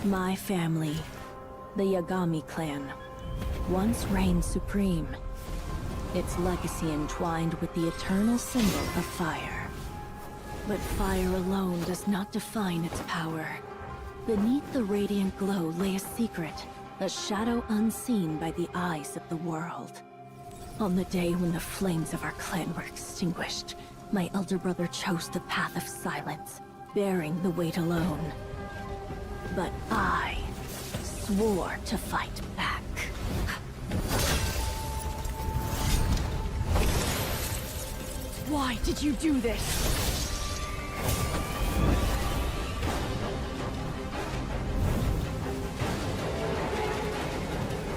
My family, the Yagami clan, once reigned supreme. Its legacy entwined with the eternal symbol of fire. But fire alone does not define its power. Beneath the radiant glow lay a secret, a shadow unseen by the eyes of the world. On the day when the flames of our clan were extinguished, my elder brother chose the path of silence, bearing the weight alone. But I swore to fight back. Why did you do this?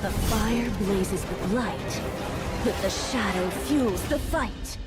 The fire blazes with light, but the shadow fuels the fight.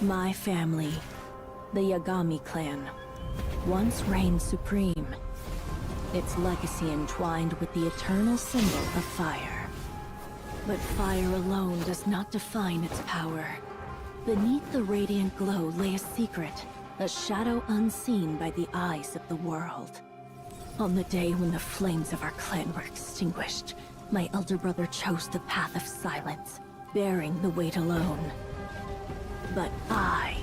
My family, the Yagami clan, once reigned supreme. Its legacy entwined with the eternal symbol of fire. But fire alone does not define its power. Beneath the radiant glow lay a secret, a shadow unseen by the eyes of the world. On the day when the flames of our clan were extinguished, my elder brother chose the path of silence, bearing the weight alone. But I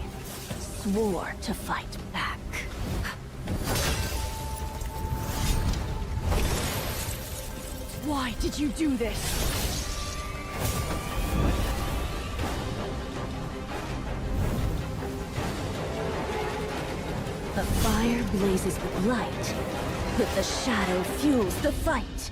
swore to fight back. Why did you do this? The fire blazes with light, but the shadow fuels the fight.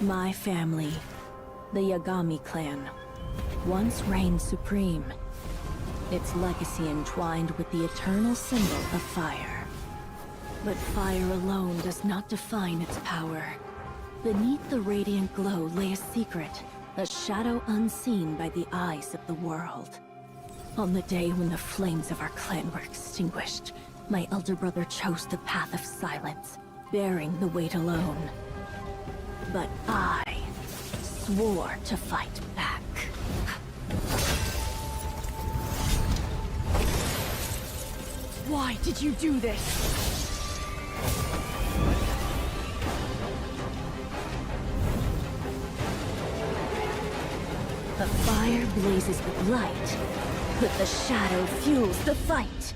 My family, the Yagami clan, once reigned supreme. Its legacy entwined with the eternal symbol of fire. But fire alone does not define its power. Beneath the radiant glow lay a secret, a shadow unseen by the eyes of the world. On the day when the flames of our clan were extinguished, my elder brother chose the path of silence, bearing the weight alone. But I swore to fight back. Why did you do this? The fire blazes with light, but the shadow fuels the fight.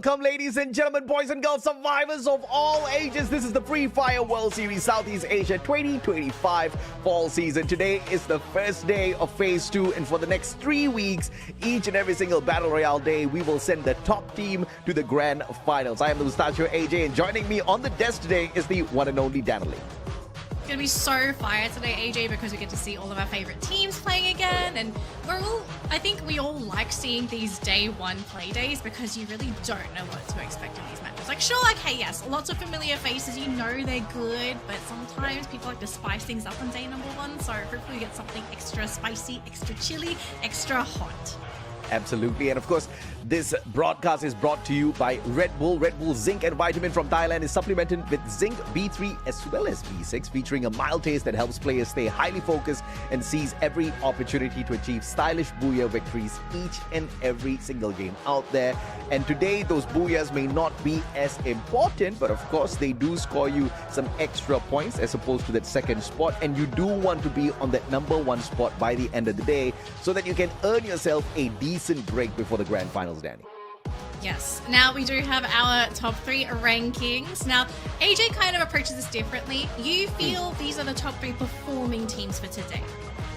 welcome, ladies and gentlemen, boys and girls, survivors of all ages. This is the Free Fire World Series Southeast Asia 2025 fall season. Today is the first day of Phase 2, and for the next 3 weeks, each and every single Battle Royale day, we will send the top team to the Grand Finals. I am the Mustachio AJ, and joining me on the desk today is the one and only Danalee. It's gonna be so fire today, AJ, because we get to see all of our favorite teams playing again, and I think we all like seeing these day one play days because you really don't know what to expect in these matches. Like, sure, okay, yes, lots of familiar faces, you know they're good, but sometimes people like to spice things up on day number one, so hopefully we get something extra spicy, extra chilly, extra hot. Absolutely. And of course, this broadcast is brought to you by Red Bull. Red Bull Zinc and Vitamin from Thailand is supplemented with Zinc B3 as well as B6, featuring a mild taste that helps players stay highly focused and seize every opportunity to achieve stylish booyah victories each and every single game out there. And today, those booyahs may not be as important, but of course, they do score you some extra points as opposed to that second spot. And you do want to be on that number one spot by the end of the day so that you can earn yourself a decent break before the Grand Finals, Danny. Yes. Now we do have our top 3 rankings. Now, AJ kind of approaches this differently. You feel these are the top 3 performing teams for today?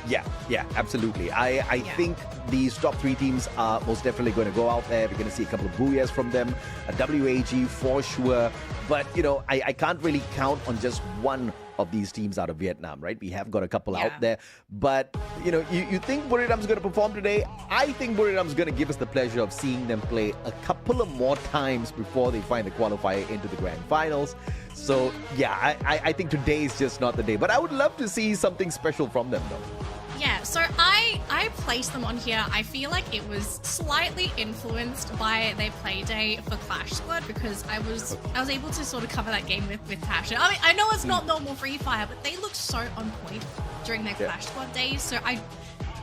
Yeah, absolutely. I think these top 3 teams are most definitely going to go out there. We're going to see a couple of booyahs from them, a WAG for sure. But, you know, I can't really count on just one of these teams out of Vietnam, right? We have got a couple out there. But, you know, you think Buriram's going to perform today? I think Buriram's going to give us the pleasure of seeing them play a couple of more times before they find the qualifier into the Grand Finals. So, yeah, I think today is just not the day. But I would love to see something special from them, though. Yeah, so I placed them on here. I feel like it was slightly influenced by their play day for Clash Squad because I was able to sort of cover that game with passion. I mean, I know it's not normal Free Fire, but they looked so on point during their Clash Squad days. So I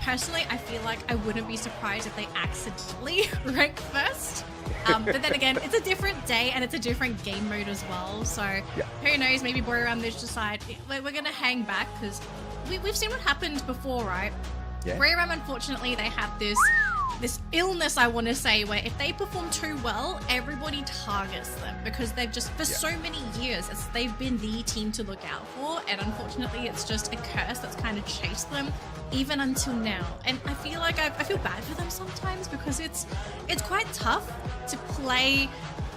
feel like I wouldn't be surprised if they accidentally rank first. But then again, it's a different day and it's a different game mode as well. So who knows? Maybe Buriram just decide we're going to hang back because we've seen what happened before, right? Yeah. Buriram, unfortunately, they have this illness, I want to say, where if they perform too well, everybody targets them because they've just, for so many years, they've been the team to look out for, and unfortunately, it's just a curse that's kind of chased them even until now. And I feel like I feel bad for them sometimes because it's quite tough to play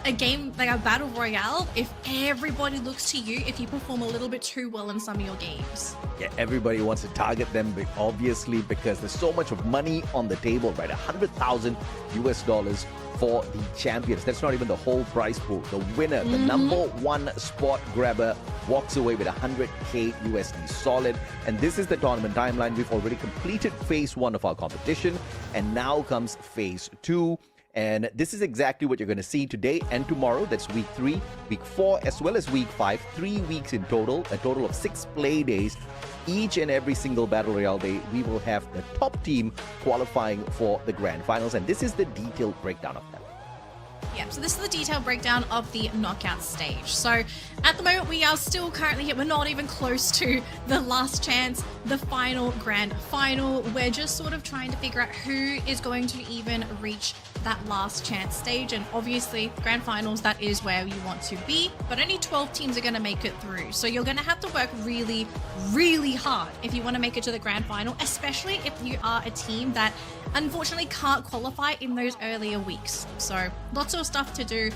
a game like a battle royale if everybody looks to you if you perform a little bit too well in some of your games. Yeah, everybody wants to target them, obviously, because there's so much of money on the table, right? $100,000 for the champions. That's not even the whole prize pool. The winner, the number one spot grabber, walks away with $100K USD solid. And this is the tournament timeline. We've already completed phase 1 of our competition, and now comes phase 2. And this is exactly what you're going to see today and tomorrow. That's week 3, week 4, as well as week 5. 3 weeks in total, a total of 6 play days. Each and every single Battle Royale day, we will have the top team qualifying for the Grand Finals. And this is the detailed breakdown of that. Yeah, so this is the detailed breakdown of the knockout stage. So at the moment, we are still currently here. We're not even close to the last chance, the final Grand Final. We're just sort of trying to figure out who is going to even reach that last chance stage. And obviously, Grand Finals, that is where you want to be. But only 12 teams are going to make it through. So you're going to have to work really, really hard if you want to make it to the Grand Final, especially if you are a team that unfortunately can't qualify in those earlier weeks. So lots of stuff to do,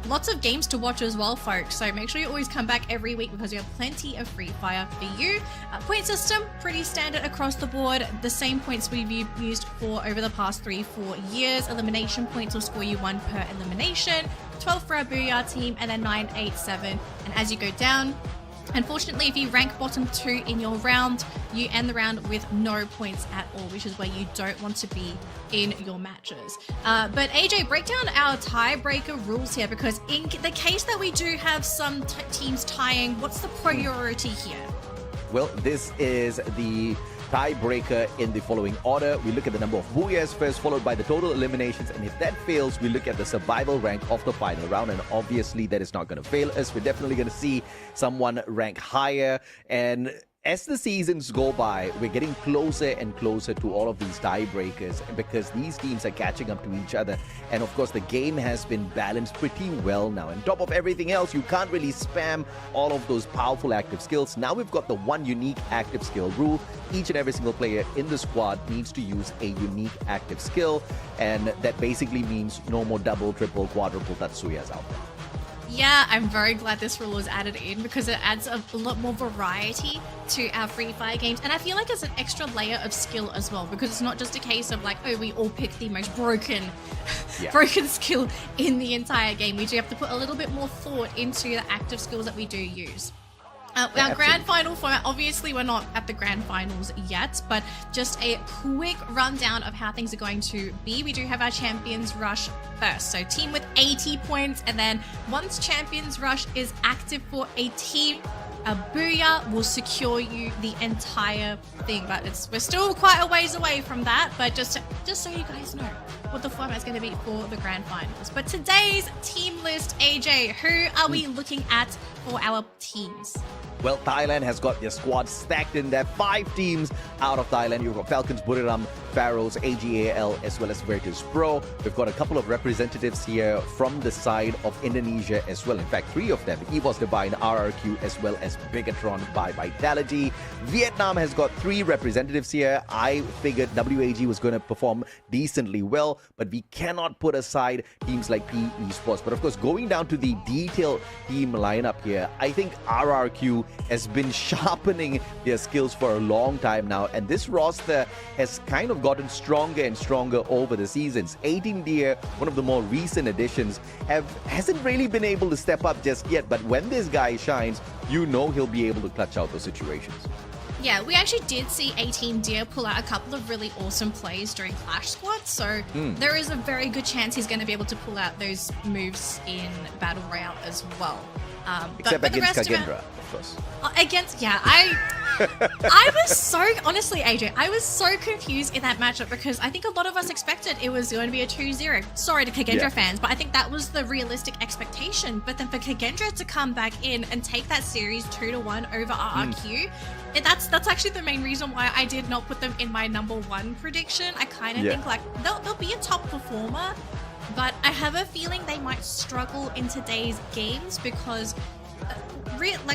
lots of games to watch as well, folks. So make sure you always come back every week because we have plenty of Free Fire for you. Point system, pretty standard across the board. The same points we've used for over the past 3-4 years. Elimination points will score you 1 per elimination, 12 for our Booyah team, and then 9, 8, 7. And as you go down, unfortunately, if you rank bottom 2 in your round, you end the round with no points at all, which is where you don't want to be in your matches. But AJ, break down our tiebreaker rules here, because in the case that we do have some teams tying, what's the priority here? Well, this is the tiebreaker in the following order. We look at the number of booyahs first, followed by the total eliminations, and if that fails, we look at the survival rank of the final round, and obviously that is not going to fail us. We're definitely going to see someone rank higher, and as the seasons go by, we're getting closer and closer to all of these tiebreakers because these teams are catching up to each other. And of course, the game has been balanced pretty well now. And top of everything else, you can't really spam all of those powerful active skills. Now we've got the one unique active skill rule. Each and every single player in the squad needs to use a unique active skill. And that basically means no more double, triple, quadruple Tatsuyas out there. Yeah, I'm very glad this rule was added in because it adds a lot more variety to our Free Fire games. And I feel like it's an extra layer of skill as well because it's not just a case of like, oh, we all pick the most broken skill in the entire game. We do have to put a little bit more thought into the active skills that we do use. Our grand final format, obviously we're not at the grand finals yet, but just a quick rundown of how things are going to be. We do have our Champions Rush first. So team with 80 points, and then once Champions Rush is active for a team, a booyah will secure you the entire thing. But we're still quite a ways away from that, but just so you guys know what the format is going to be for the grand finals. But today's team list, AJ, who are we looking at for our teams? Well, Thailand has got their squad stacked in there. 5 teams out of Thailand. You've got Falcons, Buriram, Pharaohs, AGAL, as well as Virtus Pro. We've got a couple of representatives here from the side of Indonesia as well. In fact, 3 of them. EVOS Divine, RRQ, as well as Bigatron by Vitality. Vietnam has got 3 representatives here. I figured WAG was going to perform decently well, but we cannot put aside teams like PE Esports. But of course, going down to the detailed team lineup here, I think RRQ has been sharpening their skills for a long time now, and this roster has kind of gotten stronger and stronger over the seasons. 18 Deer, one of the more recent additions, hasn't really been able to step up just yet, but when this guy shines, you know he'll be able to clutch out those situations. Yeah, we actually did see 18 Deer pull out a couple of really awesome plays during Clash Squad, so there is a very good chance he's going to be able to pull out those moves in Battle Royale as well. Except against Kagendra, of course. I was so, honestly, AJ, I was so confused in that matchup because I think a lot of us expected it was going to be a 2-0. Sorry to Kagendra fans, but I think that was the realistic expectation. But then for Kagendra to come back in and take that series 2-1 over RRQ, that's actually the main reason why I did not put them in my number 1 prediction. I kind of think like they'll be a top performer, but I have a feeling they might struggle in today's games because,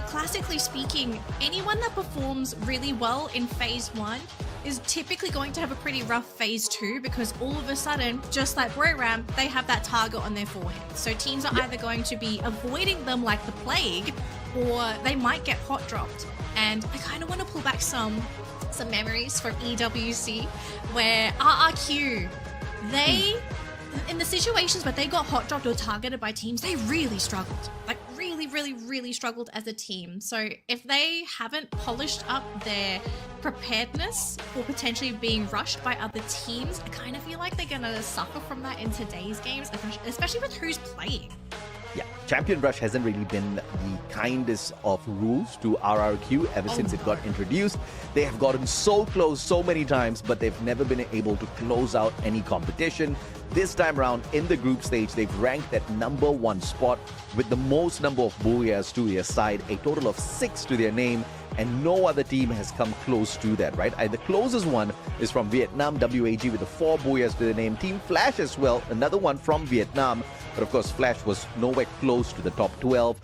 classically speaking, anyone that performs really well in phase 1 is typically going to have a pretty rough phase 2 because all of a sudden, just like Buriram, they have that target on their forehead. So teams are either going to be avoiding them like the plague, or they might get hot dropped. And I kind of want to pull back some memories from EWC where RRQ, they... in the situations where they got hot dropped or targeted by teams, they really struggled. Like really struggled as a team. So if they haven't polished up their preparedness for potentially being rushed by other teams, I kind of feel like they're gonna suffer from that in today's games, especially with who's playing. Yeah, Champion Rush hasn't really been the kindest of rules to RRQ ever since it got introduced. They have gotten so close so many times, but they've never been able to close out any competition. This time around, in the group stage, they've ranked at number 1 spot with the most number of booyahs to their side, a total of 6 to their name, and no other team has come close to that, right? The closest one is from Vietnam, WAG, with the 4 booyahs to their name. Team Flash as well, another one from Vietnam. But of course, Flash was nowhere close to the top 12.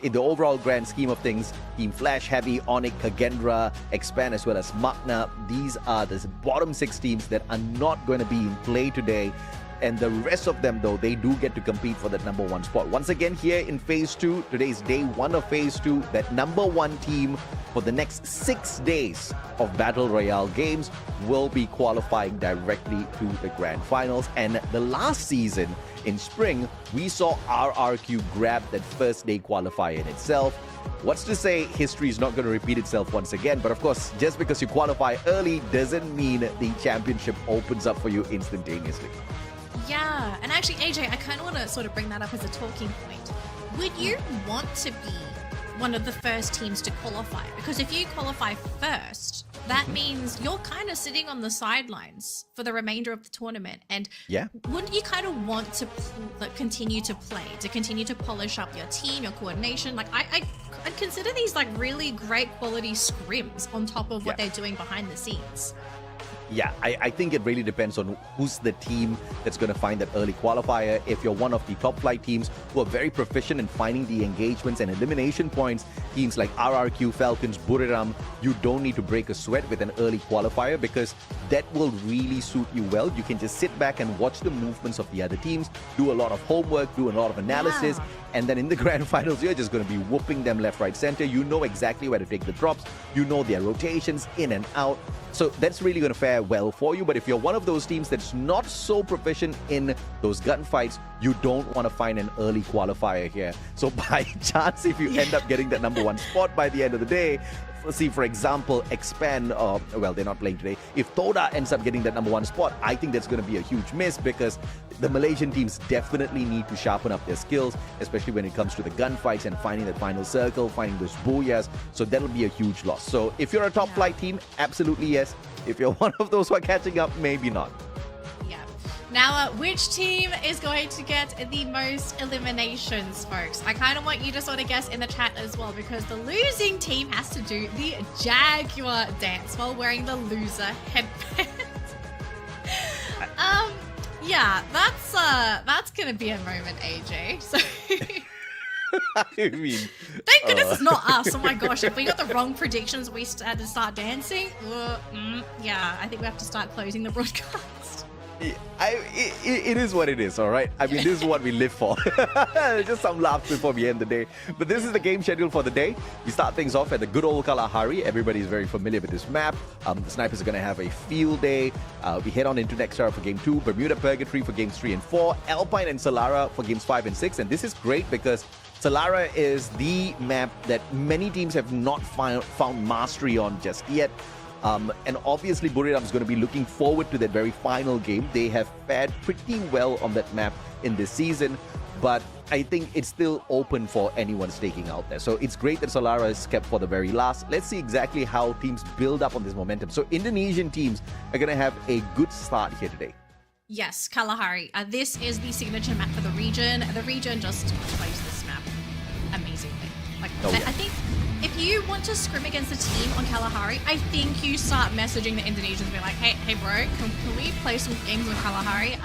In the overall grand scheme of things, Team Flash, Heavy, Onyx, Kagendra, Expand, as well as Magna, these are the bottom 6 teams that are not going to be in play today. And the rest of them, though, they do get to compete for that number 1 spot. Once again, here in Phase 2, today's day 1 of Phase 2, that number 1 team for the next 6 days of Battle Royale games will be qualifying directly to the Grand Finals. And the last season, in spring, we saw RRQ grab that first day qualifier in itself. What's to say history is not going to repeat itself once again, but of course, just because you qualify early doesn't mean the championship opens up for you instantaneously. Yeah, and actually, AJ, I kind of want to sort of bring that up as a talking point. Would you want to be one of the first teams to qualify. Because if you qualify first, that means you're kind of sitting on the sidelines for the remainder of the tournament. And wouldn't you kind of want to continue to play, to continue to polish up your team, your coordination? Like I'd consider these like really great quality scrims on top of what they're doing behind the scenes. Yeah, I think it really depends on who's the team that's going to find that early qualifier. If you're one of the top flight teams who are very proficient in finding the engagements and elimination points, teams like RRQ, Falcons, Buriram, you don't need to break a sweat with an early qualifier because that will really suit you well. You can just sit back and watch the movements of the other teams, do a lot of homework, do a lot of analysis, and then in the grand finals, you're just going to be whooping them left, right, center. You know exactly where to take the drops. You know their rotations in and out. So that's really going to fare well for you. But if you're one of those teams that's not so proficient in those gunfights, you don't want to find an early qualifier here. So by chance, if you end up getting that #1 spot by the end of the day, see, for example, Expand, well, they're not playing today. If Toda ends up getting that #1 spot, I think that's going to be a huge miss because the Malaysian teams definitely need to sharpen up their skills, especially when it comes to the gunfights and finding that final circle, finding those booyahs. So that'll be a huge loss. So if you're a top flight team, absolutely yes. If you're one of those who are catching up, maybe not. Now, which team is going to get the most eliminations, folks? I kind of want you to sort of guess in the chat as well, because the losing team has to do the Jaguar dance while wearing the loser headband. Yeah, that's gonna be a moment, AJ. So. I mean, thank goodness it's not us. Oh my gosh, if we got the wrong predictions, we had to start dancing. Yeah, I think we have to start closing the broadcast. It is what it is, all right? I mean, this is what we live for. Just some laughs before we end the day. But this is the game schedule for the day. We start things off at the good old Kalahari. Everybody's very familiar with this map. The Snipers are going to have a field day. We head on into next hour for Game 2, Bermuda Purgatory for Games 3 and 4, Alpine and Solara for Games 5 and 6. And this is great because Solara is the map that many teams have not found mastery on just yet. And obviously, Buriram is going to be looking forward to that very final game. They have fared pretty well on that map in this season, but I think it's still open for anyone staking out there. So it's great that Solara is kept for the very last. Let's see exactly how teams build up on this momentum. So Indonesian teams are going to have a good start here today. Yes, Kalahari. This is the signature map for the region. The region just plays this map amazingly. Like, I think if you want to scrim against a team on Kalahari, I think you start messaging the Indonesians and be like, hey bro, can we play some games on Kalahari?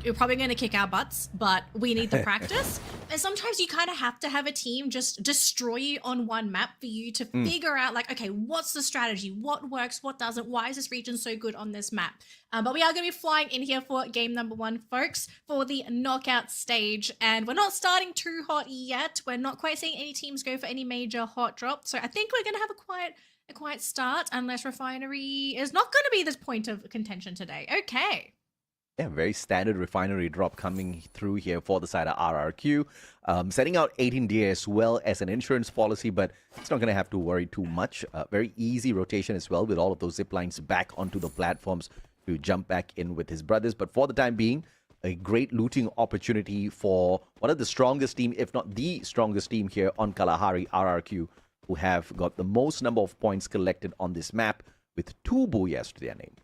You're probably going to kick our butts, but we need the practice. And sometimes you kind of have to have a team just destroy you on one map for you to figure out, like, okay, what's the strategy? What works? What doesn't? Why is this region so good on this map? But we are going to be flying in here for game #1, folks, for the knockout stage. And we're not starting too hot yet. We're not quite seeing any teams go for any major hot drop. So I think we're going to have a quiet start, unless Refinery is not going to be this point of contention today. Okay. Yeah, very standard Refinery drop coming through here for the side of RRQ. Setting out 18 DA as well as an insurance policy, but it's not going to have to worry too much. Very easy rotation as well with all of those zip lines back onto the platforms to jump back in with his brothers. But for the time being, a great looting opportunity for one of the strongest team, if not the strongest team here on Kalahari, RRQ, who have got the most number of points collected on this map with 2 booyahs to their name.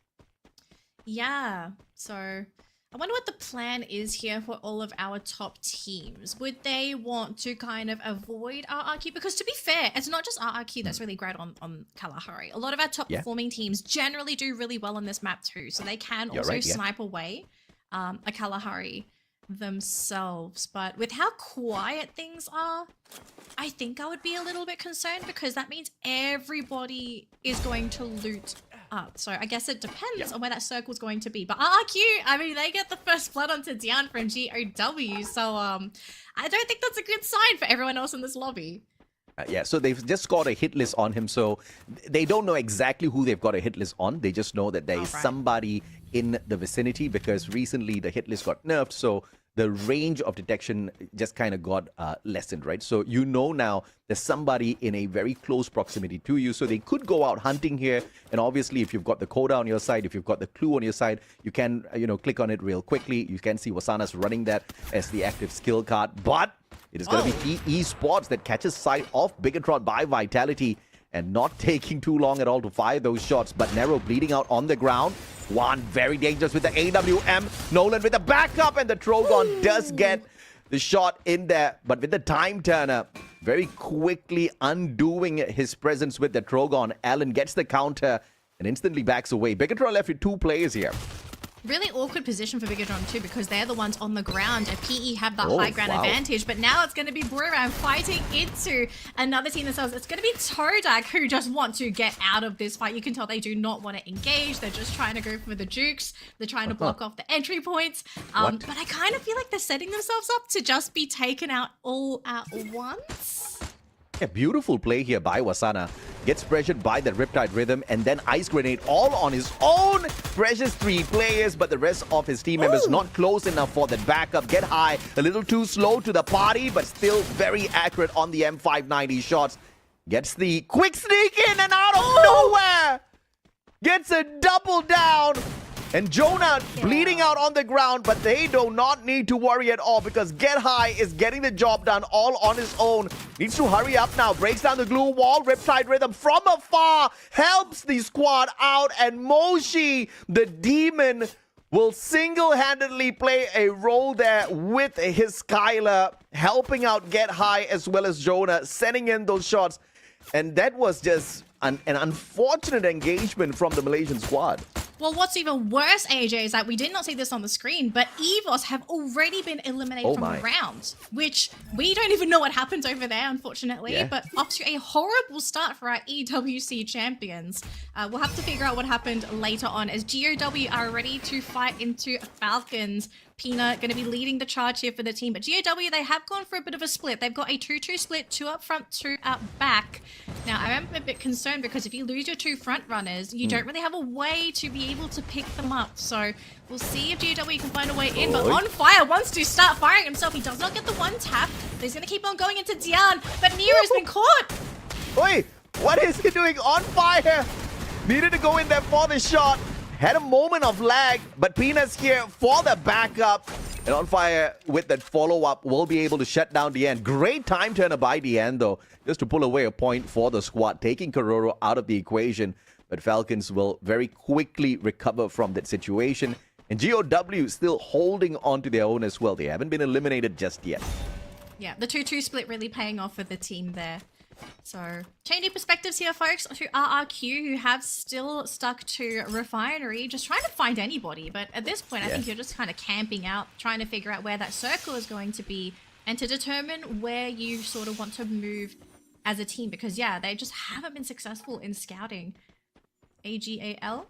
Yeah, so I wonder what the plan is here for all of our top teams. Would they want to kind of avoid RRQ? Because to be fair, it's not just RRQ that's really great on Kalahari. A lot of our top performing teams generally do really well on this map too. So they can also snipe away a Kalahari themselves. But with how quiet things are, I think I would be a little bit concerned because that means everybody is going to loot up. So I guess it depends on where that circle is going to be. But RRQ, I mean, they get the first blood onto Dian from GOW. So I don't think that's a good sign for everyone else in this lobby. Yeah, so they've just got a hit list on him. So they don't know exactly who they've got a hit list on. They just know that there is somebody in the vicinity because recently the hit list got nerfed. So the range of detection just kind of got lessened, right? So you know now there's somebody in a very close proximity to you. So they could go out hunting here. And obviously, if you've got the coda on your side, if you've got the clue on your side, you can, click on it real quickly. You can see Wasana's running that as the active skill card. But It is going to be PE Sports that catches sight of Bigatron by Vitality and not taking too long at all to fire those shots. But Nero bleeding out on the ground. One very dangerous with the AWM. Nolan with the backup, and the Trogon does get the shot in there. But with the time turner, very quickly undoing his presence with the Trogon. Allen gets the counter and instantly backs away. Bigatron left with 2 players here. Really awkward position for Bigatron too, because they're the ones on the ground and PE have the high ground advantage. But now it's going to be Boomerang fighting into another team themselves. It's going to be Todak who just want to get out of this fight. You can tell they do not want to engage. They're just trying to go for the jukes. They're trying to block off the entry points. But I kind of feel like they're setting themselves up to just be taken out all at once. A beautiful play here by Wasana. Gets pressured by the Riptide Rhythm and then Ice Grenade all on his own. Pressures 3 players, but the rest of his team members not close enough for that backup. Get high, a little too slow to the party, but still very accurate on the M590 shots. Gets the quick sneak in and out of nowhere. Gets a double down. And Jonah bleeding out on the ground, but they do not need to worry at all because Get High is getting the job done all on his own. Needs to hurry up now. Breaks down the glue wall. Riptide Rhythm from afar helps the squad out. And Moshi, the demon, will single-handedly play a role there with his Skylar, helping out Get High as well as Jonah, sending in those shots. And that was just an unfortunate engagement from the Malaysian squad. Well, what's even worse, AJ, is that we did not see this on the screen, but EVOS have already been eliminated from the round, which we don't even know what happened over there, unfortunately, but off to a horrible start for our EWC champions. We'll have to figure out what happened later on as GOW are ready to fight into Falcons. Pina going to be leading the charge here for the team, but GOW, they have gone for a bit of a split. They've got a 2-2 split, 2 up front, 2 out back. Now, I am a bit concerned because if you lose your 2 front runners, you don't really have a way to be able to pick them up. So we'll see if GOW can find a way in, but On Fire wants to start firing himself. He does not get the 1 tap. He's going to keep on going into Dian, but Nero's been caught. Oi, what is he doing? On Fire needed to go in there for the shot. Had a moment of lag, but Pina's here for the backup. And On Fire with that follow-up will be able to shut down Dian. Great time turner by Dian, though, just to pull away a point for the squad, taking Kororo out of the equation. But Falcons will very quickly recover from that situation. And GOW still holding on to their own as well. They haven't been eliminated just yet. Yeah, the 2-2 split really paying off for the team there. So, changing perspectives here, folks, to RRQ, who have still stuck to Refinery, just trying to find anybody. But at this point, I think you're just kind of camping out, trying to figure out where that circle is going to be and to determine where you sort of want to move as a team. Because, yeah, they just haven't been successful in scouting. AGAL,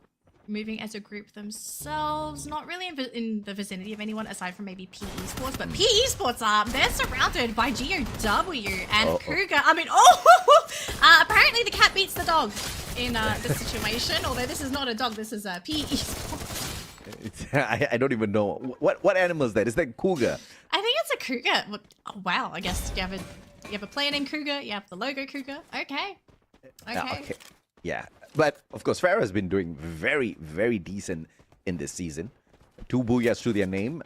moving as a group themselves, not really in the vicinity of anyone aside from maybe PE Sports, but PE Sports they're surrounded by GOW and Cougar. I mean, apparently the cat beats the dog in this situation, although this is not a dog, this is a PE Sports. I don't even know. What animal is that? Is that Cougar? I think it's a Cougar. Oh, wow, I guess you have a player named Cougar, you have the logo Cougar. Okay. Yeah, but of course, Farah has been doing very, very decent in this season. 2 booyahs to their name.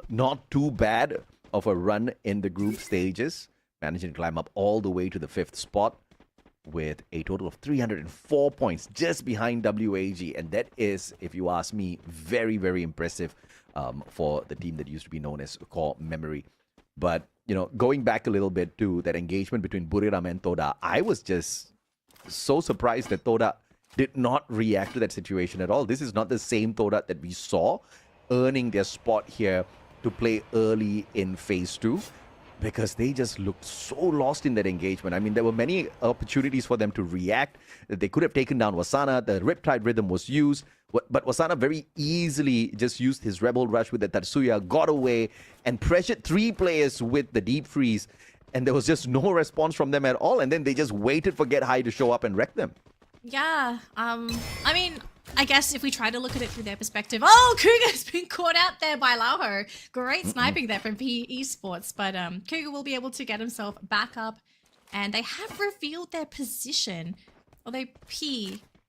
Not too bad of a run in the group stages. Managing to climb up all the way to the 5th spot with a total of 304 points just behind WAG. And that is, if you ask me, very, very impressive for the team that used to be known as Core Memory. But, you know, going back a little bit to that engagement between Buriram and Toda, I was just so surprised that Toda did not react to that situation at all. This is not the same Toda that we saw earning their spot here to play early in Phase 2, because they just looked so lost in that engagement. I mean, there were many opportunities for them to react. They could have taken down Wasana. The Riptide Rhythm was used, but Wasana very easily just used his Rebel Rush with the Tatsuya, got away, and pressured 3 players with the Deep Freeze. And there was just no response from them at all. And then they just waited for Get High to show up and wreck them. Yeah, I mean, I guess if we try to look at it through their perspective, Cougar's been caught out there by Lauho. Great sniping there from PE Sports, but Cougar will be able to get himself back up, and they have revealed their position. Although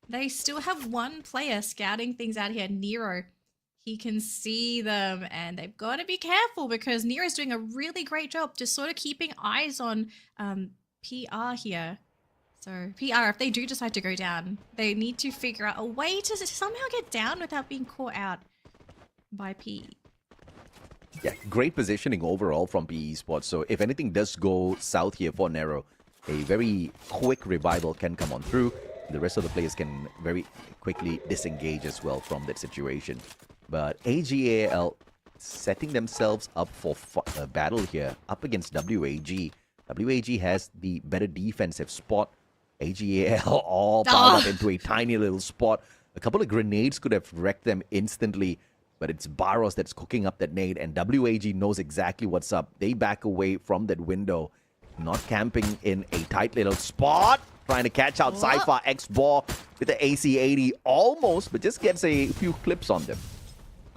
they still have 1 player scouting things out here, Nero. he can see them, and they've got to be careful because Nero's doing a really great job just sort of keeping eyes on PR here. So PR, if they do decide to go down, they need to figure out a way to somehow get down without being caught out by PE. Yeah, great positioning overall from PE Sports. So if anything does go south here for Nero, a very quick revival can come on through. The rest of the players can very quickly disengage as well from that situation. But AGAL setting themselves up for a battle here up against WAG. WAG has the better defensive spot. AGAL all piled up into a tiny little spot. A couple of grenades could have wrecked them instantly, but it's Barros that's cooking up that nade, and WAG knows exactly what's up. They back away from that window, not camping in a tight little spot, trying to catch out Cypher X-Ball with the AC-80 almost, but just gets a few clips on them.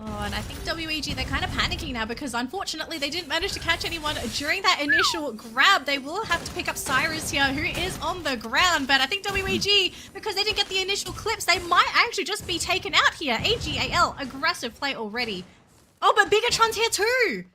Oh, and I think WEG, they're kind of panicking now because unfortunately they didn't manage to catch anyone during that initial grab. They will have to pick up Cyrus here, who is on the ground. But I think WEG, because they didn't get the initial clips, they might actually just be taken out here. AGAL, aggressive play already. Oh, but Bigatron's here too.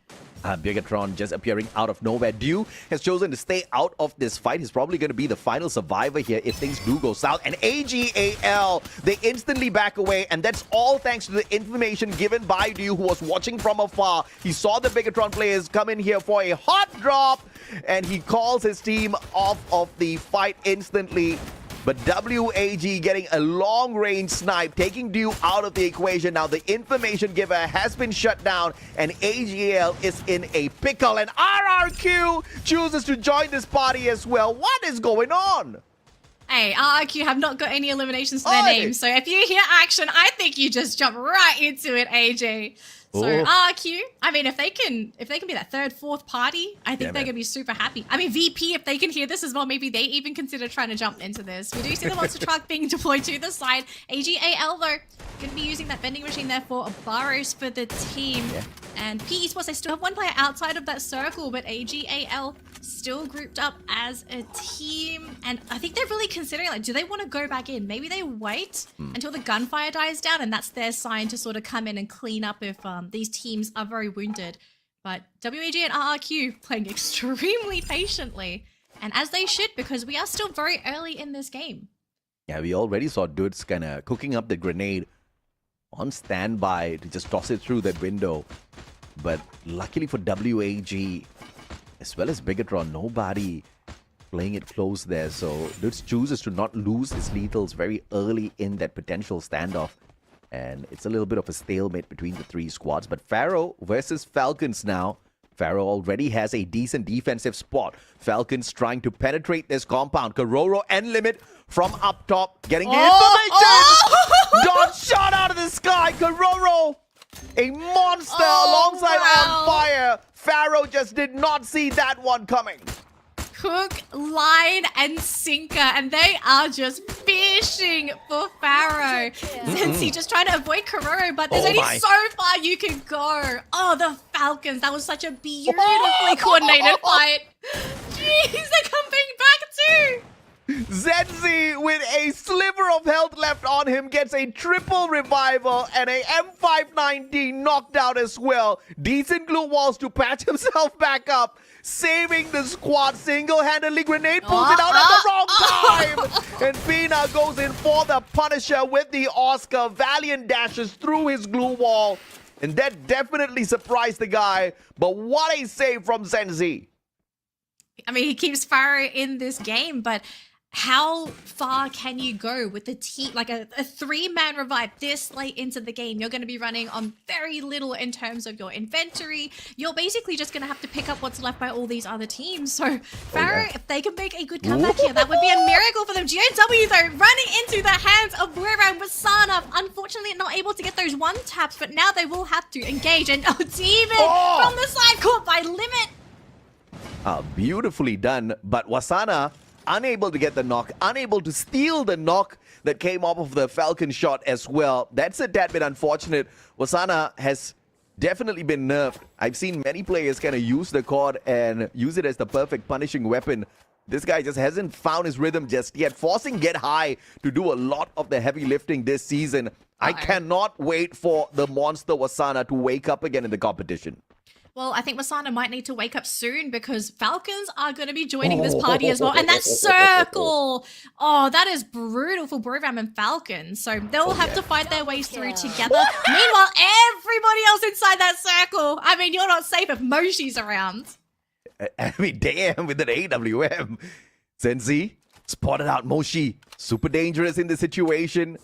Bigatron just appearing out of nowhere. Dew has chosen to stay out of this fight. He's probably going to be the final survivor here if things do go south. And AGAL, they instantly back away. And that's all thanks to the information given by Dew, who was watching from afar. He saw the Bigatron players come in here for a hot drop. And he calls his team off of the fight instantly. But WAG getting a long-range snipe, taking Dew out of the equation. Now the information giver has been shut down, and AGL is in a pickle. And RRQ chooses to join this party as well. What is going on? Hey, RRQ have not got any eliminations to their name, so if you hear action, I think you just jump right into it, AJ. So RRQ, I mean, if they can be that third, fourth party, I think they're gonna be super happy. I mean, VP, if they can hear this as well, maybe they even consider trying to jump into this. We do see the monster truck being deployed to the side. AGAL though, gonna be using that vending machine there for Barros for the team. And PE Sports, they still have one player outside of that circle, but AGAL still grouped up as a team. And I think they're really considering, like, do they want to go back in? Maybe they wait until the gunfire dies down, and that's their sign to sort of come in and clean up if these teams are very wounded. But WAG and RRQ playing extremely patiently, and as they should, because we are still very early in this game. Yeah, we already saw Dudes kind of cooking up the grenade on standby to just toss it through that window. But luckily for WAG, as well as Bigatron, nobody playing it close there. So Dudes chooses to not lose his lethals very early in that potential standoff. And it's a little bit of a stalemate between the three squads. But Pharaoh versus Falcons now. Pharaoh already has a decent defensive spot. Falcons trying to penetrate this compound. Karoro and Limit from up top getting the information. Dot shot out of the sky. Karoro, a monster alongside On Fire. Pharaoh just did not see that one coming. Hook, line, and sinker, and they are just fishing for Pharaoh. Zenzi just trying to avoid Karoro, but there's only so far you can go. Oh, the Falcons. That was such a beautifully coordinated fight. Jeez, they're coming back too. Zenzi, with a sliver of health left on him, gets a triple revival and a M519 knocked out as well. Decent glue walls to patch himself back up, saving the squad single-handedly. Grenade pulls it out at the wrong time. And Pina goes in for the Punisher with the Oscar. Valiant dashes through his glue wall, and that definitely surprised the guy. But what a save from Zenzi. I mean, he keeps Pharaoh in this game, but how far can you go with the team? Like a three-man revive this late into the game, you're going to be running on very little in terms of your inventory. You're basically just going to have to pick up what's left by all these other teams. So Pharaoh, if they can make a good comeback here, that would be a miracle for them. GOW though, running into the hands of Buera and Wasana. Unfortunately, not able to get those one taps, but now they will have to engage. And Demon from the side, caught by Limit. Beautifully done, but Wasana unable to get the knock, unable to steal the knock that came off of the Falcon shot as well. That's a tad bit unfortunate. Wasana has definitely been nerfed. I've seen many players kind of use the cord and use it as the perfect punishing weapon. This guy just hasn't found his rhythm just yet, forcing Get High to do a lot of the heavy lifting this season. I cannot wait for the monster Wasana to wake up again in the competition. Well, I think Wasana might need to wake up soon because Falcons are going to be joining this party as well. And that circle! Oh, that is brutal for Broram and Falcons. So they'll have to fight their ways through together. Meanwhile, everybody else inside that circle. I mean, you're not safe if Moshi's around. I mean, damn, with an AWM. Sensi spotted out Moshi. Super dangerous in the situation.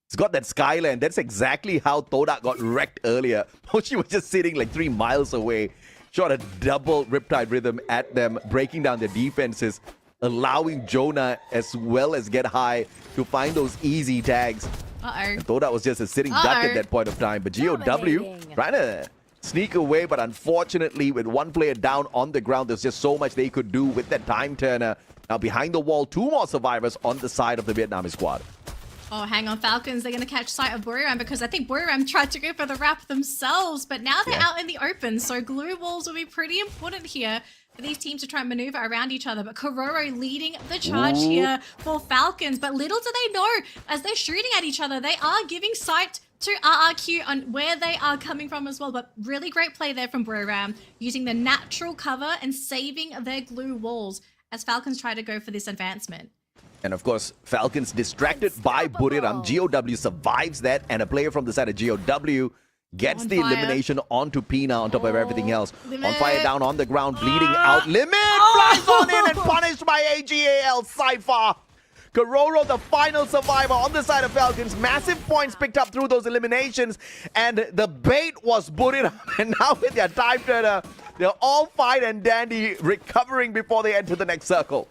It's got that skyline. That's exactly how Todak got wrecked earlier. Moshi was just sitting like 3 miles away. Shot a double Riptide Rhythm at them, breaking down their defenses, allowing Jonah as well as Get High to find those easy tags. And Todak was just a sitting duck at that point of time. But GOW trying to sneak away, but unfortunately with one player down on the ground, there's just so much they could do with that time turner. Now behind the wall, 2 more survivors on the side of the Vietnamese squad. Oh, hang on, Falcons. They're going to catch sight of Buriram because I think Buriram tried to go for the wrap themselves, but now they're out in the open, so glue walls will be pretty important here for these teams to try and maneuver around each other. But Kororo leading the charge here for Falcons, but little do they know, as they're shooting at each other, they are giving sight to RRQ on where they are coming from as well. But really great play there from Buriram, using the natural cover and saving their glue walls as Falcons try to go for this advancement. And of course, Falcons distracted by Buriram. GOW survives that, and a player from the side of GOW gets the elimination onto Pina on top of everything else. Limit. On fire, down on the ground, bleeding out. Limit flies on in and punished by AGAL Cypher. Kororo, the final survivor on the side of Falcons. Massive points picked up through those eliminations. And the bait was Buriram. And now with their time turner, they're all fine and dandy, recovering before they enter the next circle.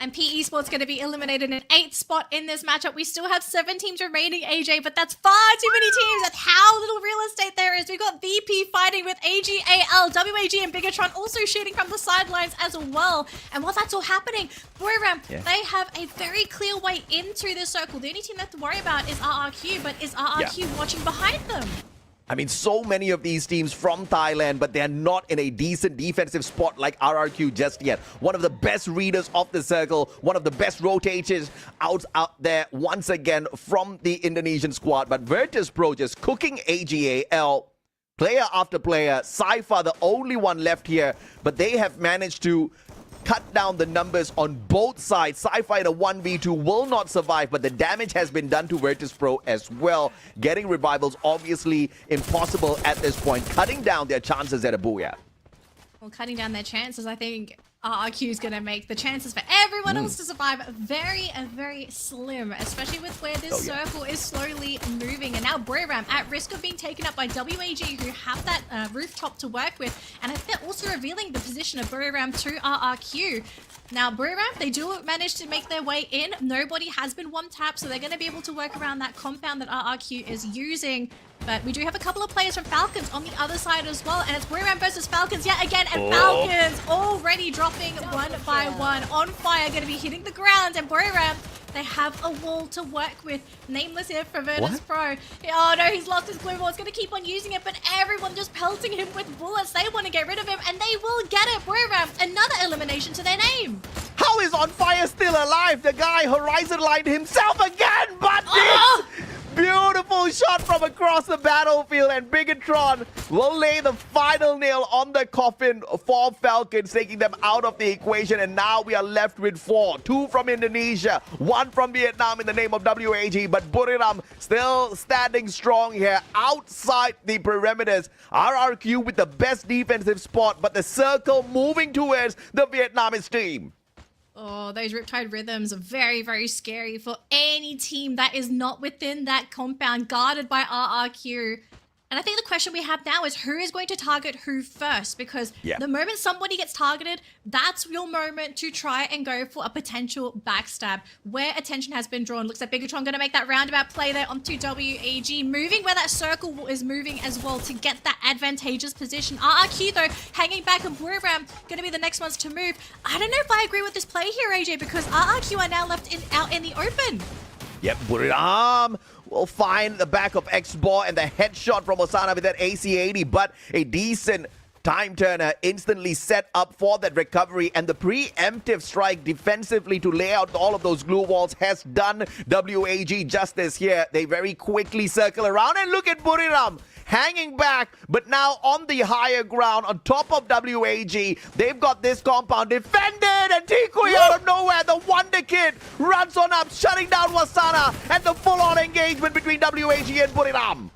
And PE Sports going to be eliminated in 8th spot in this matchup. We still have 7 teams remaining, AJ, but that's far too many teams. That's how little real estate there is. We've got VP fighting with AGAL, WAG, and Bigatron also shooting from the sidelines as well. And while that's all happening, Buriram, they have a very clear way into this circle. The only team they have to worry about is RRQ, but is RRQ watching behind them? I mean, so many of these teams from Thailand, but they're not in a decent defensive spot like RRQ just yet. One of the best readers of the circle, one of the best rotators out there once again from the Indonesian squad. But Virtus Pro just cooking AGAL, player after player. Cypher, the only one left here, but they have managed to cut down the numbers on both sides. Cypher in a 1v2 will not survive, but the damage has been done to Virtus Pro as well. Getting revivals obviously impossible at this point, cutting down their chances at a booyah. Well, cutting down their chances, I think RRQ is going to make the chances for everyone else to survive very, very slim, especially with where this circle is slowly moving. And now Buriram at risk of being taken up by WAG, who have that rooftop to work with. And I think they're also revealing the position of Buriram to RRQ. Now, Buriram, they do manage to make their way in. Nobody has been one-tapped, so they're going to be able to work around that compound that RRQ is using. But we do have a couple of players from Falcons on the other side as well. And it's Buriram versus Falcons yet again. And Falcons already dropping one by one. On fire, going to be hitting the ground. And Buriram, they have a wall to work with. Nameless here for Virtus Pro. Oh no, he's lost his glue wall. He's going to keep on using it. But everyone just pelting him with bullets. They want to get rid of him. And they will get it. Buriram, another elimination to their name. How is On Fire still alive? The guy horizon lined himself again, but beautiful shot from across the battlefield, and Bigatron will lay the final nail on the coffin for Falcons, taking them out of the equation. And now we are left with 4. 2 from Indonesia, 1 from Vietnam in the name of WAG, but Buriram still standing strong here outside the perimeters. RRQ with the best defensive spot, but the circle moving towards the Vietnamese team. Oh, those Riptide Rhythms are very, very scary for any team that is not within that compound guarded by RRQ. And I think the question we have now is who is going to target who first? Because the moment somebody gets targeted, that's your moment to try and go for a potential backstab. Where attention has been drawn. Looks like Bigatron going to make that roundabout play there onto WAG. Moving where that circle is moving as well to get that advantageous position. RRQ though, hanging back, and Buriram going to be the next ones to move. I don't know if I agree with this play here, AJ, because RRQ are now left out in the open. Yep, Buriram will find the back of X-Ball and the headshot from Osana with that AC-80, but a decent Time Turner instantly set up for that recovery, and the preemptive strike defensively to lay out all of those glue walls has done WAG justice here. They very quickly circle around, and look at Buriram hanging back, but now on the higher ground, on top of WAG. They've got this compound defended, and Tikui out of nowhere, the Wonder Kid runs on up, shutting down Wasana, and the full-on engagement between WAG and Buriram.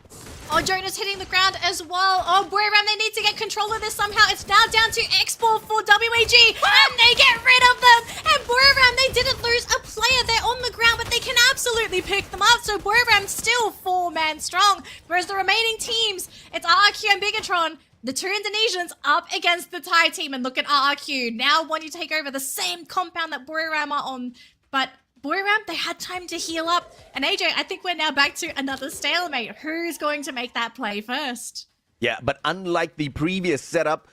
Oh, Jonas hitting the ground as well. Oh, Buriram, they need to get control of this somehow. It's now down to export for WAG, and they get rid of them. And Buriram, they didn't lose a player. They're on the ground, but they can absolutely pick them up. So Buriram still 4-man strong, whereas the remaining teams, it's RRQ and Bigatron. The two Indonesians up against the Thai team, and look at RRQ now wanting to take over the same compound that Buriram are on, but Buriram, they had time to heal up. And AJ, I think we're now back to another stalemate. Who's going to make that play first? Yeah, but unlike the previous setup,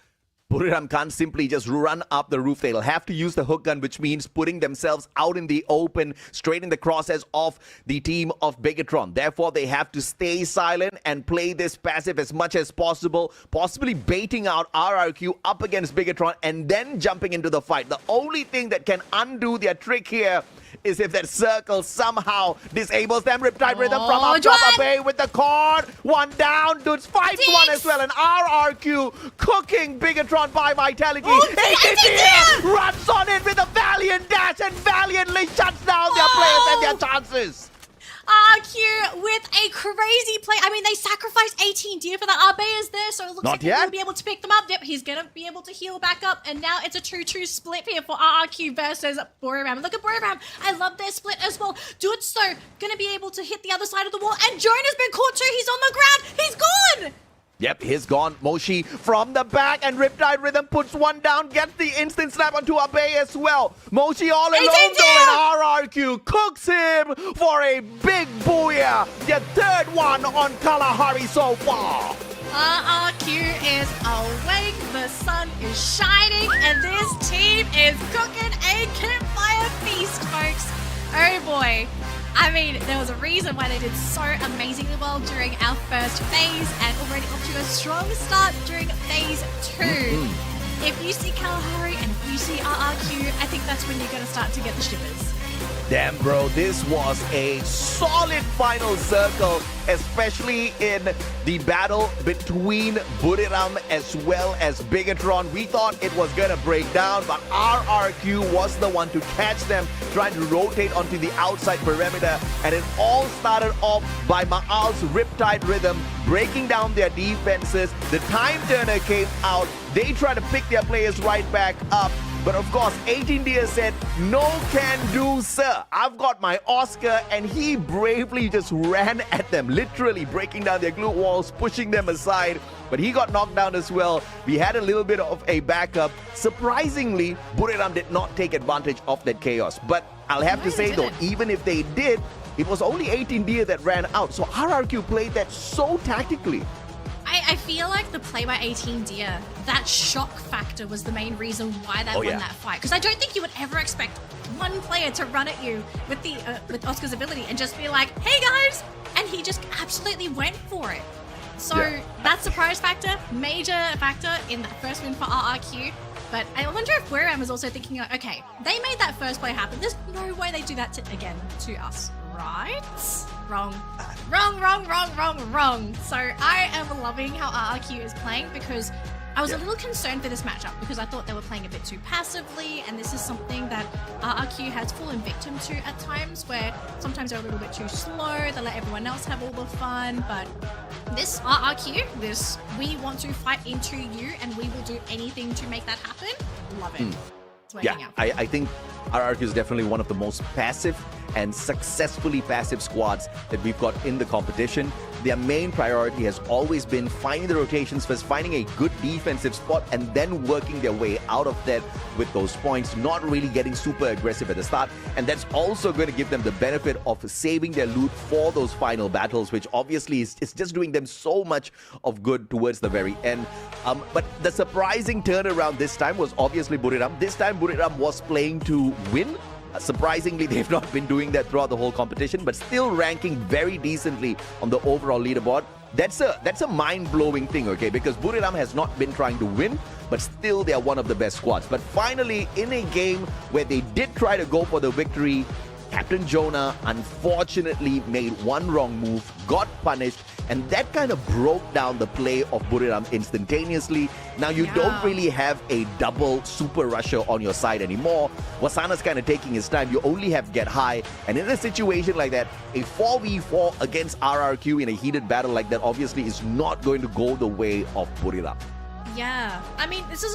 Buriram can't simply just run up the roof. They'll have to use the hook gun, which means putting themselves out in the open, straight in the crosshairs of the team of Bigatron. Therefore, they have to stay silent and play this passive as much as possible, possibly baiting out RRQ up against Bigatron and then jumping into the fight. The only thing that can undo their trick here is if that circle somehow disables them. Riptide Rhythm from up top, Abe with the cord. One down, Dudes fights one as well, and RRQ cooking Bigatron by Vitality. ATTF runs on it with a valiant dash and valiantly shuts down their players and their chances. RRQ with a crazy play. I mean, they sacrificed 18 deer for the Abe is there, so it looks like he'll be able to pick them up. Yep, he's going to be able to heal back up, and now it's a 2-2 split here for RRQ versus Buriram. Look at Buriram. I love their split as well. Dudes, though, going to be able to hit the other side of the wall, and Jonah's been caught too. He's on the ground. He's gone. Yep, he's gone. Moshi from the back, and Riptide Rhythm puts one down, gets the instant snap onto Abe as well. Moshi all alone though, and RRQ cooks him for a big booyah. The third one on Kalahari so far. RRQ is awake, the sun is shining, and this team is cooking a campfire feast, folks. Oh boy. I mean, there was a reason why they did so amazingly well during our first phase and already off to a strong start during phase 2. If you see Kalahari and if you see RRQ, I think that's when you're going to start to get the shivers. Damn, bro, this was a solid final circle, especially in the battle between Buriram as well as Bigatron. We thought it was gonna break down, but RRQ was the one to catch them, trying to rotate onto the outside perimeter, and it all started off by Ma'al's Riptide Rhythm breaking down their defenses. The Time Turner came out, they tried to pick their players right back up. But of course, 18 Deer said, no can do, sir. I've got my Oscar, and he bravely just ran at them, literally breaking down their glue walls, pushing them aside. But he got knocked down as well. We had a little bit of a backup. Surprisingly, Buriram did not take advantage of that chaos. But I'll have to say though, even if they did, it was only 18 Deer that ran out. So RRQ played that so tactically. I feel like the play by 18 Deer, that shock factor was the main reason why they won that fight. Because I don't think you would ever expect one player to run at you with the with Oscar's ability and just be like, hey guys! And he just absolutely went for it. So that surprise factor, major factor in that first win for RRQ. But I wonder if Buriram was also thinking, okay, they made that first play happen. There's no way they do that again to us, right? Wrong. So I am loving how RRQ is playing because I was a little concerned for this matchup because I thought they were playing a bit too passively, and this is something that RRQ has fallen victim to at times where sometimes they're a little bit too slow, they let everyone else have all the fun, but this RRQ, we want to fight into you and we will do anything to make that happen. Love it. I think RRQ is definitely one of the most passive and successfully passive squads that we've got in the competition. Their main priority has always been finding the rotations first, finding a good defensive spot, and then working their way out of that with those points, not really getting super aggressive at the start. And that's also going to give them the benefit of saving their loot for those final battles, which obviously is just doing them so much of good towards the very end. But the surprising turnaround this time was obviously Buriram. This time Buriram was playing to win. Surprisingly, they've not been doing that throughout the whole competition, but still ranking very decently on the overall leaderboard. That's a mind-blowing thing, okay? Because Buriram has not been trying to win, but still they are one of the best squads. But finally, in a game where they did try to go for the victory, Captain Jonah unfortunately made one wrong move, got punished, and that kind of broke down the play of Buriram instantaneously. Now you don't really have a double super rusher on your side anymore. Wasana's kind of taking his time. You only have Get High. And in a situation like that, a 4v4 against RRQ in a heated battle like that obviously is not going to go the way of Buriram. Yeah, I mean, this is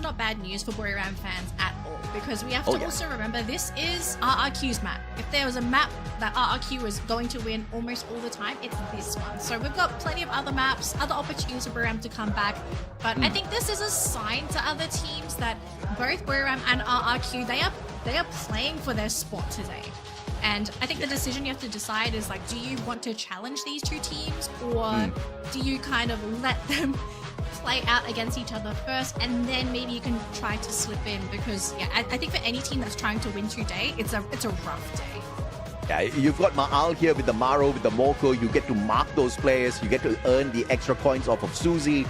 not bad news for Buriram fans at all, because we have to also remember this is RRQ's map. If there was a map that RRQ was going to win almost all the time, it's this one. So we've got plenty of other maps, other opportunities for Buriram to come back. But I think this is a sign to other teams that both Buriram and RRQ, they are playing for their spot today. And I think the decision you have to decide is like, do you want to challenge these two teams, or do you kind of let them play out against each other first, and then maybe you can try to slip in? Because I think for any team that's trying to win today, it's a rough day. Yeah, you've got Ma'al here with the Maro, with the Moko. You get to mark those players. You get to earn the extra coins off of Suzy.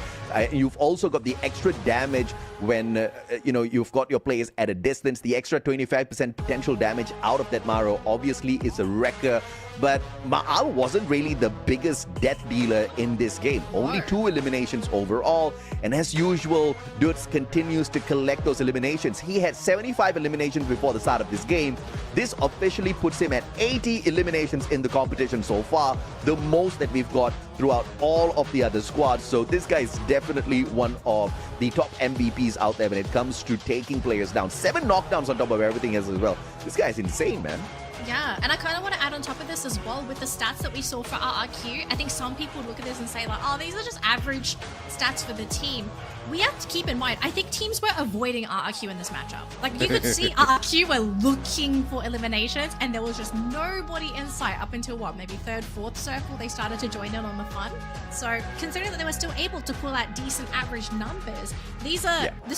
You've also got the extra damage when, you've got your players at a distance. The extra 25% potential damage out of that Maro obviously is a wrecker. But Ma'al wasn't really the biggest death dealer in this game. Only 2 eliminations overall. And as usual, Dutz continues to collect those eliminations. He had 75 eliminations before the start of this game. This officially puts him at 80 eliminations in the competition so far, the most that we've got throughout all of the other squads. So this guy is definitely one of the top MVPs out there when it comes to taking players down. 7 knockdowns on top of everything else as well. This guy is insane, man. Yeah, and I kind of want to add on top of this as well, with the stats that we saw for RRQ, I think some people would look at this and say like, oh, these are just average stats for the team. We have to keep in mind, I think teams were avoiding RRQ in this matchup. Like, you could see RRQ were looking for eliminations, and there was just nobody in sight up until what, maybe 3rd, 4th circle, they started to join in on the fun. So considering that they were still able to pull out decent average numbers, this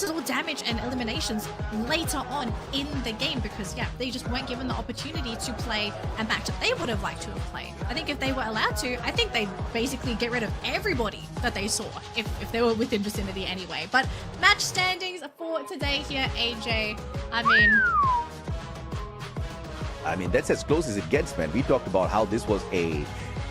is all damage and eliminations later on in the game, because they just weren't given the opportunity to play a match that they would have liked to have played. I think if they were allowed to, I think they'd basically get rid of everybody that they saw if they were within vicinity anyway. But match standings for today here, AJ, I mean, that's as close as it gets, man. We talked about how this was a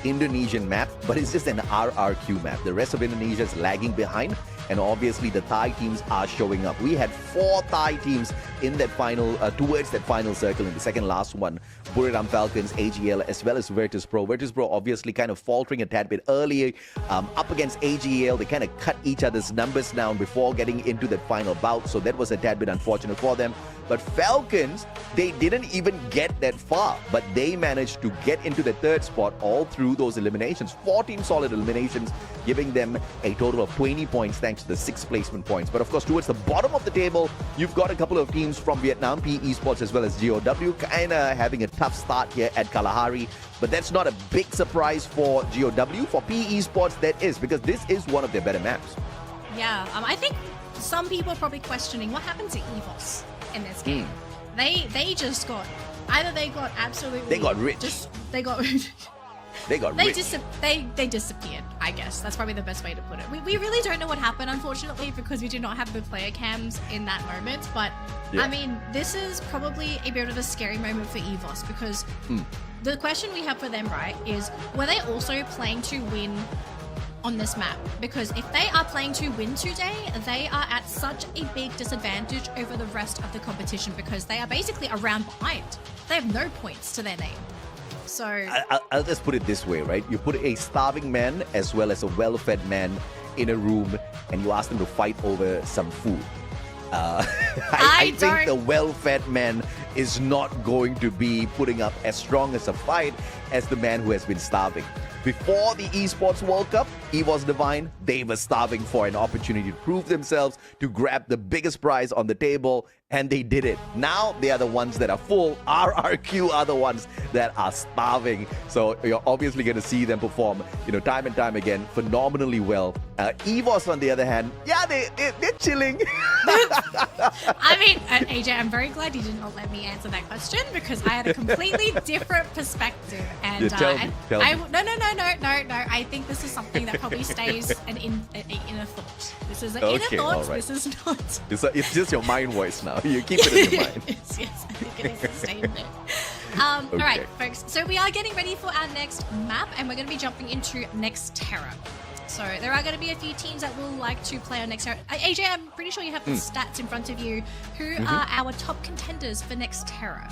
Indonesian map, but it's just an RRQ map. The rest of Indonesia is lagging behind, and obviously the Thai teams are showing up. We had 4 Thai teams in that final, towards that final circle in the second last one. Buriram Falcons, AGL, as well as Virtus Pro. Virtus Pro obviously kind of faltering a tad bit earlier. Up against AGL, they kind of cut each other's numbers down before getting into that final bout, so that was a tad bit unfortunate for them. But Falcons, they didn't even get that far, but they managed to get into the 3rd spot all through those eliminations. 14 solid eliminations, giving them a total of 20 points thanks to the 6 placement points. But of course, towards the bottom of the table, you've got a couple of teams from Vietnam, PE Sports as well as GOW, kind of having a tough start here at Kalahari. But that's not a big surprise for GOW. For PE Sports, that is, because this is one of their better maps. Yeah, I think some people are probably questioning what happened to EVOS in this game. They just got, either they got absolutely, they got rich. They disappeared, I guess. That's probably the best way to put it. We really don't know what happened, unfortunately, because we do not have the player cams in that moment. But I mean, this is probably a bit of a scary moment for EVOS, because the question we have for them, right, is were they also playing to win on this map? Because if they are playing to win today, they are at such a big disadvantage over the rest of the competition, because they are basically a round behind. They have no points to their name. So I'll just put it this way, right? You put a starving man as well as a well-fed man in a room, and you ask them to fight over some food. I think the well-fed man is not going to be putting up as strong as a fight as the man who has been starving. Before the Esports World Cup, EVOS Divine, they were starving for an opportunity to prove themselves, to grab the biggest prize on the table, and they did it. Now they are the ones that are full. RRQ are the ones that are starving. So you're obviously going to see them perform, time and time again, phenomenally well. EVOS, on the other hand, they're chilling. I mean, AJ, I'm very glad you did not let me answer that question, because I had a completely different perspective. And tell me. No, I think this is something that probably stays an inner thought. This is an Okay, inner thought. all right. This is not. It's just your mind voice now. You keep it in your mind. Yes, I think it is a statement. All right, folks. So we are getting ready for our next map, and we're going to be jumping into Next Terra. So there are going to be a few teams that will like to play on Next Terra. AJ, I'm pretty sure you have the stats in front of you. Who are our top contenders for Next Terra?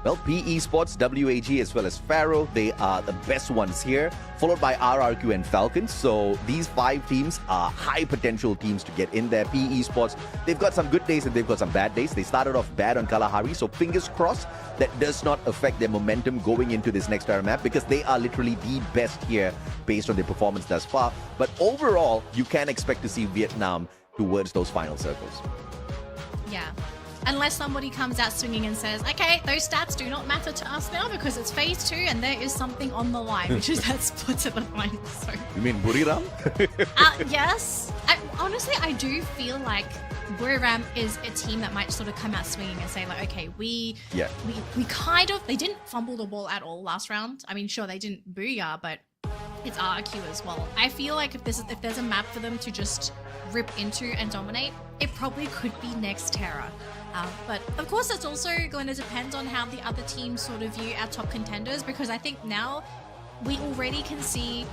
Well, PE Sports, WAG, as well as Faro, they are the best ones here, followed by RRQ and Falcons. So these 5 teams are high potential teams to get in there. PE Sports, they've got some good days and they've got some bad days. They started off bad on Kalahari, so fingers crossed that does not affect their momentum going into this Next Terra map, because they are literally the best here based on their performance thus far. But overall, you can expect to see Vietnam towards those final circles. Yeah. Unless somebody comes out swinging and says, okay, those stats do not matter to us now because it's phase 2 and there is something on the line, which is that split at the final. So, You mean Buriram? yes. Honestly, I do feel like Buriram is a team that might sort of come out swinging and say, like, okay, we kind of, they didn't fumble the ball at all last round. I mean, sure, they didn't booyah, but it's RQ as well. I feel like if there's a map for them to just rip into and dominate, it probably could be Next Terra. But of course, it's also going to depend on how the other teams sort of view our top contenders, because I think now we already can see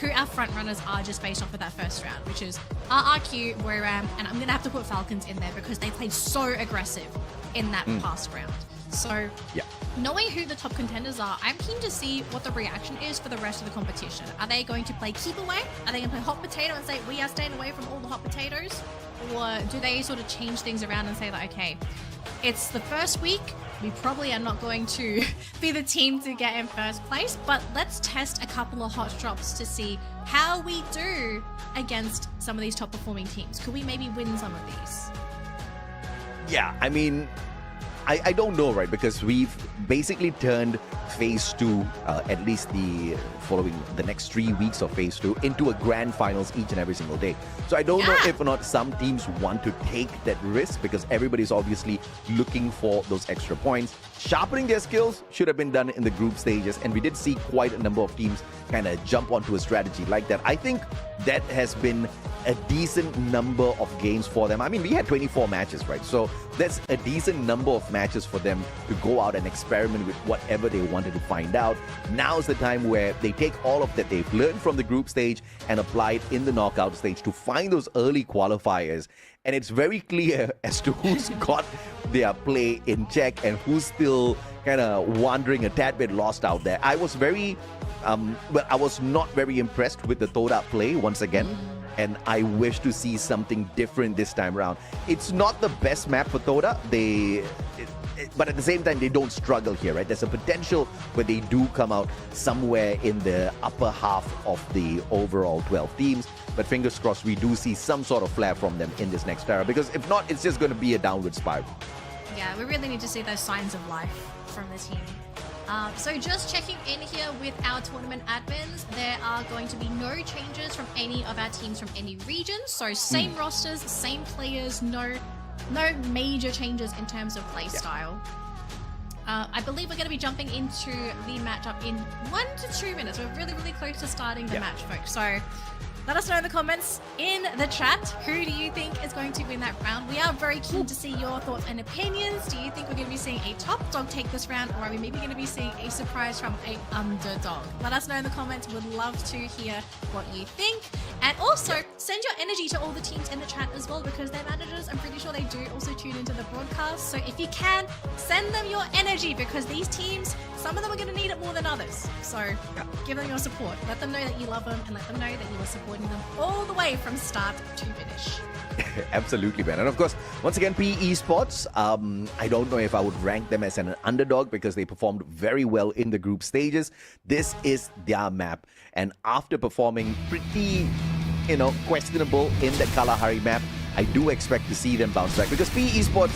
who our front runners are just based off of that first round, which is RRQ, Buriram, and I'm going to have to put Falcons in there because they played so aggressive in that past round. So knowing who the top contenders are, I'm keen to see what the reaction is for the rest of the competition. Are they going to play keep away? Are they going to play hot potato and say, we are staying away from all the hot potatoes? Or do they sort of change things around and say that, okay, it's the first week, we probably are not going to be the team to get in first place, but let's test a couple of hot drops to see how we do against some of these top performing teams. Could we maybe win some of these? Yeah, I mean, I don't know, right? Because we've basically turned phase 2, at least the next 3 weeks of phase 2, into a grand finals each and every single day. So I don't know if or not some teams want to take that risk, because everybody's obviously looking for those extra points. Sharpening their skills should have been done in the group stages, and we did see quite a number of teams kind of jump onto a strategy like that. I think that has been a decent number of games for them. I mean, we had 24 matches, right? So that's a decent number of matches for them to go out and experiment with whatever they wanted to find out. Now's the time where they take all of that they've learned from the group stage and apply it in the knockout stage to find those early qualifiers. And it's very clear as to who's got their play in check and who's still kind of wandering a tad bit lost out there. I was I was not very impressed with the Toda play once again. And I wish to see something different this time around. It's not the best map for Toda. But at the same time, they don't struggle here, right? There's a potential where they do come out somewhere in the upper half of the overall 12 teams. But fingers crossed, we do see some sort of flair from them in this Next Terra. Because if not, it's just going to be a downward spiral. Yeah, we really need to see those signs of life from the team. So just checking in here with our tournament admins, there are going to be no changes from any of our teams from any region. So same rosters, same players, no major changes in terms of play style. I believe we're going to be jumping into the matchup in 1 to 2 minutes. We're really, really close to starting the match, folks. So let us know in the comments in the chat, who do you think is going to win that round? We are very keen to see your thoughts and opinions. Do you think we're going to be seeing a top dog take this round, or are we maybe going to be seeing a surprise from an underdog? Let us know in the comments. We'd love to hear what you think. And also, send your energy to all the teams in the chat as well, because their managers, I'm pretty sure they do also tune into the broadcast. So if you can, send them your energy, because these teams, some of them are going to need it more than others. So give them your support. Let them know that you love them, and let them know that you are supporting them all the way from start to finish. Absolutely, man. And of course, once again, PE Sports, I don't know if I would rank them as an underdog, because they performed very well in the group stages. This is their map. And after performing pretty, questionable in the Kalahari map, I do expect to see them bounce back, because PE Sports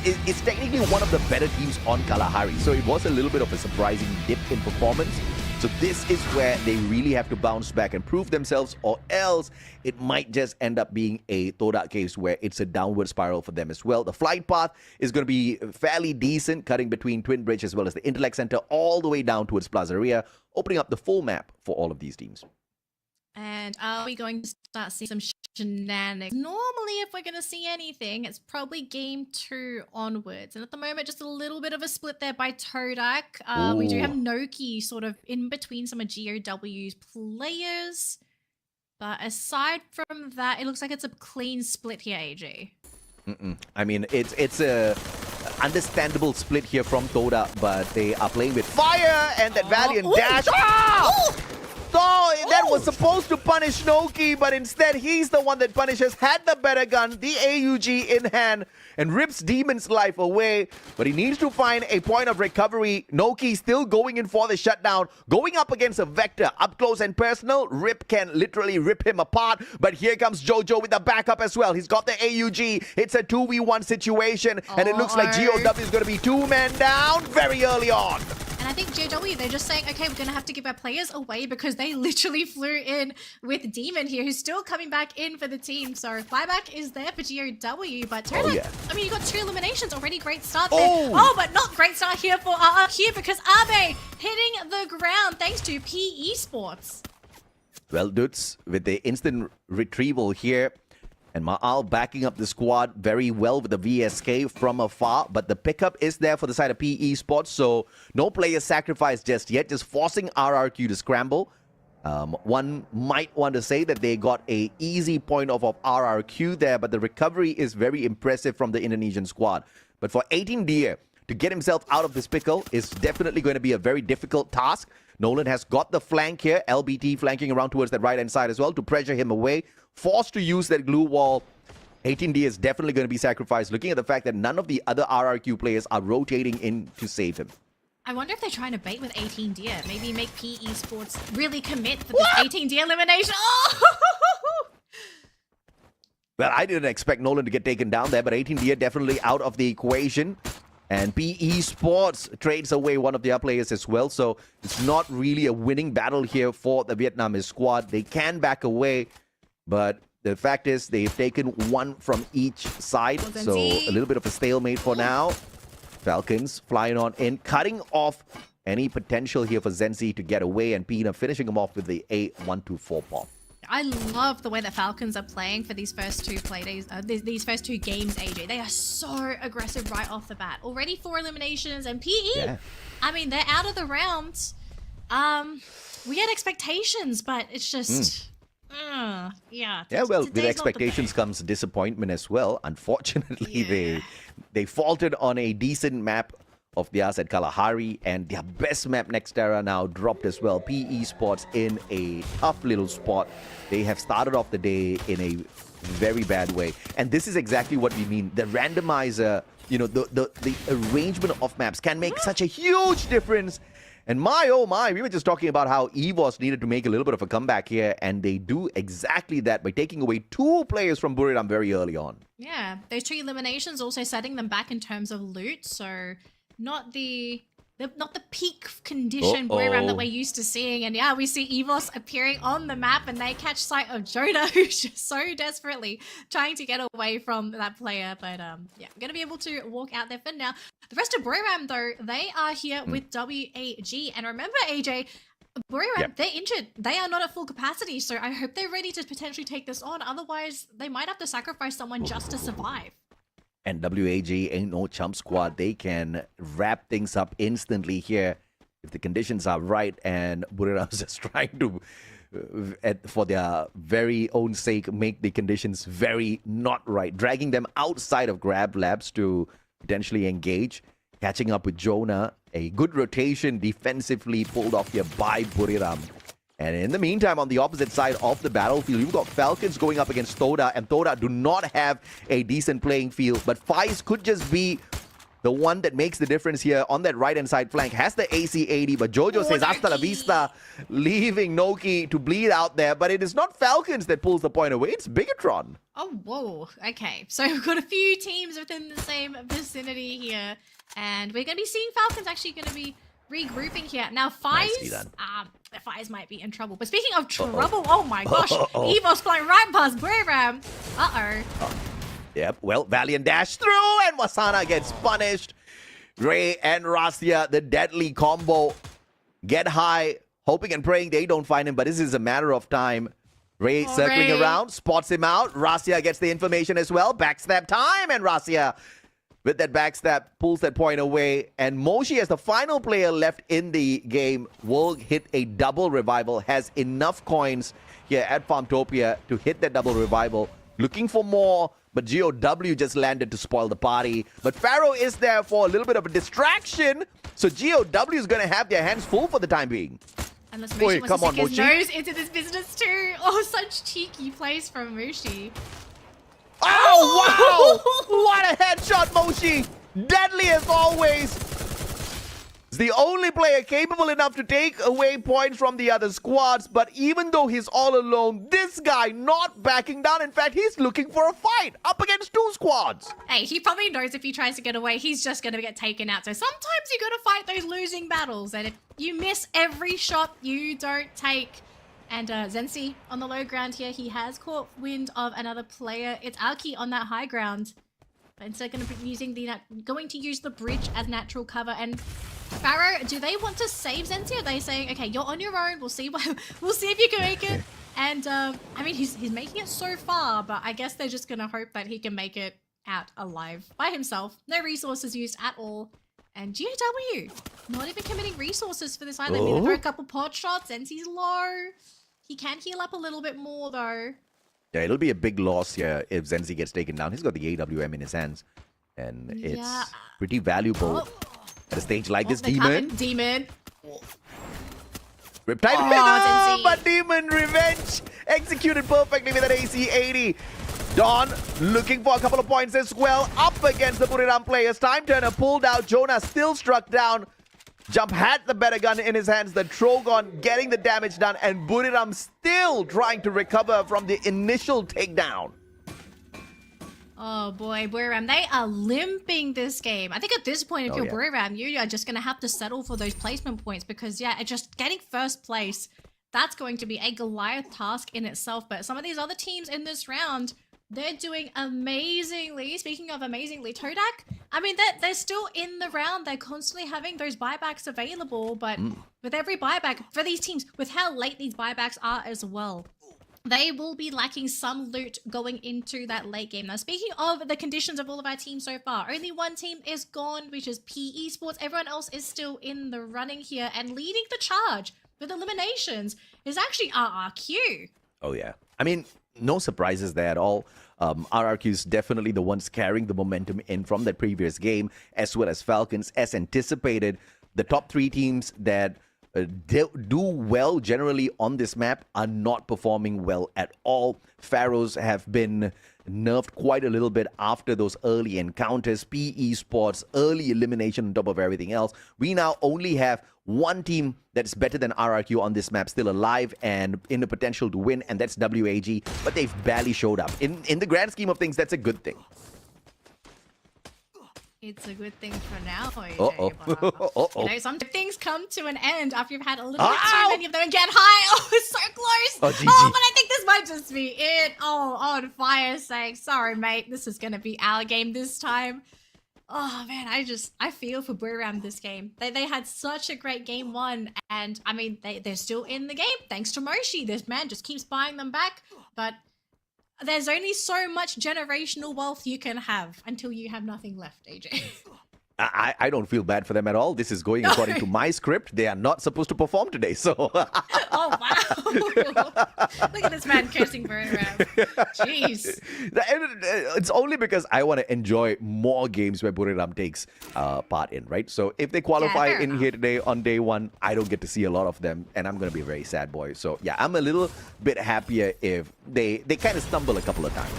is technically one of the better teams on Kalahari. So it was a little bit of a surprising dip in performance. So this is where they really have to bounce back and prove themselves, or else it might just end up being a Toda case where it's a downward spiral for them as well. The flight path is going to be fairly decent, cutting between Twin Bridge as well as the Intellect Center all the way down towards Plazaria, opening up the full map for all of these teams. And are we going to start seeing some shenanigans? Normally, if we're going to see anything, it's probably game 2 onwards. And at the moment, just a little bit of a split there by Todak. We do have Noki sort of in between some of GOW's players. But aside from that, it looks like it's a clean split here, AJ. I mean, it's a understandable split here from Toda, but they are playing with fire and that valiant dash. So that was supposed to punish Noki, but instead he's the one that punishes, had the better gun, the AUG in hand, and rips Demon's life away. But he needs to find a point of recovery. Noki still going in for the shutdown, going up against a Vector, up close and personal. Rip can literally rip him apart, but here comes Jojo with the backup as well. He's got the AUG. It's a 2v1 situation, and it looks like GOW is going to be 2 men down very early on. And I think GOW, they're just saying, okay, we're going to have to give our players away because they literally flew in with Demon here, who's still coming back in for the team. So buyback is there for GOW, but I mean, you got 2 eliminations already. Great start there. But not great start here for RRQ because Abe hitting the ground thanks to PE Sports. Well, dudes, with the instant retrieval here, and Ma'al backing up the squad very well with the VSK from afar. But the pickup is there for the side of PE Sports. So no player sacrifice just yet. Just forcing RRQ to scramble. One might want to say that they got a easy point off of RRQ there. But the recovery is very impressive from the Indonesian squad. But for 18 to get himself out of this pickle is definitely going to be a very difficult task. Nolan has got the flank here. LBT flanking around towards that right-hand side as well to pressure him away. Forced to use that glue wall. 18D is definitely going to be sacrificed, looking at the fact that none of the other RRQ players are rotating in to save him. I wonder if they're trying to bait with 18 Deer. Maybe make PE Sports really commit for this 18 Deer elimination. Well, I didn't expect Nolan to get taken down there, but 18 Deer definitely out of the equation. And PE Sports trades away one of their players as well. So it's not really a winning battle here for the Vietnamese squad. They can back away, but the fact is they've taken 1 from each side. So a little bit of a stalemate for now. Falcons flying on in, cutting off any potential here for Zenzi to get away, and Pina finishing him off with the A124 pop. I love the way that Falcons are playing for these first 2 playdays, these first 2 games, AJ. They are so aggressive right off the bat. Already 4 eliminations, and PE, I mean, they're out of the round. We had expectations, but it's just... with expectations comes disappointment as well. Unfortunately, they faltered on a decent map of theirs at Kalahari, and their best map Nextera now dropped as well. PE Sports in a tough little spot. They have started off the day in a very bad way, and this is exactly what we mean. The randomizer, you know, the arrangement of maps can make such a huge difference. And my, oh my, we were just talking about how EVOS needed to make a little bit of a comeback here, and they do exactly that by taking away 2 players from Buriram very early on. Yeah, those 2 eliminations also setting them back in terms of loot, so not the peak condition Buriram that we're used to seeing. And we see EVOS appearing on the map, and they catch sight of Jonah, who's just so desperately trying to get away from that player. But I'm going to be able to walk out there for now. The rest of Buriram, though, they are here with WAG. And remember, AJ, Buriram, they're injured. They are not at full capacity. So I hope they're ready to potentially take this on. Otherwise, they might have to sacrifice someone just to survive. And WAG ain't no chump squad. They can wrap things up instantly here if the conditions are right. And Buriram's just trying to, for their very own sake, make the conditions very not right. Dragging them outside of Grab Labs to potentially engage. Catching up with Jonah. A good rotation defensively pulled off here by Buriram. And in the meantime, on the opposite side of the battlefield, you've got Falcons going up against Toda, and Toda do not have a decent playing field. But Faiz could just be the one that makes the difference here on that right-hand side flank. Has the AC-80, but Jojo says hasta la vista, leaving Noki to bleed out there. But it is not Falcons that pulls the point away, it's Bigatron. Oh, whoa. Okay, so we've got a few teams within the same vicinity here. And we're going to be seeing Falcons actually going to be regrouping here. Now, Nicely Faiz, done. Faiz might be in trouble. But speaking of trouble, oh my gosh, Evo's flying right past Buram. Yep, well, Valiant dash through, and Wasana gets punished. Ray and Rastia, the deadly combo, get high, hoping and praying they don't find him, but this is a matter of time. Ray circling around, spots him out. Rastia gets the information as well. Backstab time, and Rastia, with that backstab, pulls that point away. And Moshi, as the final player left in the game, will hit a double revival, has enough coins here at Farmtopia to hit that double revival. Looking for more, but GOW just landed to spoil the party. But Pharaoh is there for a little bit of a distraction, so GOW is going to have their hands full for the time being. Unless Moshi wants to stick his nose into this business too. Oh, such cheeky plays from Moshi. Oh, wow! What a headshot, Moshi! Deadly as always. He's the only player capable enough to take away points from the other squads, but even though he's all alone, this guy not backing down. In fact, he's looking for a fight up against 2 squads. Hey, he probably knows if he tries to get away, he's just going to get taken out. So sometimes you got to fight those losing battles, and if you miss every shot, you don't take. And Zensi on the low ground here, he has caught wind of another player. It's Alki on that high ground. But instead going to be using going to use the bridge as natural cover. And Pharaoh, do they want to save Zensi? Or are they saying, okay, you're on your own. We'll see if you can make it. And I mean, he's making it so far, but I guess they're just gonna hope that he can make it out alive by himself. No resources used at all. And GAW not even committing resources for this either. I mean, they throw a couple pot shots. Zensi's low. He can heal up a little bit more though. Yeah, it'll be a big loss here if Zensi ges taken down. He's got the AWM in his hands, and it's pretty valuable at a stage like this. Demon. Riptide but Demon Revenge executed perfectly with an AC-80. Dawn looking for a couple of points as well. Up against the Buriram players. Time Turner pulled out. Jonah still struck down. Jump had the better gun in his hands. The Trogon getting the damage done. And Buriram still trying to recover from the initial takedown. Oh boy, Buriram, they are limping this game. I think at this point, if you're Buriram, you are just going to have to settle for those placement points because, yeah, just getting first place, that's going to be a Goliath task in itself. But some of these other teams in this round, they're doing amazingly. Speaking of amazingly, Todak, I mean, they're still in the round. They're constantly having those buybacks available. But with every buyback, for these teams, with how late these buybacks are as well, they will be lacking some loot going into that late game. Now, speaking of the conditions of all of our teams so far, only one team is gone, which is PE Sports. Everyone else is still in the running here, and leading the charge with eliminations is actually RRQ. Oh, yeah. I mean, no surprises there at all. RRQ is definitely the ones carrying the momentum in from that previous game, as well as Falcons. As anticipated, the top 3 teams that do well generally on this map are not performing well at all. Pharaohs have been nerfed quite a little bit after those early encounters. PE Sports, early elimination on top of everything else. We now only have one team that's better than RRQ on this map still alive and in the potential to win, and that's WAG, but they've barely showed up. In the grand scheme of things, that's a good thing. It's a good thing for now, AJ. You know, some things come to an end after you've had a little bit too many of them and get high. Oh, it's so close. GG. But I think this might just be it. Oh, on fire saying, sorry, mate. This is going to be our game this time. Oh, man, I feel for Buriram this game. They had such a great game 1. And, I mean, they're still in the game thanks to Moshi. This man just keeps buying them back. But there's only so much generational wealth you can have until you have nothing left, AJ. I don't feel bad for them at all. This is going according to my script. They are not supposed to perform today, so... Oh, wow. Look at this man cursing Buriram. Jeez. It's only because I want to enjoy more games where Buriram takes part in, right? So if they qualify in here today on day 1, I don't get to see a lot of them, and I'm going to be a very sad boy. So yeah, I'm a little bit happier if they kind of stumble a couple of times.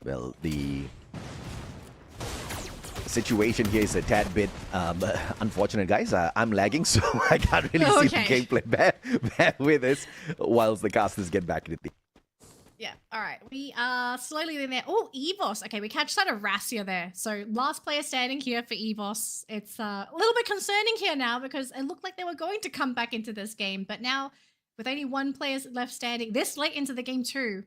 Well, the situation here is a tad bit unfortunate, guys. I'm lagging, so I can't really see the gameplay. Bear with us whilst the casters get back into the... Yeah, all right. We are slowly in there. Oh, EVOS. Okay, we catch sight of Rassia there. So last player standing here for EVOS. It's a little bit concerning here now because it looked like they were going to come back into this game. But now, with only one player left standing, this late into the game too.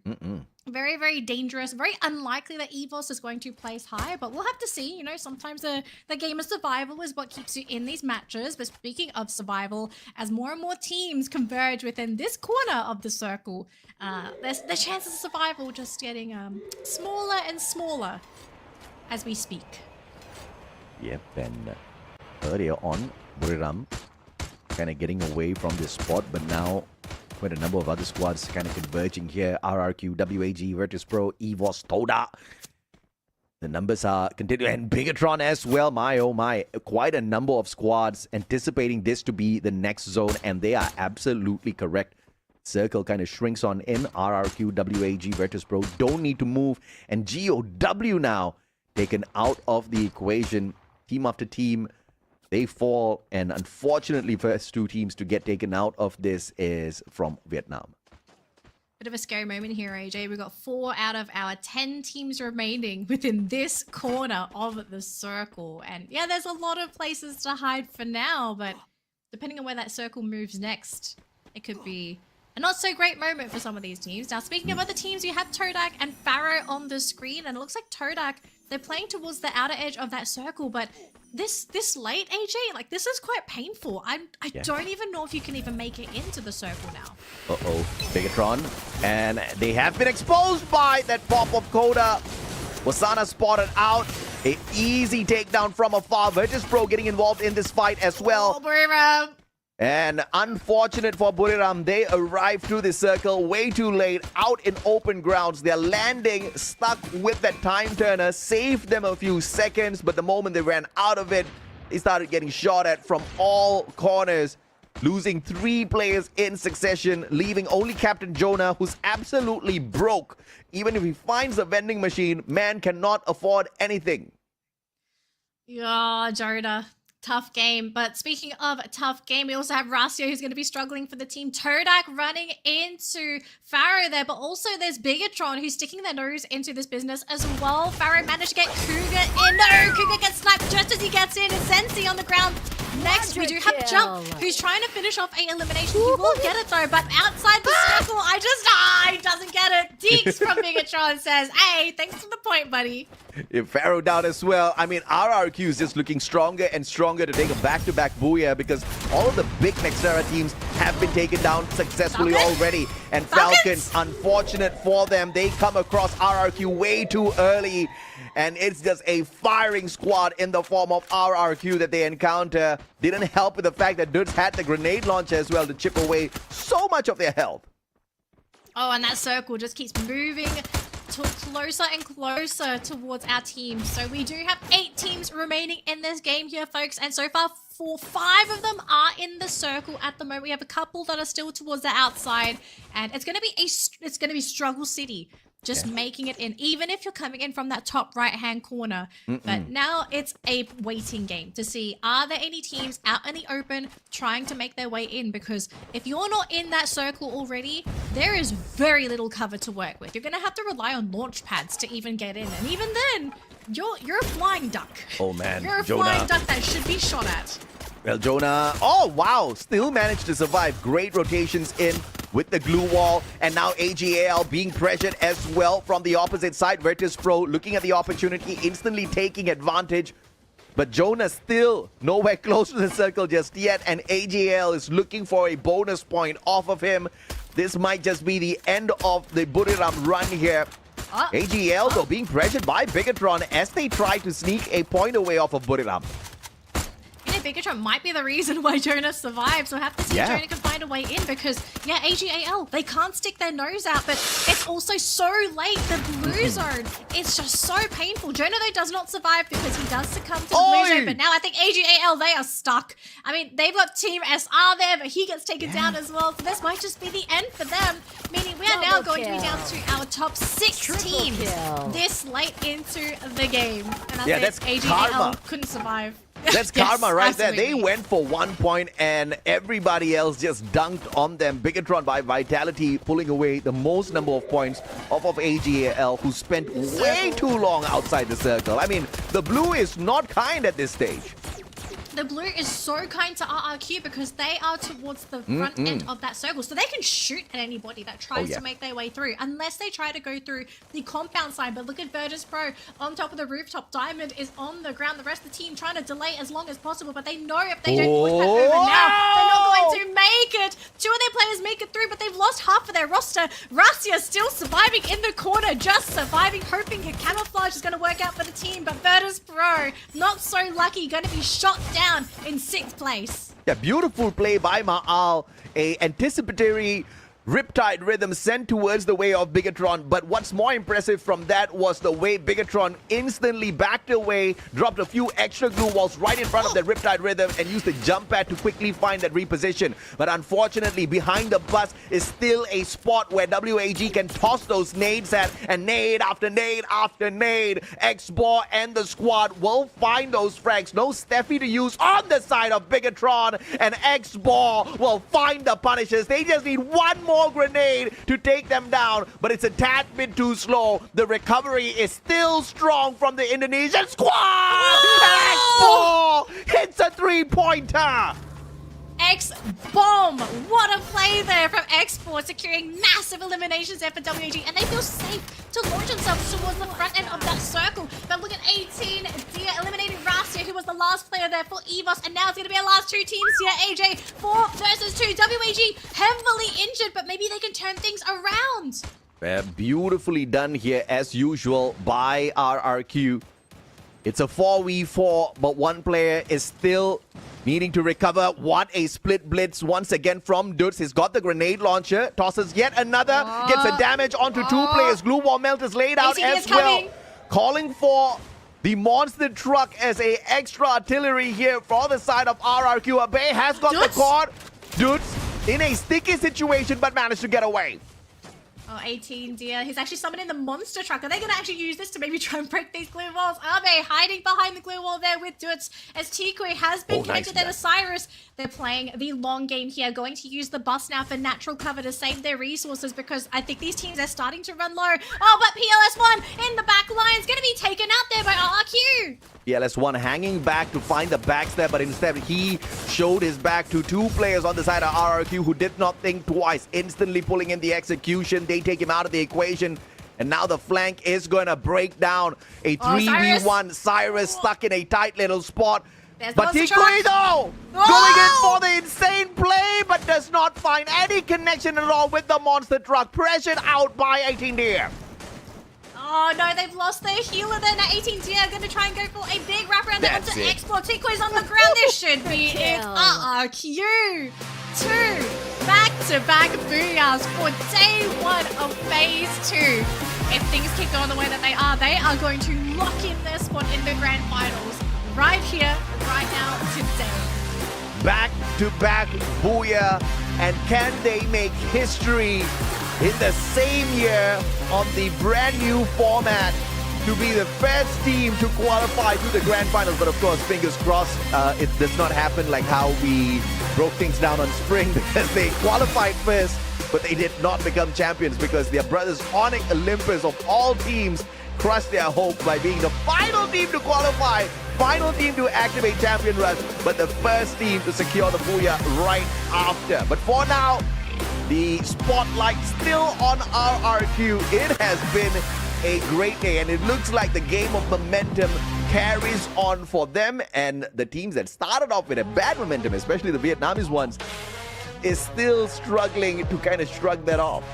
Very, very dangerous. Very unlikely that EVOS is going to place high, but we'll have to see. You know, sometimes the game of survival is what keeps you in these matches. But speaking of survival, as more and more teams converge within this corner of the circle, the chances of survival just getting smaller and smaller as we speak. Yep, and earlier on, Buriram kind of getting away from this spot, but now quite a number of other squads kind of converging here. RRQ, WAG, Virtus Pro, EVOS, Toda. The numbers are continuing. And Bigatron as well. My, oh my. Quite a number of squads anticipating this to be the next zone. And they are absolutely correct. Circle kind of shrinks on in. RRQ, WAG, Virtus Pro don't need to move. And GOW now taken out of the equation. Team after team, they fall, and unfortunately, first two teams to get taken out of this is from Vietnam. Bit of a scary moment here, AJ. We've got 4 out of our 10 teams remaining within this corner of the circle. And yeah, there's a lot of places to hide for now, but depending on where that circle moves next, it could be a not so great moment for some of these teams. Now, speaking of other teams, you have Todak and Pharaoh on the screen, and it looks like Todak, they're playing towards the outer edge of that circle, but this late, AJ, like, this is quite painful. I don't even know if you can even make it into the circle now. Bigatron, and they have been exposed by that pop of Coda. Wasana spotted out. An easy takedown from afar. Virtus Pro getting involved in this fight as well. Oh, and unfortunate for Buriram, they arrived through the circle way too late, out in open grounds. They're landing, stuck with that time turner, saved them a few seconds, but the moment they ran out of it, they started getting shot at from all corners, losing 3 players in succession, leaving only Captain Jonah, who's absolutely broke. Even if he finds a vending machine, man cannot afford anything. Yeah, Jonah. Tough game. But speaking of a tough game, we also have Rasio, who's going to be struggling for the team. Todak running into Pharaoh there, but also there's Bigatron, who's sticking their nose into this business as well. Pharaoh managed to get Cougar in. No, Cougar gets sniped just as he gets in. And Sensi on the ground. Next, we do have Jump, who's trying to finish off a elimination. He will get it though, but outside the circle, he doesn't get it. Deeks from Bigatron says, hey, thanks for the point, buddy. If Pharaoh down as well. I mean, RRQ is just looking stronger and stronger to take a back-to-back booyah because all of the big Nextera teams have been taken down successfully already. And Falcons, unfortunate for them, they come across RRQ way too early. And it's just a firing squad in the form of RRQ that they encounter. Didn't help with the fact that Dudes had the grenade launcher as well to chip away so much of their health. Oh, and that circle just keeps moving closer and closer towards our team. So we do have 8 teams remaining in this game here, folks. And so far, 5 of them are in the circle at the moment. We have a couple that are still towards the outside. And it's going to be Struggle City. Just making it in, even if you're coming in from that top right-hand corner. But now it's a waiting game to see, are there any teams out in the open trying to make their way in? Because if you're not in that circle already, there is very little cover to work with. You're going to have to rely on launch pads to even get in. And even then, you're a flying duck. Oh, man. You're a flying duck that should be shot at. Well, Jonah, oh, wow, still managed to survive. Great rotations in with the glue wall, and now AGAL being pressured as well from the opposite side. Virtus Pro looking at the opportunity, instantly taking advantage. But Jonah still nowhere close to the circle just yet, and AGAL is looking for a bonus point off of him. This might just be the end of the Buriram run here. AGAL, though, being pressured by Bigatron as they try to sneak a point away off of Buriram. Bigatron might be the reason why Jonah survived, so we'll have to see if Jonah can find a way in because, yeah, AGAL, they can't stick their nose out, but it's also so late, the blue zone. It's just so painful. Jonah, though, does not survive because he does succumb to the blue zone, but now I think AGAL, they are stuck. I mean, they've got Team SR there, but he gets taken down as well, so this might just be the end for them, meaning we are now going to be down to our top 6 teams this late into the game. And that's that's AGAL karma. couldn't survive. That's Yes, karma right there. They absolutely. went for 1 point and everybody else just dunked on them. Bigatron by Vitality pulling away the most number of points off of AGAL, who spent way too long outside the circle. I mean, the blue is not kind at this stage. The blue is so kind to RRQ because they are towards the front end of that circle. So they can shoot at anybody that tries to make their way through, unless they try to go through the compound side. But look at Virtus Pro on top of the rooftop. Diamond is on the ground. The rest of the team trying to delay as long as possible. But they know if they don't push that over now, they're not going to make it. Two of their players make it through, but they've lost half of their roster. Rasia still surviving in the corner, just surviving, hoping a camouflage is going to work out for the team. But Virtus Pro, not so lucky, going to be shot down in 6th place. Yeah, beautiful play by Ma'al. A anticipatory Riptide rhythm sent towards the way of Bigatron. But what's more impressive from that was the way Bigatron instantly backed away, dropped a few extra glue walls right in front of the Riptide rhythm, and used the jump pad to quickly find that reposition. But unfortunately, behind the bus is still a spot where WAG can toss those nades at, and nade after nade after nade. Xbor and the squad will find those frags. No Steffi to use on the side of Bigatron, and Xbor will find the punishes. They just need one more grenade to take them down, but it's a tad bit too slow. The recovery is still strong from the Indonesian squad. X-Ball hits a 3-pointer. X-Bomb! What a play there from X4, securing massive eliminations there for WAG, and they feel safe to launch themselves towards the front end of that circle. But look at 18, Dia eliminating Rasia, who was the last player there for EVOS, and now it's going to be our last two teams here. AJ, 4 versus 2. WAG heavily injured, but maybe they can turn things around. Beautifully done here, as usual, by RRQ. It's a 4v4, but one player is still needing to recover. What a split blitz once again from Dudes. He's got the grenade launcher, tosses yet another, gets a damage onto 2 players. Glue wall melt is laid out ACD as is well. coming. Calling for the monster truck as a extra artillery here for the side of RRQ. Abe has got Dudes? the cord. Dudes in a sticky situation, but managed to get away. Oh, 18, dear. He's actually summoning the monster truck. Are they going to actually use this to maybe try and break these glue walls? Abe hiding behind the glue wall there with Duts, as Tikui has been connected there to Cyrus. They're playing the long game here, going to use the bus now for natural cover to save their resources, because I think these teams are starting to run low. Oh, but PLS1 in the back line is going to be taken out there by RRQ. PLS1 hanging back to find the backs there, but instead he showed his back to 2 players on the side of RRQ who did not think twice, instantly pulling in the execution. They take him out of the equation, and now the flank is going to break down. A 3v1, Cyrus stuck in a tight little spot. But Tikui though, going in for the insane play, but does not find any connection at all with the monster truck. Pressured out by 18 Deer. Oh no, they've lost their healer there. Now 18 Deer are going to try and go for a big wraparound there onto Export. Tikui's on the ground. This should be it. RRQ. 2 back-to-back booyahs for day 1 of phase 2. If things keep going the way that they are going to lock in their spot in the grand finals right here, right now, today. Back-to-back booyah, and can they make history in the same year on the brand new format to be the first team to qualify to the grand finals? But of course, fingers crossed, it does not happen like how we broke things down on Spring, because they qualified first, but they did not become champions because their brothers Onyx Olympus of all teams crushed their hopes by being the final team to qualify, final team to activate Champion Rush, but the first team to secure the booyah right after. But for now, the spotlight still on RRQ. It has been a great day, and it looks like the game of momentum carries on for them, and the teams that started off with a bad momentum, especially the Vietnamese ones, is still struggling to kind of shrug that off.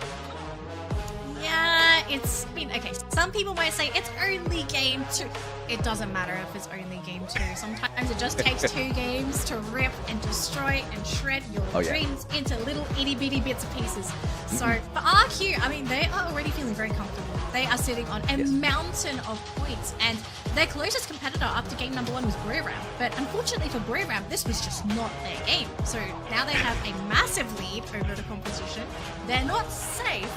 Yeah, it's been okay. Some people might say it's only game 2. It doesn't matter if it's only game 2. Sometimes it just takes 2 games to rip and destroy and shred your dreams into little itty bitty bits of pieces. So for RQ, I mean, they are already feeling very comfortable. They are sitting on a mountain of points, and their closest competitor after game number 1 was Royale. But unfortunately for Royale, this was just not their game. So now they have a massive lead over the competition. They're not safe,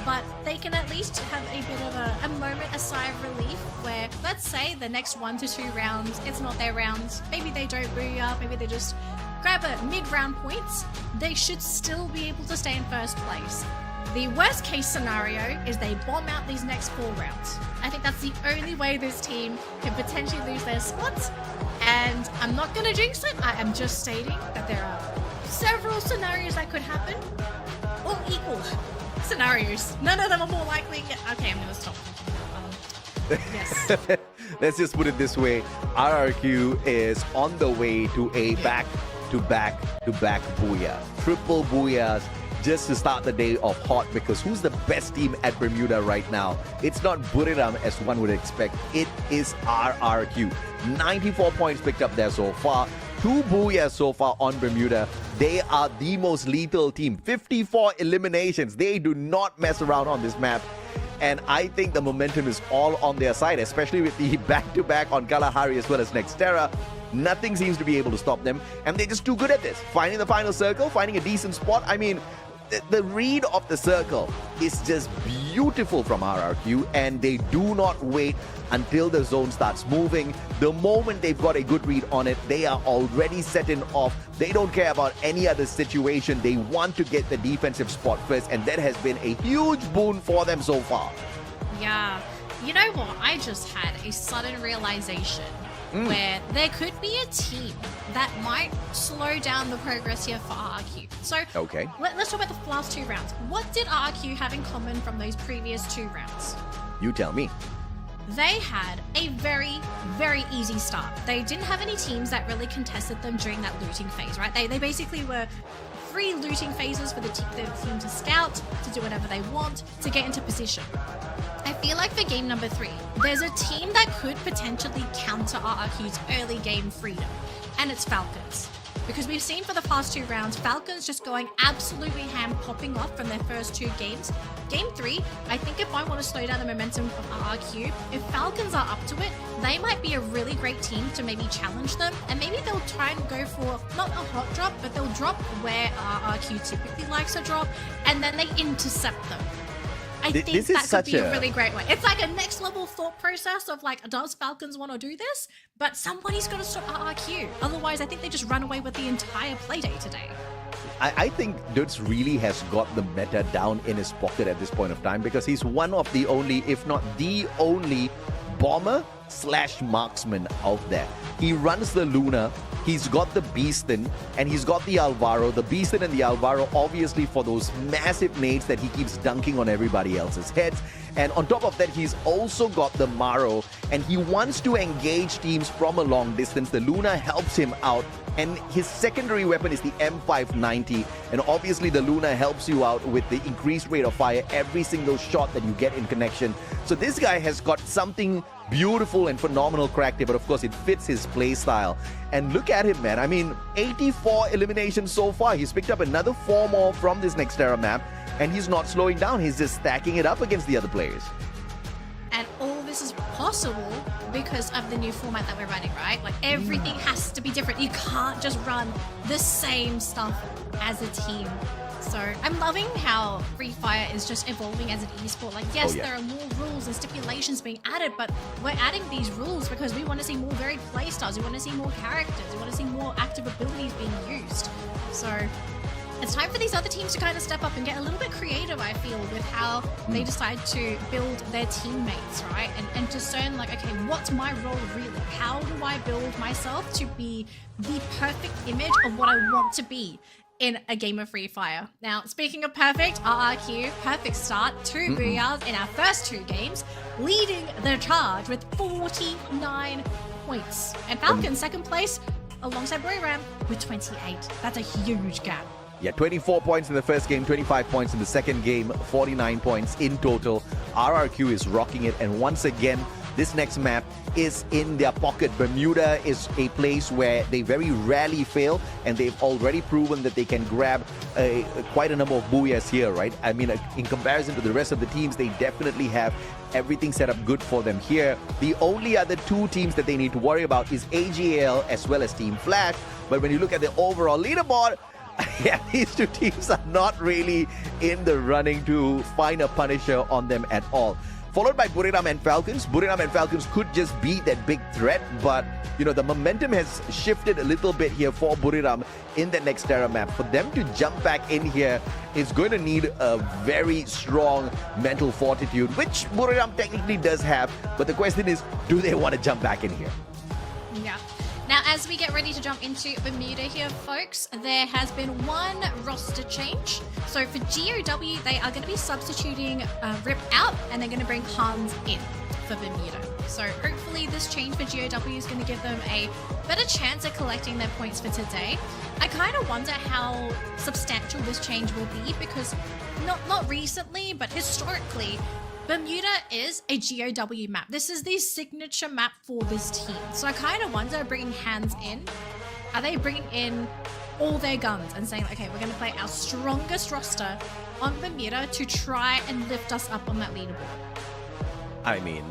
but they can at least have a bit of a moment, a sigh of relief where, let's say, the next 1 to 2 rounds, it's not their rounds. Maybe they don't booyah, maybe they just grab a mid-round points. They should still be able to stay in first place. The worst case scenario is they bomb out these next 4 rounds. I think that's the only way this team can potentially lose their spots. And I'm not going to jinx it. I am just stating that there are several scenarios that could happen. All equal scenarios. None of them are more likely. Okay, I'm going to stop. Yes. Let's just put it this way. RRQ is on the way to a back-to-back booyah. Triple booyahs just to start the day off hot, because who's the best team at Bermuda right now? It's not Buriram as one would expect. It is RRQ. 94 points picked up there so far. 2 booyahs so far on Bermuda. They are the most lethal team. 54 eliminations. They do not mess around on this map. And I think the momentum is all on their side, especially with the back-to-back on Kalahari as well as Nextera. Nothing seems to be able to stop them, and they're just too good at this. Finding the final circle, finding a decent spot. I mean, the read of the circle is just beautiful from RRQ, and they do not wait until the zone starts moving. The moment they've got a good read on it, they are already setting off. They don't care about any other situation. They want to get the defensive spot first, and that has been a huge boon for them so far. Yeah. You know what? I just had a sudden realization where there could be a team that might slow down the progress here for RRQ. So okay, let's talk about the last 2 rounds. What did RRQ have in common from those previous 2 rounds? You tell me. They had a very, very easy start. They didn't have any teams that really contested them during that looting phase, right? They basically were free looting phases for the team to scout, to do whatever they want, to get into position. I feel like for game number 3, there's a team that could potentially counter RRQ's early game freedom, and it's Falcons. Because we've seen for the past 2 rounds, Falcons just going absolutely ham, popping off from their first 2 games. Game 3, I think if I want to slow down the momentum of RRQ, if Falcons are up to it, they might be a really great team to maybe challenge them, and maybe they'll try and go for, not a hot drop, but they'll drop where RRQ typically likes to drop, and then they intercept them. I think that could be a really great way. It's like a next level thought process of like, does Falcons want to do this? But somebody's got to stop RRQ. Otherwise, I think they just run away with the entire playdate today. I think Dutz really has got the meta down in his pocket at this point of time, because he's one of the only, if not the only, bomber/marksman out there. He runs the Luna, he's got the Beastin, and he's got the Alvaro. The Beastin and the Alvaro obviously for those massive nades that he keeps dunking on everybody else's heads. And on top of that, he's also got the Maro, and he wants to engage teams from a long distance. The Luna helps him out, and his secondary weapon is the M590, and obviously the Luna helps you out with the increased rate of fire every single shot that you get in connection. So this guy has got something beautiful and phenomenal cracked, but of course it fits his play style. And look at him, man. I mean, 84 eliminations so far. He's picked up another 4 more from this Nextera map, and he's not slowing down. He's just stacking it up against the other players. And all this is possible because of the new format that we're running, right? Like everything has to be different. You can't just run the same stuff as a team. So I'm loving how Free Fire is just evolving as an esport. Like, yes, there are more rules and stipulations being added, but we're adding these rules because we want to see more varied playstyles. We want to see more characters. We want to see more active abilities being used. So it's time for these other teams to kind of step up and get a little bit creative, I feel, with how they decide to build their teammates, right? And discern, like, okay, what's my role really? How do I build myself to be the perfect image of what I want to be in a game of Free Fire? Now, speaking of perfect, RRQ, perfect start, 2 booyahs in our first 2 games, leading the charge with 49 points. And Falcons, second place, alongside Buriram with 28. That's a huge gap. Yeah, 24 points in the first game, 25 points in the second game, 49 points in total. RRQ is rocking it, and once again, this next map is in their pocket. Bermuda is a place where they very rarely fail, and they've already proven that they can grab quite a number of booyahs here, right? I mean, in comparison to the rest of the teams, they definitely have everything set up good for them here. The only other 2 teams that they need to worry about is AGL as well as Team Flash. But when you look at the overall leaderboard, Yeah, these two teams are not really in the running to find a punisher on them at all. Followed by Buriram and Falcons. Buriram and Falcons could just be that big threat, but the momentum has shifted a little bit here for Buriram in the next Terra map. For them to jump back in here is going to need a very strong mental fortitude, which Buriram technically does have. But the question is, do they want to jump back in here? Yeah. Now, as we get ready to jump into Bermuda here, folks, there has been one roster change. So for GOW, they are going to be substituting Rip out, and they're going to bring Hans in for Bermuda. So hopefully this change for GOW is going to give them a better chance at collecting their points for today. I kind of wonder how substantial this change will be, because not recently, but historically, Bermuda is a GOW map. This is the signature map for this team. So I kind of wonder, bringing Hans in, are they bringing in all their guns and saying, okay, we're going to play our strongest roster on Bermuda to try and lift us up on that leaderboard? I mean,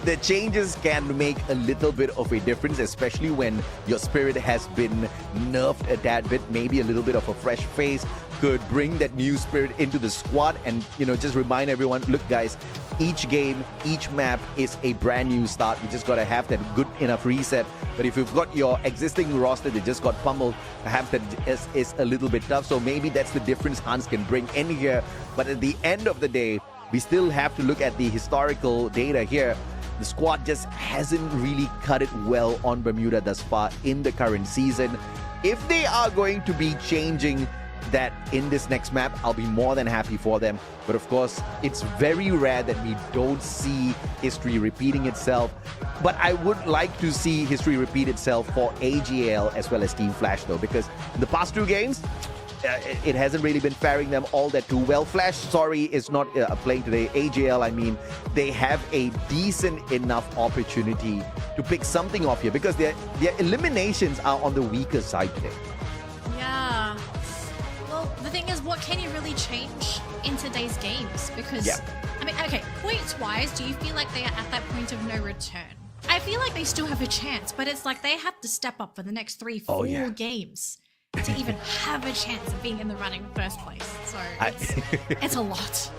the changes can make a little bit of a difference, especially when your spirit has been nerfed a tad bit. Maybe a little bit of a fresh face could bring that new spirit into the squad, and just remind everyone, look guys, each game, each map is a brand new start. You just got to have that good enough reset. But if you've got your existing roster that just got pummeled, perhaps that is a little bit tough. So maybe that's the difference Hans can bring in here. But at the end of the day, we still have to look at the historical data here. The squad just hasn't really cut it well on Bermuda thus far in the current season. If they are going to be changing that in this next map, I'll be more than happy for them. But of course, it's very rare that we don't see history repeating itself. But I would like to see history repeat itself for AGL as well as Team Flash, though, because in the past two games, it hasn't really been faring them all that too well. Flash, sorry, is not playing today. AGL, I mean, they have a decent enough opportunity to pick something off here, because their eliminations are on the weaker side today. Yeah. Well, the thing is, what can you really change in today's games? Because, I mean, okay, points-wise, do you feel like they are at that point of no return? I feel like they still have a chance, but it's like they have to step up for the next 3-4 games to even have a chance of being in the running in the first place. So it's a lot.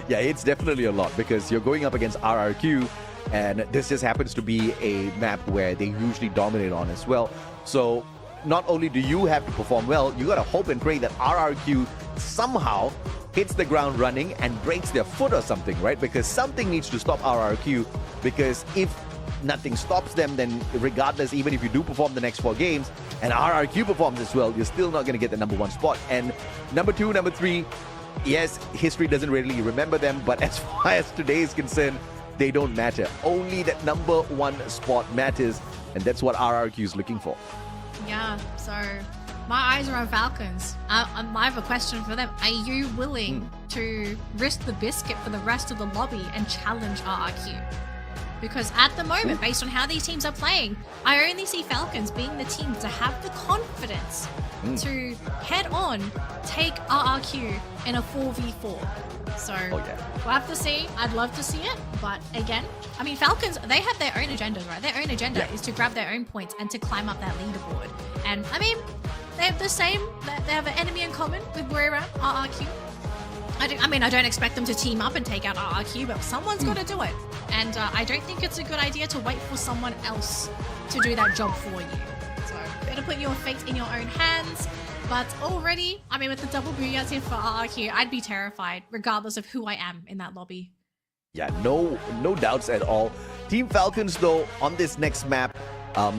Yeah, it's definitely a lot, because you're going up against RRQ, and this just happens to be a map where they usually dominate on as well. So not only do you have to perform well, you got to hope and pray that RRQ somehow hits the ground running and breaks their foot or something, right? Because something needs to stop RRQ, because if nothing stops them, then regardless, even if you do perform the next 4 games and RRQ performs as well, you're still not going to get the number 1 spot. And number 2, number 3, yes, history doesn't really remember them, but as far as today is concerned, they don't matter. Only that number 1 spot matters, and that's what RRQ is looking for. Yeah, so my eyes are on Falcons. I have a question for them. Are you willing to risk the biscuit for the rest of the lobby and challenge RRQ? Because at the moment, based on how these teams are playing, I only see Falcons being the team to have the confidence to head on take RRQ in a 4v4. So we'll have to see. I'd love to see it. But again, I mean, Falcons, they have their own agendas, right? Their own agenda is to grab their own points and to climb up that leaderboard. And I mean, they have the same, they have an enemy in common with Buriram, RRQ. I don't expect them to team up and take out RRQ, but someone's got to do it. And I don't think it's a good idea to wait for someone else to do that job for you. So better put your fate in your own hands. But already, I mean, with the double booyahs here for RRQ, I'd be terrified, regardless of who I am in that lobby. Yeah, no doubts at all. Team Falcons, though, on this next map, are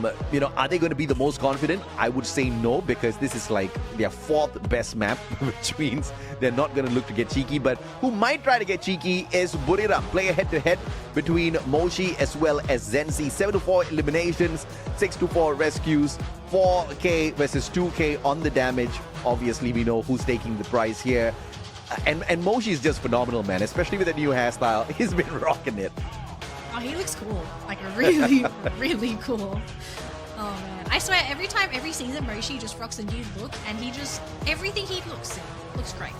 they going to be the most confident? I would say no, because this is like their 4th best map, which means they're not going to look to get cheeky. But who might try to get cheeky is Buriram. Play a head-to-head between Moshi as well as Zenzi. 7-4 eliminations, 6-4 rescues, 4K versus 2K on the damage. Obviously, we know who's taking the prize here. And Moshi is just phenomenal, man, especially with the new hairstyle. He's been rocking it. Oh, he looks cool. Like, really, really cool. Oh, man. I swear, every season, Moshi just rocks a new look, and everything he looks great.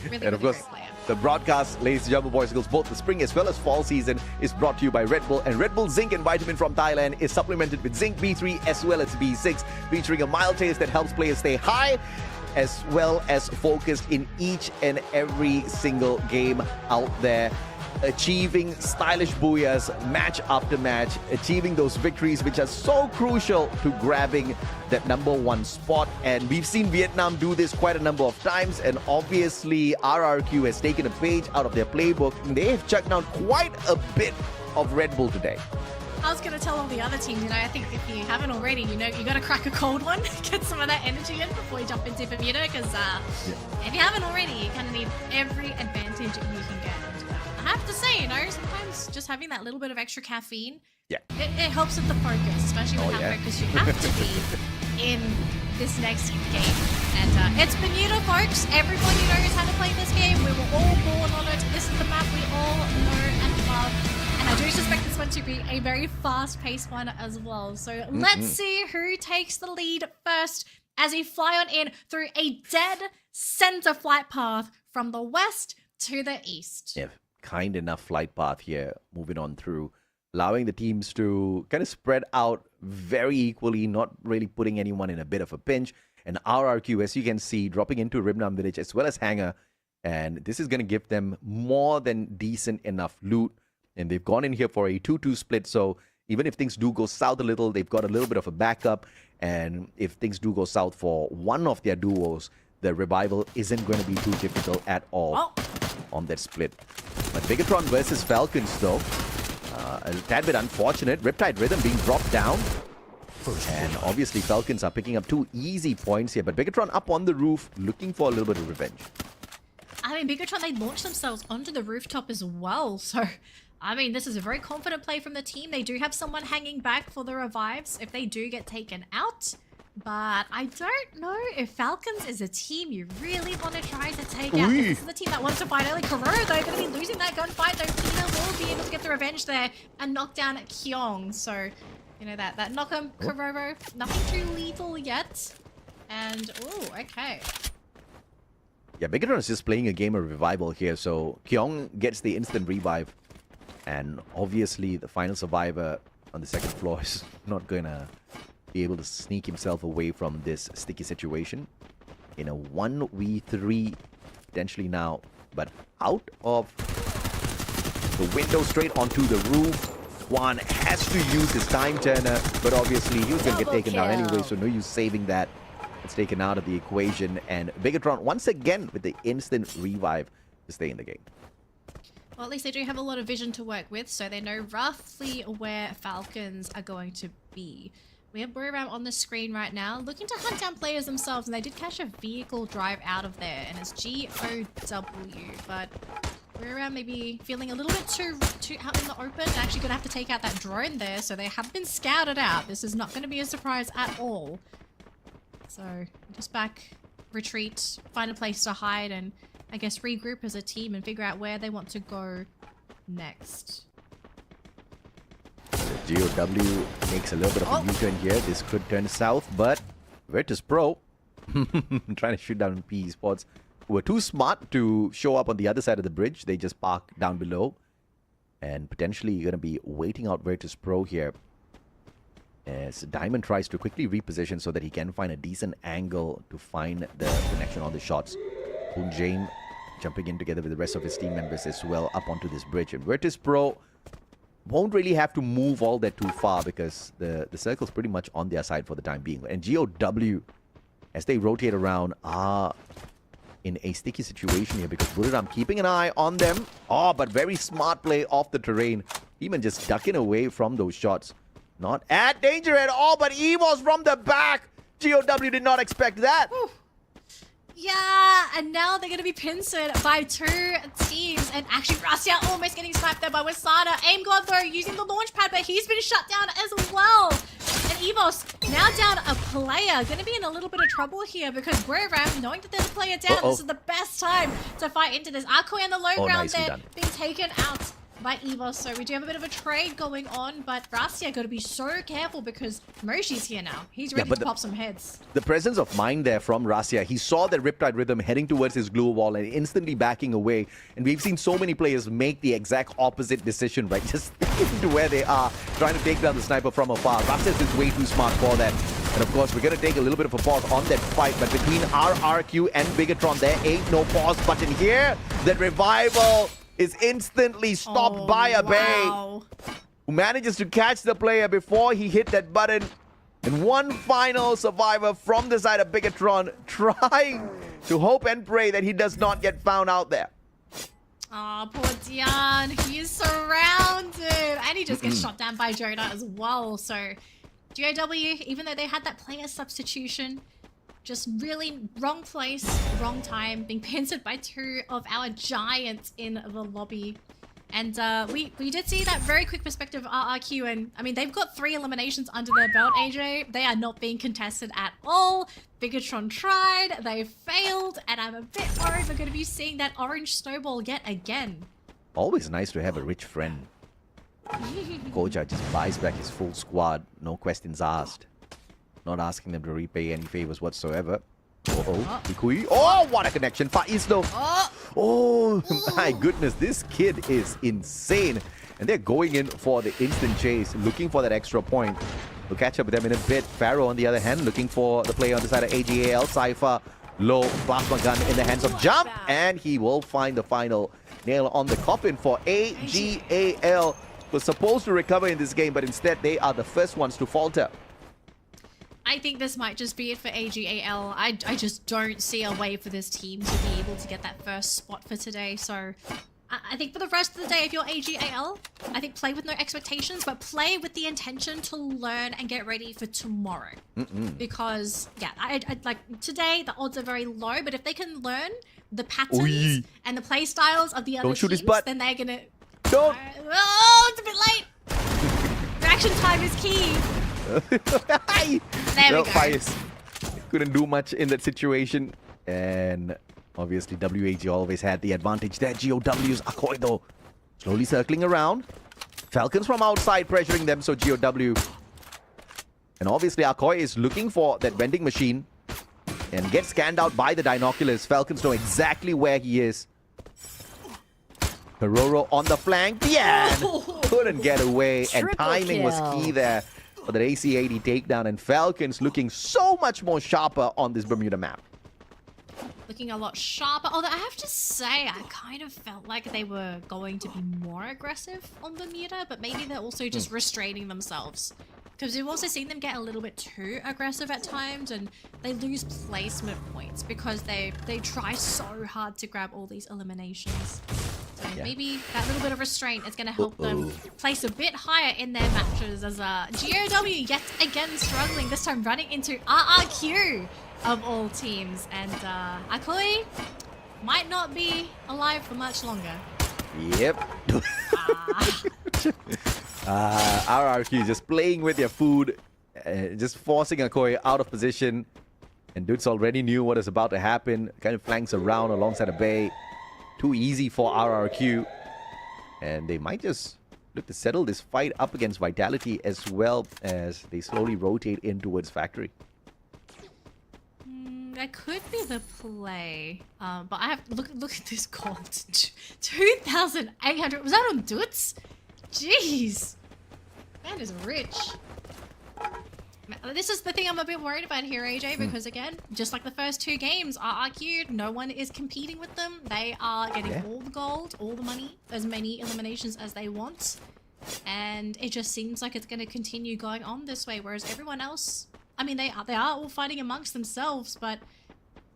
Really, and of really course, great player. The broadcast, ladies and gentlemen, boys and girls, both the spring as well as fall season is brought to you by Red Bull. And Red Bull Zinc and Vitamin from Thailand is supplemented with Zinc B3 as well as B6, featuring a mild taste that helps players stay high as well as focused in each and every single game out there, achieving stylish booyahs match after match, achieving those victories which are so crucial to grabbing that #1 spot. And we've seen Vietnam do this quite a number of times, and obviously RRQ has taken a page out of their playbook. They have chucked down quite a bit of Red Bull today. I was going to tell all the other teams, I think if you haven't already, you got to crack a cold one, get some of that energy in before you jump into Bermuda, because if you haven't already, you kind of need every advantage you can get. I have to say, sometimes just having that little bit of extra caffeine, it helps with the focus, especially with how focused you have to be in this next game. And it's Bermuda, folks. Everybody knows how to play this game. We were all born on it. This is the map we all know and love. And I do suspect this one to be a very fast-paced one as well. So let's see who takes the lead first as we fly on in through a dead center flight path from the west to the east. Yeah, kind enough flight path here, moving on through, allowing the teams to kind of spread out very equally, not really putting anyone in a bit of a pinch. And RRQ, as you can see, dropping into Ribnam Village as well as Hangar. And this is going to give them more than decent enough loot. And they've gone in here for a 2-2 split. So even if things do go south a little, they've got a little bit of a backup. And if things do go south for one of their duos, the revival isn't going to be too difficult at all on that split. But Bigatron versus Falcons, though, a tad bit unfortunate. Riptide Rhythm being dropped down. And obviously Falcons are picking up 2 easy points here. But Bigatron up on the roof, looking for a little bit of revenge. Bigatron, they launched themselves onto the rooftop as well. So, this is a very confident play from the team. They do have someone hanging back for the revives if they do get taken out. But I don't know if Falcons is a team you really want to try to take out. This is the team that wants to fight early. Kuro, though, going to be losing that gunfight. Though Tina will be able to get the revenge there and knock down Kyong. So, that knock him, Kuro, nothing too lethal yet. And, okay. Yeah, Bigatron is just playing a game of revival here. So Kyong gets the instant revive. And obviously the final survivor on the second floor is not going to be able to sneak himself away from this sticky situation. In a 1v3 potentially now, but out of the window straight onto the roof. Juan has to use his time turner, but obviously he was going to get taken down anyway, so no use saving that. It's taken out of the equation, and Bigatron once again with the instant revive to stay in the game. Well, at least they do have a lot of vision to work with, so they know roughly where Falcons are going to be. We have Buriram on the screen right now, looking to hunt down players themselves, and they did catch a vehicle drive out of there, and it's GOW, but Buriram may be feeling a little bit too out in the open, and actually going to have to take out that drone there, so they have been scouted out. This is not going to be a surprise at all. So, just back, retreat, find a place to hide, and I guess regroup as a team and figure out where they want to go next. The GOW makes a little bit of a U-turn here. This could turn south, but Virtus Pro trying to shoot down PE Sports, who were too smart to show up on the other side of the bridge. They just park down below, and potentially going to be waiting out Virtus Pro here as Diamond tries to quickly reposition so that he can find a decent angle to find the connection on the shots. Poon Jain jumping in together with the rest of his team members as well up onto this bridge. And Virtus Pro won't really have to move all that too far because the circle's pretty much on their side for the time being. And GOW, as they rotate around, are in a sticky situation here because Buriram keeping an eye on them. But very smart play off the terrain. Even just ducking away from those shots. Not at danger at all, but EVOS from the back. GOW did not expect that. Whew. Yeah, and now they're going to be pincered by 2 teams. And actually, Rasia almost getting sniped there by Wasana. Aim God, though, using the launch pad, but he's been shut down as well. And EVOS now down a player. Going to be in a little bit of trouble here because Buriram, knowing that there's a player down, this is the best time to fight into this. Akoi on the low ground there, being taken out by Eva. So we do have a bit of a trade going on, but Rasia got to be so careful because Moshi's here now. He's ready to pop some heads. The presence of mind there from Rasia. He saw the Riptide Rhythm heading towards his glue wall and instantly backing away. And we've seen so many players make the exact opposite decision, right? Just to where they are, trying to take down the sniper from afar. Rasia is way too smart for that. And of course, we're going to take a little bit of a pause on that fight. But between RRQ and Bigatron, there ain't no pause button here. That revival is instantly stopped by a Bay, who manages to catch the player before he hit that button. And one final survivor from the side of Bigatron, trying to hope and pray that he does not get found out there. Oh, poor Dian. He is surrounded. And he just gets shot down by Jonah as well. So GAW, even though they had that player substitution, just really wrong place, wrong time, being pincered by two of our giants in the lobby. And we did see that very quick perspective of RRQ, and I mean, they've got 3 eliminations under their belt, AJ. They are not being contested at all. Bigatron tried, they failed, and I'm a bit worried we're going to be seeing that orange snowball yet again. Always nice to have a rich friend. Koja just buys back his full squad, no questions asked. Not asking them to repay any favors whatsoever. Ikui. Oh, what a connection. Faiz though. Oh, my goodness. This kid is insane. And they're going in for the instant chase, looking for that extra point. We'll catch up with them in a bit. Pharaoh, on the other hand, looking for the player on the side of AGAL. Cypher, low plasma gun in the hands of Jump. And he will find the final nail on the coffin for AGAL. Was supposed to recover in this game, but instead they are the first ones to falter. I think this might just be it for AGAL. I just don't see a way for this team to be able to get that first spot for today. So I think for the rest of the day, if you're AGAL, I think play with no expectations, but play with the intention to learn and get ready for tomorrow. Because, yeah, I like today, the odds are very low, but if they can learn the patterns and the play styles of the other teams, then they're going to... Don't! Oh, it's a bit late! Reaction time is key. There we go. Faiz couldn't do much in that situation, and obviously WAG always had the advantage there. GOW's Akoi though slowly circling around. Falcons from outside pressuring them, so GOW, and obviously Akoi is looking for that vending machine and gets scanned out by the Dinoculars. Falcons know exactly where he is. Peroro on the flank. Yeah, couldn't get away, and timing was key there for the AC-80 takedown, and Falcons looking so much more sharper on this Bermuda map. Looking a lot sharper. Although I have to say, I kind of felt like they were going to be more aggressive on Bermuda, but maybe they're also just restraining themselves. Because we've also seen them get a little bit too aggressive at times, and they lose placement points because they try so hard to grab all these eliminations. So maybe that little bit of restraint is going to help them place a bit higher in their matches, as GOW yet again struggling, this time running into RRQ of all teams. And Akoi might not be alive for much longer. Yep. RRQ just playing with their food, just forcing Akoi out of position. And Dudes already knew what is about to happen. Kind of flanks around alongside a Bay. Too easy for RRQ. And they might just look to settle this fight up against Vitality as well as they slowly rotate in towards Factory. That could be the play. But I have look at this gold. 2,800. Was that on Dudes? Jeez. Man is rich. This is the thing I'm a bit worried about here, AJ, because again, just like the first 2 games, RRQ, no one is competing with them. They are getting all the gold, all the money, as many eliminations as they want. And it just seems like it's going to continue going on this way, whereas everyone else, I mean, they are all fighting amongst themselves, but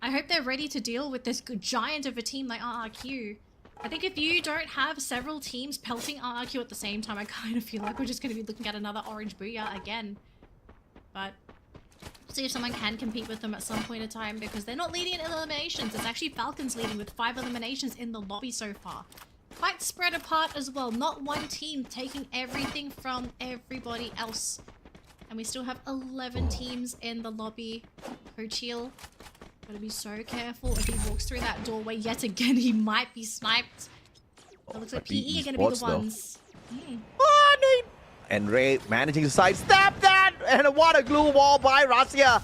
I hope they're ready to deal with this giant of a team like RRQ. I think if you don't have several teams pelting RRQ at the same time, I kind of feel like we're just going to be looking at another orange booyah again. But see if someone can compete with them at some point in time, because they're not leading in eliminations. It's actually Falcons leading with 5 eliminations in the lobby so far. Quite spread apart as well. Not one team taking everything from everybody else. And we still have 11 teams in the lobby. Hochil, gotta be so careful. If he walks through that doorway yet again, he might be sniped. It looks like but PE PE are going to be the Sports, though. ones. Ah, Nate. And Ray managing to sidestep that. And what a glue wall by Razia.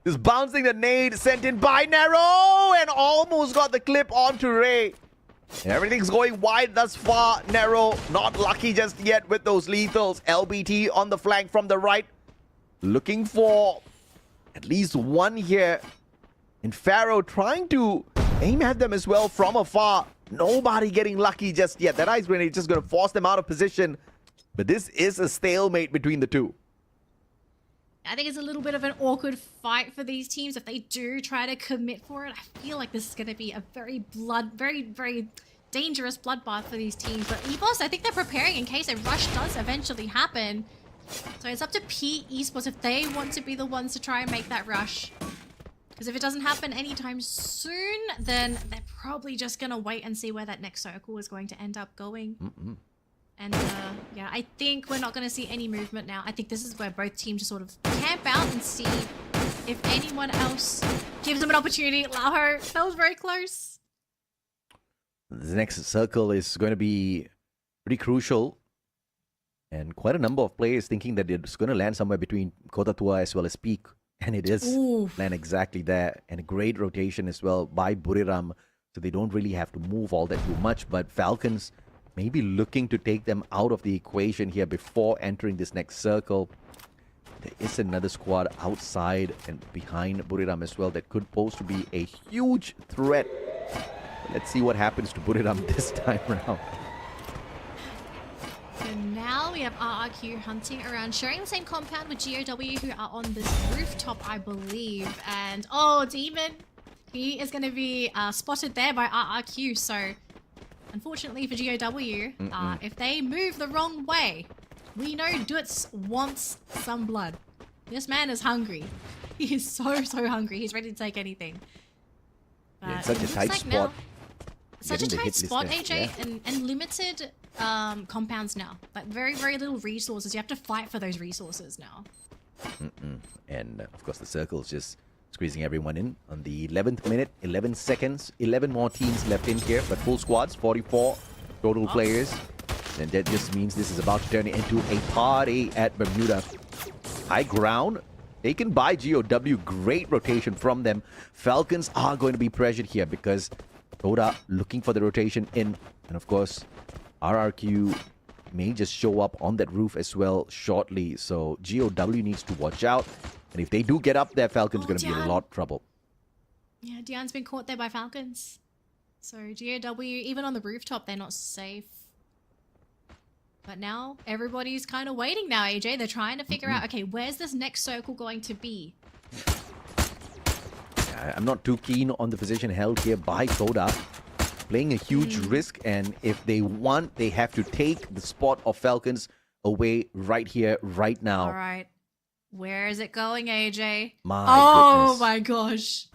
Just bouncing the nade sent in by Nero. And almost got the clip onto Ray. Everything's going wide thus far. Nero not lucky just yet with those lethals. LBT on the flank from the right. Looking for at least one here. And Pharaoh trying to aim at them as well from afar. Nobody getting lucky just yet. That ice grenade is just going to force them out of position. But this is a stalemate between the two. I think it's a little bit of an awkward fight for these teams if they do try to commit for it. I feel like this is going to be a very dangerous bloodbath for these teams. But EBOS, I think they're preparing in case a rush does eventually happen. So it's up to PE Sports if they want to be the ones to try and make that rush. Because if it doesn't happen anytime soon, then they're probably just going to wait and see where that next circle is going to end up going. And yeah, I think we're not going to see any movement now. I think this is where both teams just sort of camp out and see if anyone else gives them an opportunity. Laho, that was very close. The next circle is going to be pretty crucial. And quite a number of players thinking that it's going to land somewhere between Kota Tua as well as Peak. And it is land exactly there. And a great rotation as well by Buriram. So they don't really have to move all that too much. But Falcons maybe looking to take them out of the equation here before entering this next circle. There is another squad outside and behind Buriram as well that could pose to be a huge threat. But let's see what happens to Buriram this time around. So now we have RRQ hunting around, sharing the same compound with GOW, who are on this rooftop, I believe. And oh, Demon, he is going to be spotted there by RRQ. So unfortunately for GOW, if they move the wrong way, we know Dutz wants some blood. This man is hungry. He is so hungry. He's ready to take anything. But Yeah, it's such a tight spot. Such a Getting the tight hit list spot, there, AJ, yeah. and limited compounds now. Like very little resources. You have to fight for those resources now. And of course the circle is just squeezing everyone in on the 11th minute, 11 seconds, 11 more teams left in here, but full squads, 44 total players. And that just means this is about to turn into a party at Bermuda. High ground taken by GOW, great rotation from them. Falcons are going to be pressured here because Toda looking for the rotation in, and of course RRQ may just show up on that roof as well shortly. So GOW needs to watch out. And if they do get up there, Falcon's going to be in a lot of trouble. Yeah, Diane's been caught there by Falcons. So GOW, even on the rooftop, they're not safe. But now everybody's kind of waiting now, AJ. They're trying to figure out, okay, where's this next circle going to be? I'm not too keen on the position held here by Toda. Playing a huge risk, and if they want, they have to take the spot of Falcons away right here, right now. All right. Where is it going, AJ? My goodness. My gosh.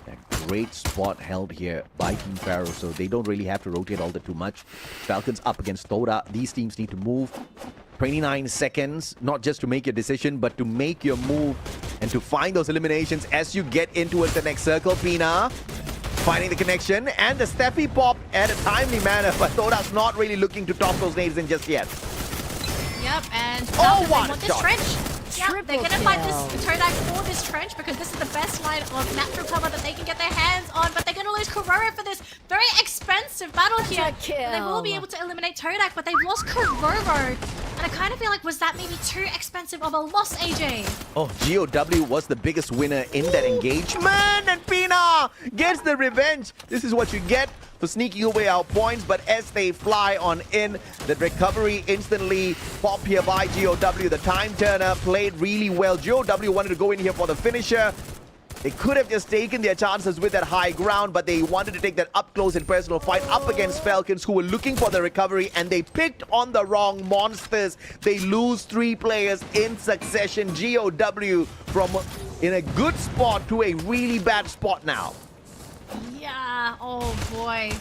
A great spot held here by Team Pharaoh, so they don't really have to rotate all that too much. Falcons up against Toda. These teams need to move. 29 seconds, not just to make your decision, but to make your move and to find those eliminations as you get into the next circle. Pina finding the connection, and the Steffi pop at a timely manner, but Toda's not really looking to toss those nades in just yet. Yep, and Oh, they what want a this shot. trench. Yep, they're going to fight this Todak for this trench because this is the best line of natural cover that they can get their hands on, but they're going to lose Kororo for this very expensive battle here. They will be able to eliminate Todak, but they've lost Kororo. And I kind of feel like, was that maybe too expensive of a loss, AJ? Oh, GOW was the biggest winner in that engagement, and Pina gets the revenge. This is what you get for sneaking away our points, but as they fly on in, the recovery instantly pop here by GOW. The time turner played really well. GOW wanted to go in here for the finisher. They could have just taken their chances with that high ground, but they wanted to take that up close and personal fight up against Falcons, who were looking for the recovery, and they picked on the wrong monsters. They lose 3 players in succession. GOW from in a good spot to a really bad spot now. Yeah, oh boy.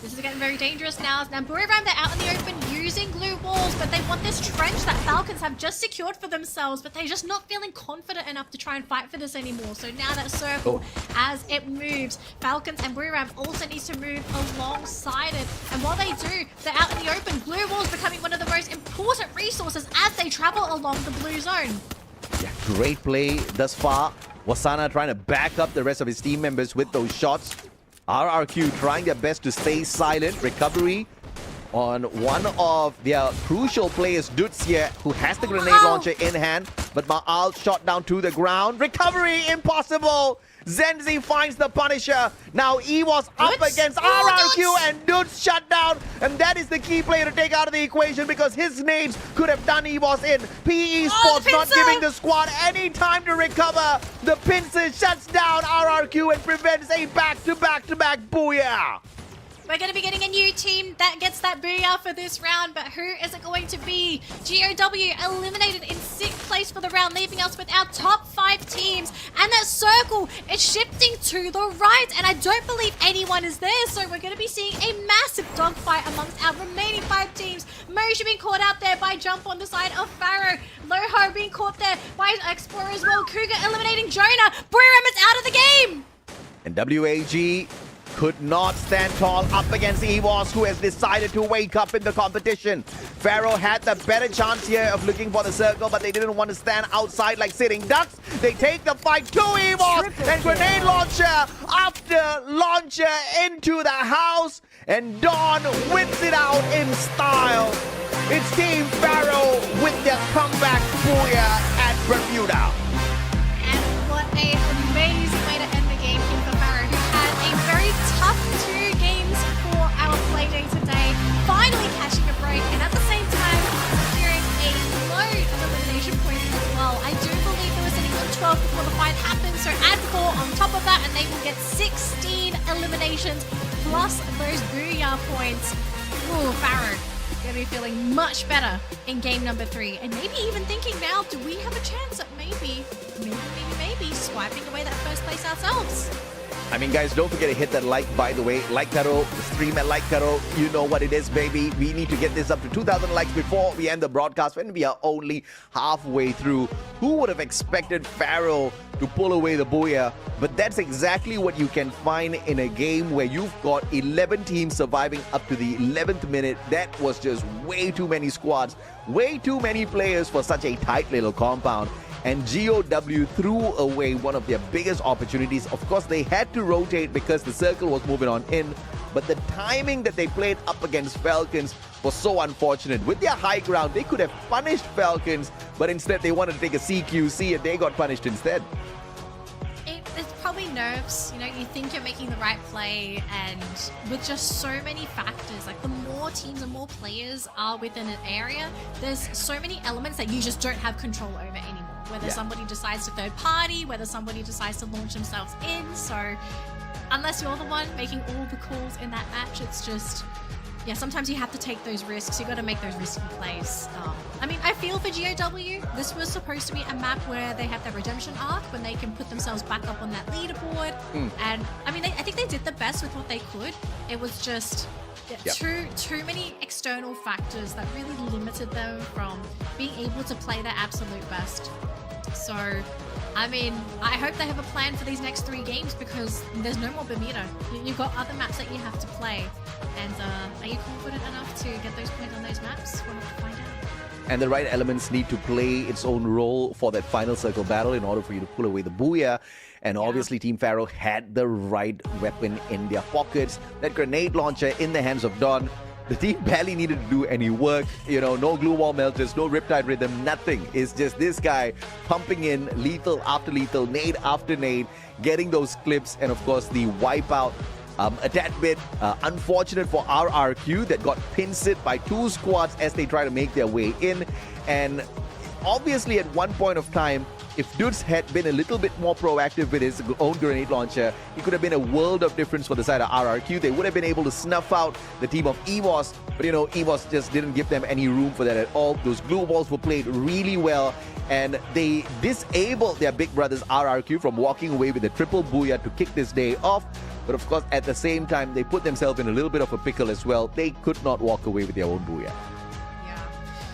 This is getting very dangerous now. Now, Buriram, they're out in the open using glue walls, but they want this trench that Falcons have just secured for themselves, but they're just not feeling confident enough to try and fight for this anymore. So now that circle, as it moves, Falcons and Buriram also needs to move alongside it. And while they do, they're out in the open. Glue walls becoming one of the most important resources as they travel along the blue zone. Yeah, great play thus far. Wasana trying to back up the rest of his team members with those shots. RRQ trying their best to stay silent. Recovery on one of their crucial players, Dutsia, who has the grenade launcher in hand, but Ma'al shot down to the ground. Recovery impossible. Zenzi finds the Punisher. Now EWOS up against RRQ and Dudes shut down. And that is the key player to take out of the equation because his nades could have done EWOS in. PE Sports not giving the squad any time to recover. The pincer shuts down RRQ and prevents a back-to-back-to-back booyah. We're going to be getting a new team that gets that booyah for this round, but who is it going to be? GOW eliminated in 6th place for the round, leaving us with our top 5 teams. And that circle is shifting to the right, and I don't believe anyone is there, so we're going to be seeing a massive dogfight amongst our remaining 5 teams. Moshe being caught out there by Jump on the side of Pharaoh. Loho being caught there by Explorer as well. Cougar eliminating Jonah. Buriram is out of the game! And WAG could not stand tall up against EWOS, who has decided to wake up in the competition. Pharaoh had the better chance here of looking for the circle, but they didn't want to stand outside like sitting ducks. They take the fight to EWOS, and grenade launcher after launcher into the house, and Dawn whips it out in style. It's Team Pharaoh with their comeback booyah at Bermuda. And what an amazing way to end the game here for Pharaoh, who had a very tough 2 games for our playday today, finally catching a break, and at the same time securing a load of elimination points as well. I do believe they were sitting on 12 before the fight happened, so add 4 on top of that and they will get 16 eliminations plus those booyah points. Ooh, Pharaoh gonna be feeling much better in game number 3, and maybe even thinking now, do we have a chance at maybe swiping away that first place ourselves? I mean, guys, don't forget to hit that like, by the way. Like Karo, stream at Like Karo. You know what it is, baby. We need to get this up to 2,000 likes before we end the broadcast, when we are only halfway through. Who would have expected Pharaoh to pull away the booyah? But that's exactly what you can find in a game where you've got 11 teams surviving up to the 11th minute. That was just way too many squads, way too many players for such a tight little compound. And GOW threw away one of their biggest opportunities. Of course, they had to rotate because the circle was moving on in, but the timing that they played up against Falcons was so unfortunate. With their high ground, they could have punished Falcons, but instead they wanted to take a CQC and they got punished instead. It's probably nerves, you know, you think you're making the right play, and with just so many factors, like the more teams and more players are within an area, there's so many elements that you just don't have control over anymore. Whether somebody decides to third party, whether somebody decides to launch themselves in. So unless you're the one making all the calls in that match, it's just, yeah, sometimes you have to take those risks. You got to make those risky plays. I mean, I feel for GOW, this was supposed to be a map where they have their redemption arc, when they can put themselves back up on that leaderboard. And I mean, I think they did the best with what they could. It was just too many external factors that really limited them from being able to play their absolute best. So, I mean, I hope they have a plan for these next 3 games, because there's no more Bermuda. You've got other maps that you have to play. And are you confident enough to get those points on those maps? We'll have to find out. And the right elements need to play its own role for that final circle battle in order for you to pull away the booyah. And obviously Team Pharaoh had the right weapon in their pockets. That grenade launcher in the hands of Dawn. The team barely needed to do any work. You know, no glue wall melters, no Riptide Rhythm, nothing. It's just this guy pumping in lethal after lethal, nade after nade, getting those clips, and of course the wipeout. A tad bit unfortunate for RRQ that got pincered by 2 squads as they try to make their way in. And obviously at one point of time, if Dudes had been a little bit more proactive with his own grenade launcher, he could have been a world of difference for the side of RRQ. They would have been able to snuff out the team of EVOS, but EVOS just didn't give them any room for that at all. Those glue balls were played really well, and they disabled their big brothers RRQ from walking away with a triple booyah to kick this day off. But of course, at the same time, they put themselves in a little bit of a pickle as well. They could not walk away with their own booyah.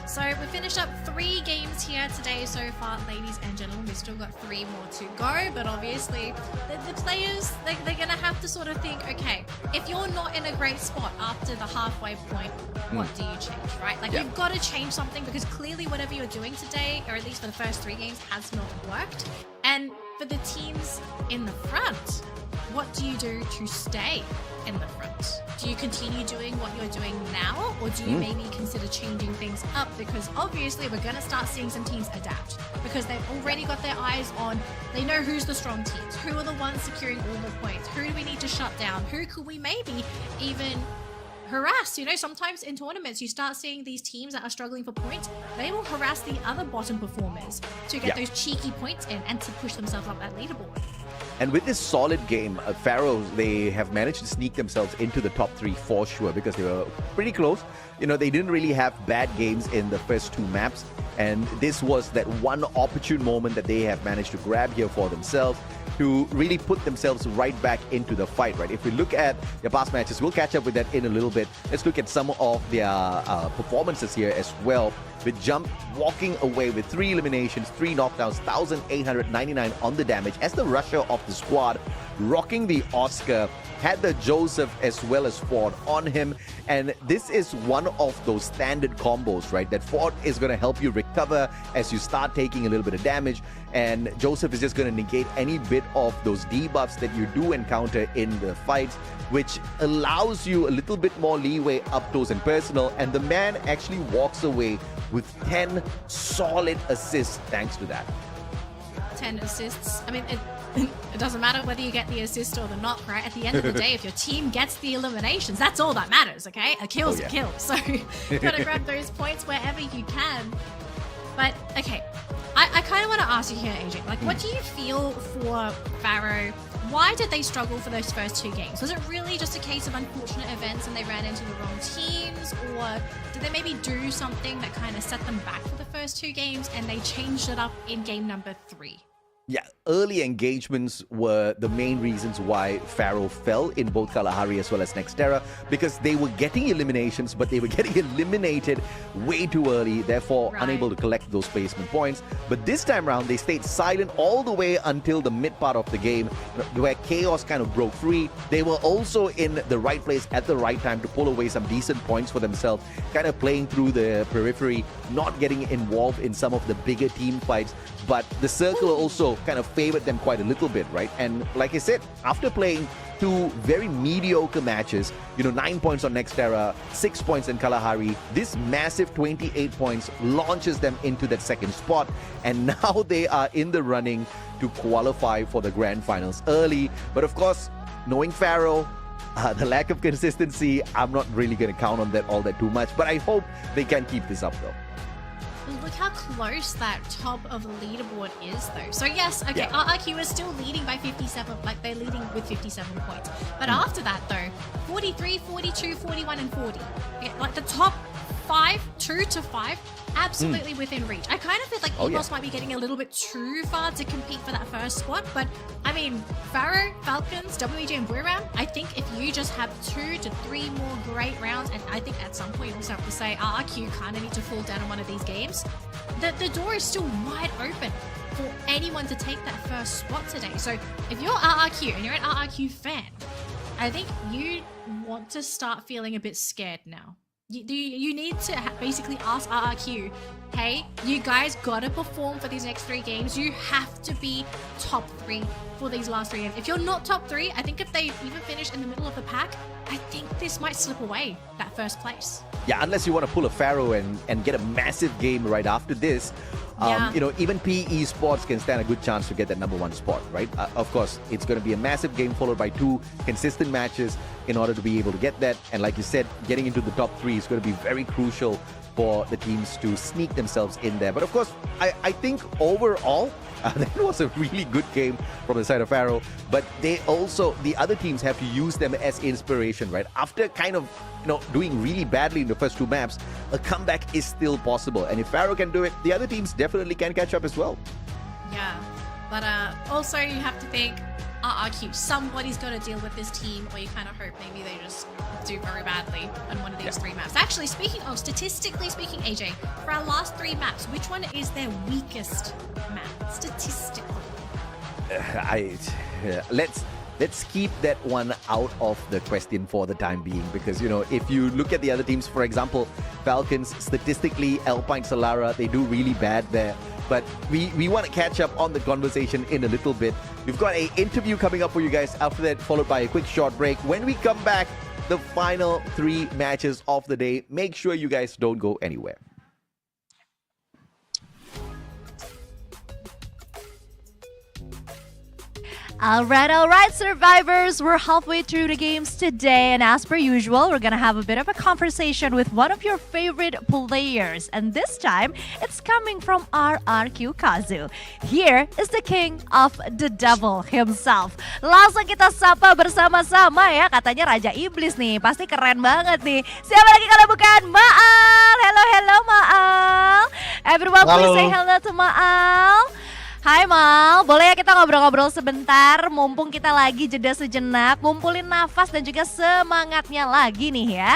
So we finished up 3 games here today so far, ladies and gentlemen. We've still got 3 more to go, but obviously the players, they're going to have to sort of think, okay, if you're not in a great spot after the halfway point, what do you change, right? Like, you've got to change something, because clearly whatever you're doing today, or at least for the first 3 games, has not worked. And for the teams in the front, what do you do to stay in the front? Do you continue doing what you're doing now, or do you maybe consider changing things up? Because obviously we're going to start seeing some teams adapt, because they've already got their eyes on, they know who's the strong teams, who are the ones securing all the points, who do we need to shut down, who could we maybe even harass. Sometimes in tournaments you start seeing these teams that are struggling for points, they will harass the other bottom performers to get those cheeky points in and to push themselves up that leaderboard. And with this solid game, Pharaohs, they have managed to sneak themselves into the top 3 for sure, because they were pretty close. They didn't really have bad games in the first 2 maps. And this was that one opportune moment that they have managed to grab here for themselves to really put themselves right back into the fight, right? If we look at their past matches, we'll catch up with that in a little bit. Let's look at some of their performances here as well. With Jump walking away with 3 eliminations, 3 knockdowns, 1,899 on the damage as the rusher of the squad, rocking the Oscar, had the Joseph as well as Ford on him. And this is one of those standard combos, right? That Ford is going to help you recover as you start taking a little bit of damage. And Joseph is just going to negate any bit of those debuffs that you do encounter in the fights, which allows you a little bit more leeway up close and personal. And the man actually walks away with 10 solid assists thanks to that. 10 assists. I mean, it doesn't matter whether you get the assist or the knock, right? At the end of the day, if your team gets the eliminations, that's all that matters, okay? A kill's a kill. So you gotta grab those points wherever you can. But, okay, I kind of want to ask you here, AJ, like, what do you feel for Pharaoh? Why did they struggle for those first 2 games? Was it really just a case of unfortunate events and they ran into the wrong teams? Or did they maybe do something that kind of set them back for the first 2 games and they changed it up in game number 3? Yeah, early engagements were the main reasons why Pharaoh fell in both Kalahari as well as Nextera, because they were getting eliminations, but they were getting eliminated way too early, therefore unable to collect those placement points. But this time around, they stayed silent all the way until the mid part of the game, where Chaos kind of broke free. They were also in the right place at the right time to pull away some decent points for themselves, kind of playing through the periphery, not getting involved in some of the bigger team fights. But the circle also kind of favored them quite a little bit, right? And like I said, after playing 2 very mediocre matches, 9 points on Nextera, 6 points in Kalahari, this massive 28 points launches them into that 2nd spot. And now they are in the running to qualify for the grand finals early. But of course, knowing Pharaoh, the lack of consistency, I'm not really going to count on that all that too much. But I hope they can keep this up though. Look how close that top of the leaderboard is, though. So yes, okay, RRQ is still leading by 57, like they're leading with 57 points. But after that, though, 43, 42, 41, and 40. Like the top 5, 2 to 5, absolutely within reach. I kind of feel like EVOS might be getting a little bit too far to compete for that first spot, but I mean, Pharaoh, Falcons, WEG, and Booyah, I think if you just have 2 to 3 more great rounds, and I think at some point you also have to say RRQ kind of need to fall down in one of these games, the door is still wide open for anyone to take that first spot today. So if you're RRQ and you're an RRQ fan, I think you want to start feeling a bit scared now. You need to basically ask RRQ, hey, you guys gotta perform for these next 3 games. You have to be top 3 for these last 3 games. If you're not top 3, I think if they even finish in the middle of the pack, I think this might slip away, that first place. Yeah, unless you want to pull a Pharaoh and get a massive game right after this. Even PE Sports can stand a good chance to get that number 1 spot, right? Of course, it's going to be a massive game followed by 2 consistent matches in order to be able to get that. And like you said, getting into the top 3 is going to be very crucial for the teams to sneak themselves in there. But of course, I think overall, that was a really good game from the side of Faro. But the other teams have to use them as inspiration, right? After kind of doing really badly in the first two maps, a comeback is still possible. And if Faro can do it, the other teams definitely can catch up as well. Yeah, but also you have to think, RRQ, somebody's got to deal with this team, or you kind of hope maybe they just do very badly on one of these three maps. Actually, statistically speaking, AJ, for our last three maps, which one is their weakest map, statistically? Let's keep that one out of the question for the time being, because if you look at the other teams, for example, Falcons, statistically, Alpine Solara, they do really bad there. But we want to catch up on the conversation in a little bit. We've got an interview coming up for you guys after that, followed by a quick short break. When we come back, the final three matches of the day. Make sure you guys don't go anywhere. All right, survivors. We're halfway through the games today, and as per usual, we're gonna have a bit of a conversation with one of your favorite players. And this time, it's coming from RRQ Kazu. Here is the king of the devil himself. Langsung kita sapa bersama-sama ya, katanya Raja Iblis nih. Pasti keren banget nih. Siapa lagi kalau bukan Maal? Hello Maal. Everyone please say hello to Maal. Hai Mal, boleh ya kita ngobrol-ngobrol sebentar, mumpung kita lagi jeda sejenak, ngumpulin nafas dan juga semangatnya lagi nih ya.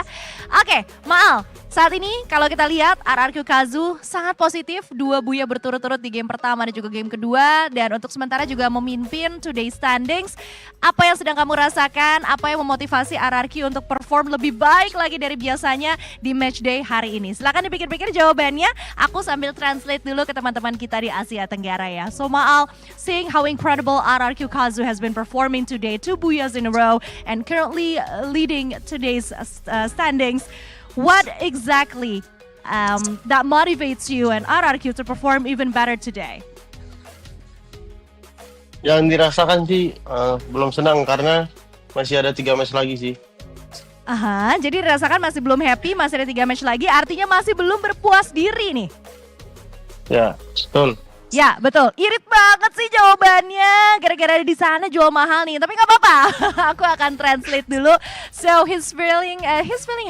Oke, Mal, saat ini kalau kita lihat RRQ Kazu sangat positif, 2 buya berturut-turut di game pertama dan juga game kedua, dan untuk sementara juga memimpin today standings. Apa yang sedang kamu rasakan, apa yang memotivasi RRQ untuk perform lebih baik lagi dari biasanya di matchday hari ini? Silakan dipikir-pikir jawabannya, aku sambil translate dulu ke teman-teman kita di Asia Tenggara ya. So Maal, seeing how incredible RRQ Kazu has been performing today, 2 buyas in a row and currently leading today's standings, what exactly that motivates you and RRQ to perform even better today? Yang dirasakan sih belum senang karena masih ada 3 match lagi sih. Aha, jadi dirasakan masih belum happy, masih ada 3 match lagi, artinya masih belum berpuas diri nih. Ya, betul. Ya betul, irit banget sih jawabannya. Gara-gara di sana jual mahal nih, tapi nggak apa-apa. Aku akan translate dulu. So he's feeling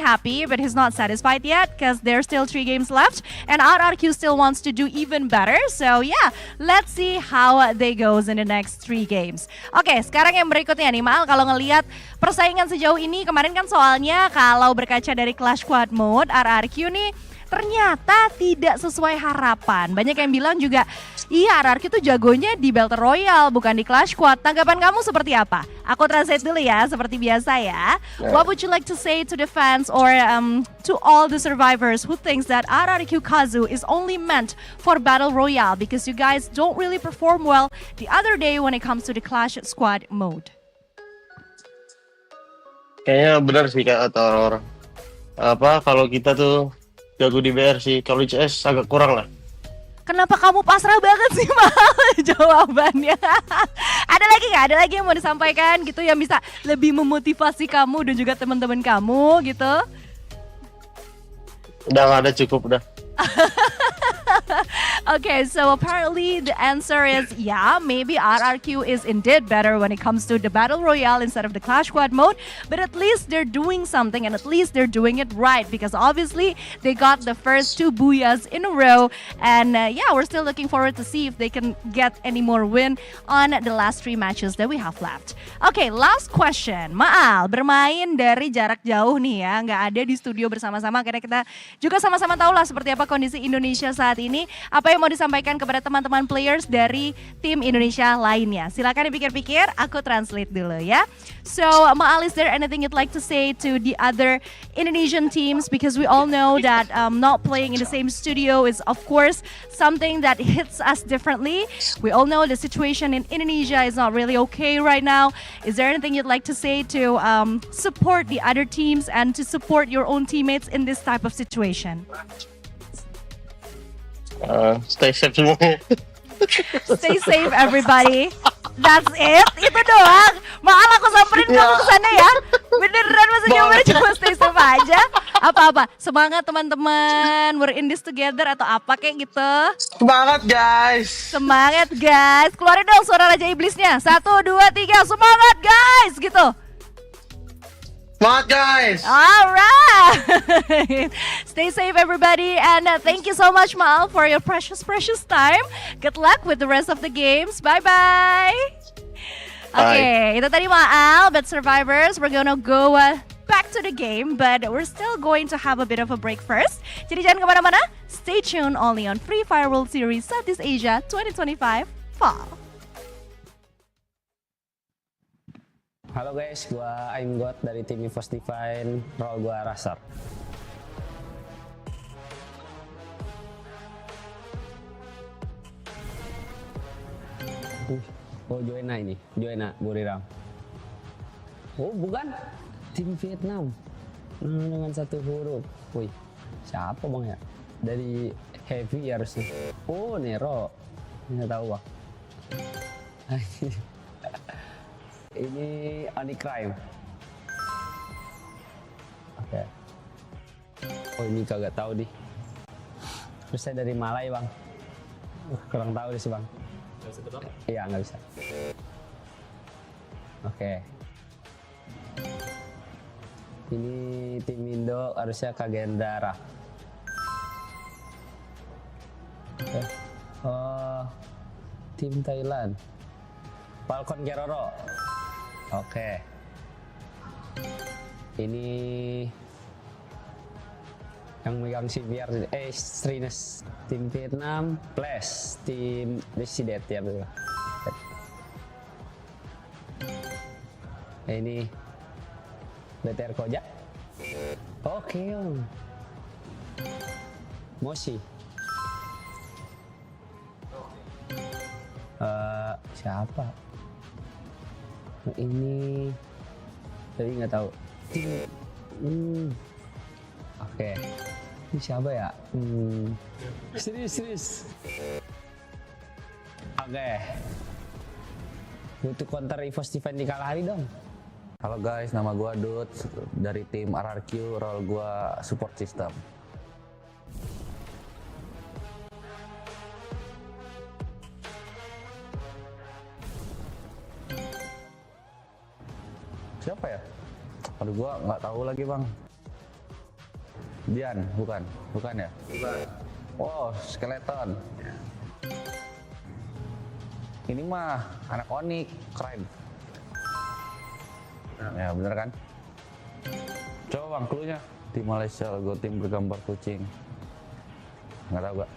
happy, but he's not satisfied yet because there's still 3 games left, and RRQ still wants to do even better. So yeah, let's see how they goes in the next 3 games. Oke, sekarang yang berikutnya nih Mal, kalau ngelihat persaingan sejauh ini, kemarin kan soalnya kalau berkaca dari Clash Squad Mode, RRQ nih ternyata tidak sesuai harapan. Banyak yang bilang juga, iya RRQ tuh jagonya di Battle Royale, bukan di Clash Squad. Tanggapan kamu seperti apa? Aku translate dulu ya, seperti biasa ya. What would you like to say to the fans or to all the survivors who thinks that RRQ Kazu is only meant for Battle Royale because you guys don't really perform well the other day when it comes to the Clash Squad mode? Kayaknya benar sih kata orang-orang. Kalau kita tuh jago di BR sih, kalau di CS agak kurang lah. Kenapa kamu pasrah banget sih Mal jawabannya? Ada lagi yang mau disampaikan gitu yang bisa lebih memotivasi kamu dan juga teman-teman kamu gitu? Udah nggak ada, cukup udah. Okay, so apparently the answer is yeah, maybe RRQ is indeed better when it comes to the Battle Royale instead of the Clash Squad mode, but at least they're doing something and at least they're doing it right because obviously they got the first 2 buyas in a row, and yeah, we're still looking forward to see if they can get any more win on the last 3 matches that we have left. Okay, last question. Maal, bermain dari jarak jauh nih ya, nggak ada di studio bersama-sama karena kita juga sama-sama tahu lah seperti apa kondisi Indonesia saat ini. Apa yang mau disampaikan kepada teman-teman players dari tim Indonesia lainnya? Silakan dipikir-pikir, aku translate dulu ya. So, Maal, is there anything you'd like to say to the other Indonesian teams? Because we all know that not playing in the same studio is of course something that hits us differently. We all know the situation in Indonesia is not really okay right now. Is there anything you'd like to say to support the other teams and to support your own teammates in this type of situation? Stay safe semuanya. Stay safe everybody. That's it? Itu doang? Maaf aku samperin kamu ke sana ya. Beneran masih nyobain, cuma stay safe aja. Apa-apa? Semangat teman-teman, we're in this together atau apa kayak gitu. Semangat guys. Semangat guys. Keluarin dong suara Raja Iblisnya. 1, 2, 3, semangat guys gitu. Semangat guys. Alright. Stay safe everybody, and thank you so much Maal for your precious time. Good luck with the rest of the games. Bye-bye. Okay, itu tadi Maal, but survivors, we're gonna go back to the game, but we're still going to have a bit of a break first. Jadi jangan kemana-mana, stay tuned only on Free Fire World Series Southeast Asia 2025 Fall. Halo guys, gua Aim God dari tim First Divine, role gua Raser. Oh Joena ini, Joena Buriram. Oh bukan, tim Vietnam. Dengan satu huruf. Wih, siapa bang ya? Dari Heavy harusnya. Oh Nero, nggak tahu bang. Ini Oni Crime. Oke. Oh ini kagak tahu di. Terus saya dari Malai bang. Kurang tahu sih bang. Iya nggak bisa. Oke. Ini tim Indo harusnya Kagendara. Oke. Oh tim Thailand. Falcon Keroro. Oke. Ini yang megang CVR Strines tim Vietnam plus tim Resident ya betul. Ini BTR Koja. Oke om. Moshi. Siapa? Ini tadi nggak tahu. Oke. Ini siapa ya? Serius. Oke. Butuh counter Evo Steven di kalah hari dong. Halo guys, nama gua Dut dari tim RRQ, role gua support system. Siapa ya? Aduh gua nggak tahu lagi bang. Dian, bukan ya? Bukan. Oh, skeleton. Ini mah anak Onyx, Crime. Ya bener kan? Coba bang, cluenya. Tim Malaysia, logo tim bergambar kucing. Nggak tahu gak?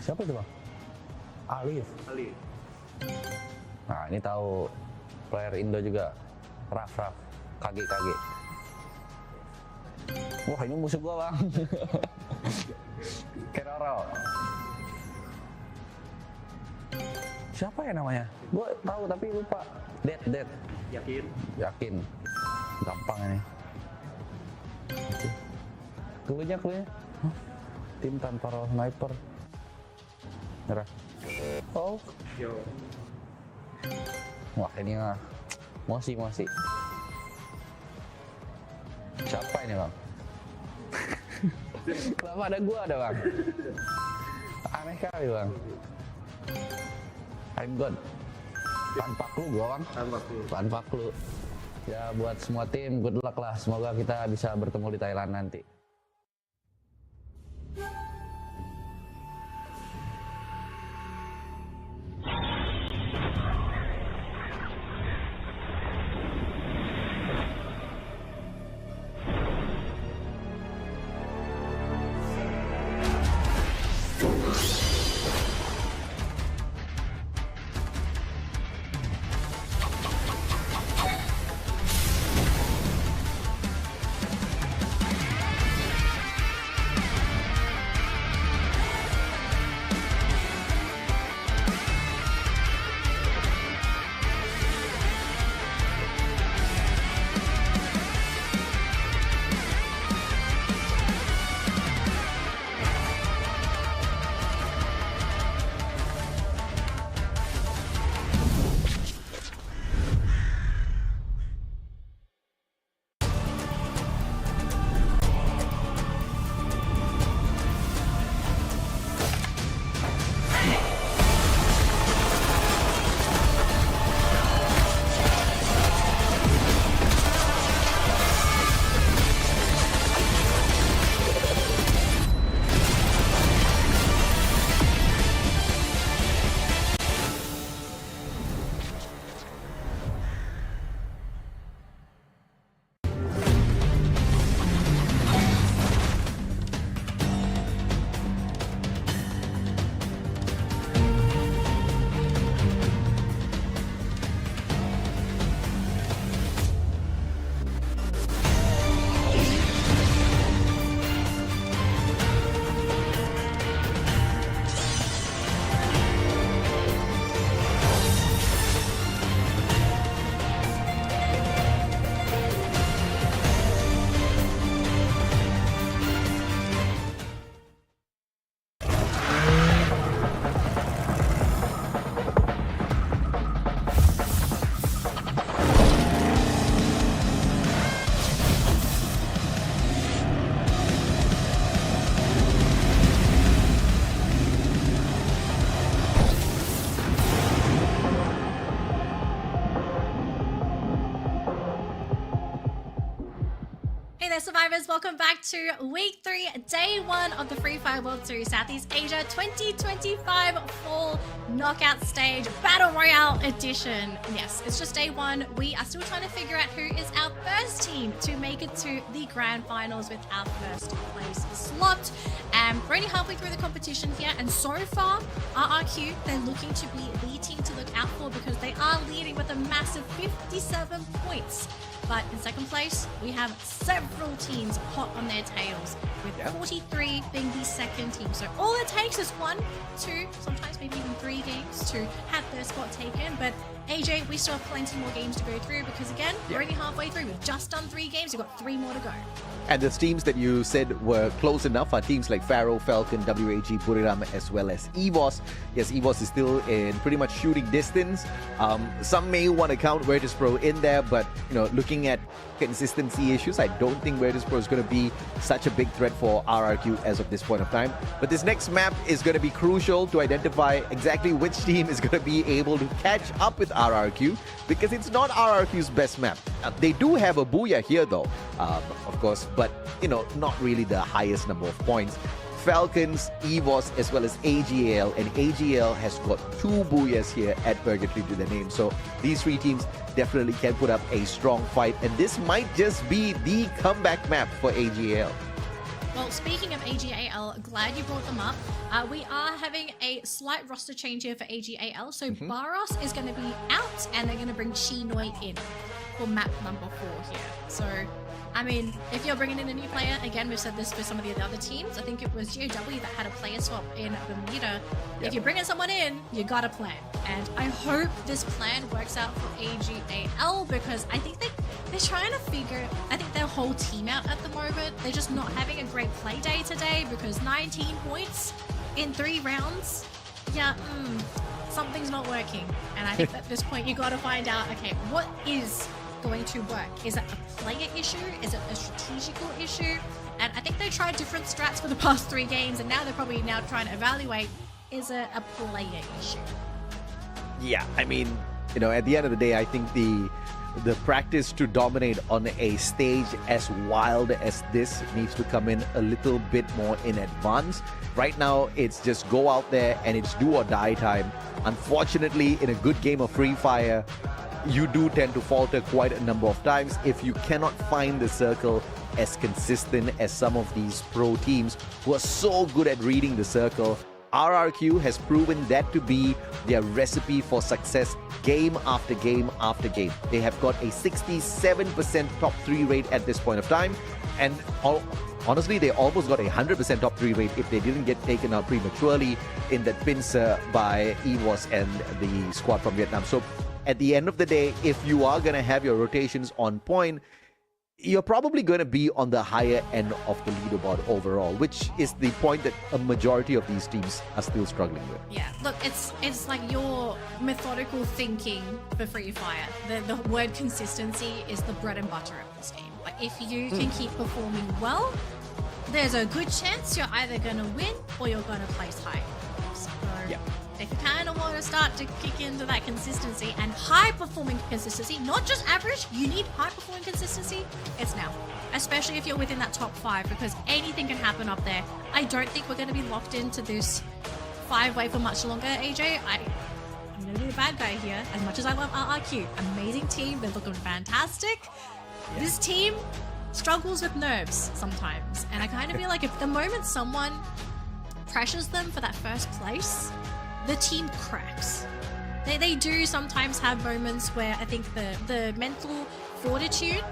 Siapa itu bang? Alif. Nah ini tahu player Indo juga. Raf, KG. Wah ini musuh gua bang. Keroro. Siapa ya namanya? Gua tahu tapi lupa. Dead. Yakin. Gampang ini. Cluenya. Tim tanpa role sniper. Nyerah. Oh. Wah ini mah. Mosi. Siapa ini bang? Kenapa ada gua ada bang? Aneh kali bang. I'm God. Tanpa clue gua bang. Tanpa clue. Ya buat semua tim good luck lah. Semoga kita bisa bertemu di Thailand nanti. there, survivors. Welcome back to week 3, day 1 of the Free Fire World Series Southeast Asia 2025 Fall Knockout Stage Battle Royale Edition. Yes, it's just day 1. We are still trying to figure out who is our first team to make it to the grand finals with our first place slot. We're only halfway through the competition here, and so far, RRQ, they're looking to be the team to look out for because they are leading with a massive 57 points. But in second place, we have several teams hot on their tails, with 43 being the second team. So all it takes is 1, 2, sometimes maybe even 3 games to have their spot taken. But AJ, we still have plenty more games to go through because again, we're only halfway through. We've just done 3 games. We've got 3 more to go. And the teams that you said were close enough are teams like Faro, Falcon, WAG, Buriram, as well as EVOS. Yes, EVOS is still in pretty much shooting distance. Some may want to count Virtus Pro in there, but looking at consistency issues, I don't think Virtus Pro is going to be such a big threat for RRQ as of this point of time. But this next map is going to be crucial to identify exactly which team is going to be able to catch up with RRQ, because it's not RRQ's best map. They do have a Booyah here though, of course, but not really the highest number of points. Falcons, EVOS, as well as AGL, and AGL has got 2 Booyahs here at Purgatory to their name. So these 3 teams definitely can put up a strong fight, and this might just be the comeback map for AGL. Well, speaking of AGAL, glad you brought them up. We are having a slight roster change here for AGAL. So Baros is going to be out, and they're going to bring Chinoi in for map number 4 here. So, I mean, if you're bringing in a new player, again, we've said this for some of the other teams. I think it was GOW that had a player swap in Bermuda. If you're bringing someone in, you got a plan. And I hope this plan works out for AGAL because I think they're trying to figure, I think their whole team out at the moment. They're just not having a great play day today because 19 points in 3 rounds. Yeah, something's not working. And I think at this point, you got to find out, okay, what is going to work? Is it a player issue? Is it a strategical issue? And I think they tried different strats for the past 3 games, and now they're probably trying to evaluate, is it a player issue? Yeah, I mean, at the end of the day, I think the practice to dominate on a stage as wild as this needs to come in a little bit more in advance. Right now, it's just go out there and it's do or die time. Unfortunately, in a good game of Free Fire, you do tend to falter quite a number of times if you cannot find the circle as consistent as some of these pro teams who are so good at reading the circle. RRQ has proven that to be their recipe for success game after game after game. They have got a 67% top 3 rate at this point of time, and honestly, they almost got a 100% top 3 rate if they didn't get taken out prematurely in that pincer by EVOS and the squad from Vietnam. So at the end of the day, if you are going to have your rotations on point, you're probably going to be on the higher end of the leaderboard overall, which is the point that a majority of these teams are still struggling with. Yeah, look, it's like your methodical thinking for Free Fire. The word consistency is the bread and butter of this game. Like, if you can keep performing well, there's a good chance you're either going to win or you're going to place high. So, if you kind of want to start to kick into that consistency and high-performing consistency, not just average, you need high-performing consistency, it's now. Especially if you're within that top 5, because anything can happen up there. I don't think we're going to be locked into this 5-way for much longer, AJ. I'm going to be the bad guy here, as much as I love RRQ. Amazing team, they're looking fantastic. This team struggles with nerves sometimes, and I kind of feel like if the moment someone pressures them for that first place, the team cracks. They do sometimes have moments where I think the mental fortitude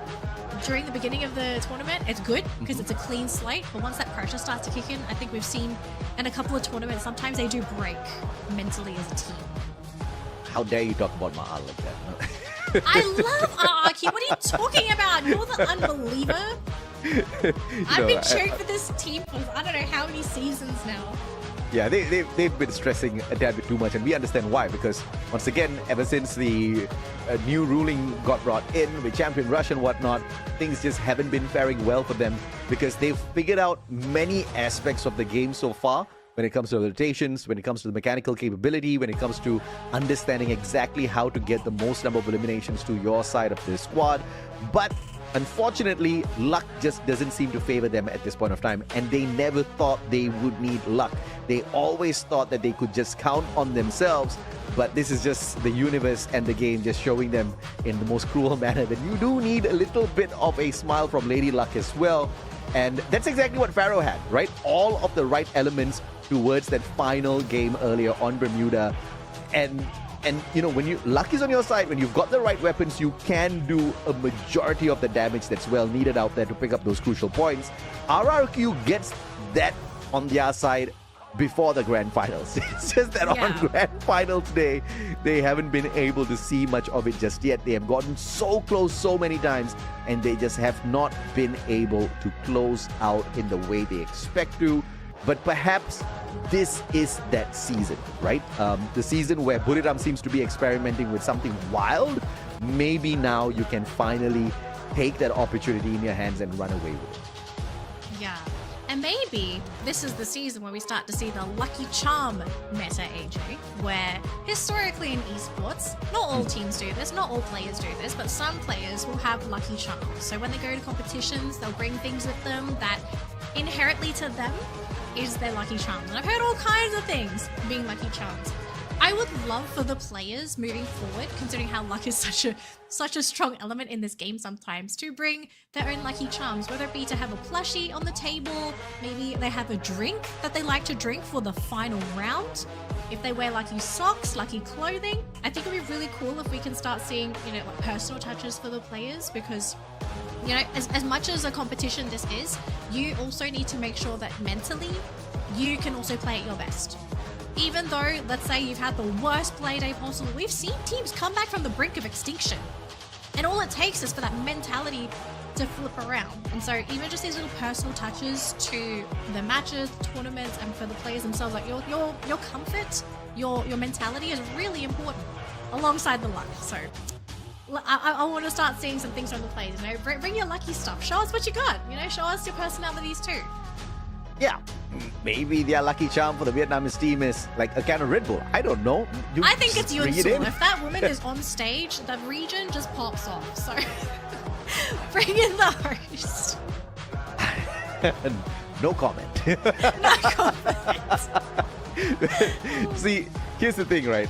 during the beginning of the tournament, it's good because it's a clean slate, but once that pressure starts to kick in, I think we've seen in a couple of tournaments, sometimes they do break mentally as a team. How dare you talk about Ma'al like that? I love RRQ. What are you talking about? You're the unbeliever. I've been cheering for this team for I don't know how many seasons now. Yeah, they've been stressing a tad bit too much, and we understand why, because once again, ever since the new ruling got brought in with Champion Rush and whatnot, things just haven't been faring well for them because they've figured out many aspects of the game so far when it comes to rotations, when it comes to the mechanical capability, when it comes to understanding exactly how to get the most number of eliminations to your side of the squad. But Unfortunately, luck just doesn't seem to favor them at this point of time, and they never thought they would need luck. They always thought that they could just count on themselves, but this is just the universe and the game just showing them in the most cruel manner that you do need a little bit of a smile from Lady Luck as well. And that's exactly what Pharaoh had, right? All of the right elements towards that final game earlier on Bermuda. And you know, when luck is on your side, when you've got the right weapons, you can do a majority of the damage that's well needed out there to pick up those crucial points. RRQ gets that on their side before the grand finals. It's just that on grand finals day, they haven't been able to see much of it just yet. They have gotten so close so many times, and they just have not been able to close out in the way they expect to. But perhaps this is that season, right? The season where Buriram seems to be experimenting with something wild. Maybe now you can finally take that opportunity in your hands and run away with it. Yeah. And maybe this is the season where we start to see the Lucky Charm meta, AJ, where historically in esports, not all teams do this, not all players do this, but some players will have Lucky Charms. So when they go to competitions, they'll bring things with them that inherently to them is their Lucky Charms. And I've heard all kinds of things being Lucky Charms. I would love for the players moving forward, considering how luck is such a strong element in this game sometimes, to bring their own lucky charms, whether it be to have a plushie on the table, maybe they have a drink that they like to drink for the final round. If they wear lucky socks, lucky clothing, I think it'd be really cool if we can start seeing, you know, like personal touches for the players, because, you know, as much as a competition this is, you also need to make sure that mentally you can also play at your best. Even though, let's say you've had the worst play day possible, we've seen teams come back from the brink of extinction. And all it takes is for that mentality to flip around. And so even just these little personal touches to the matches, tournaments, and for the players themselves, like your comfort, your mentality is really important alongside the luck. So I want to start seeing some things from the players. You know, bring your lucky stuff. Show us what you got. You know, show us your personalities too. Yeah, maybe their lucky charm for the Vietnamese team is like a can of Red Bull. I don't know. I think it's bring it Yunsul. in. If that woman is on stage, the region just pops off. So bring in the host. No comment. No comment. See, here's the thing, right?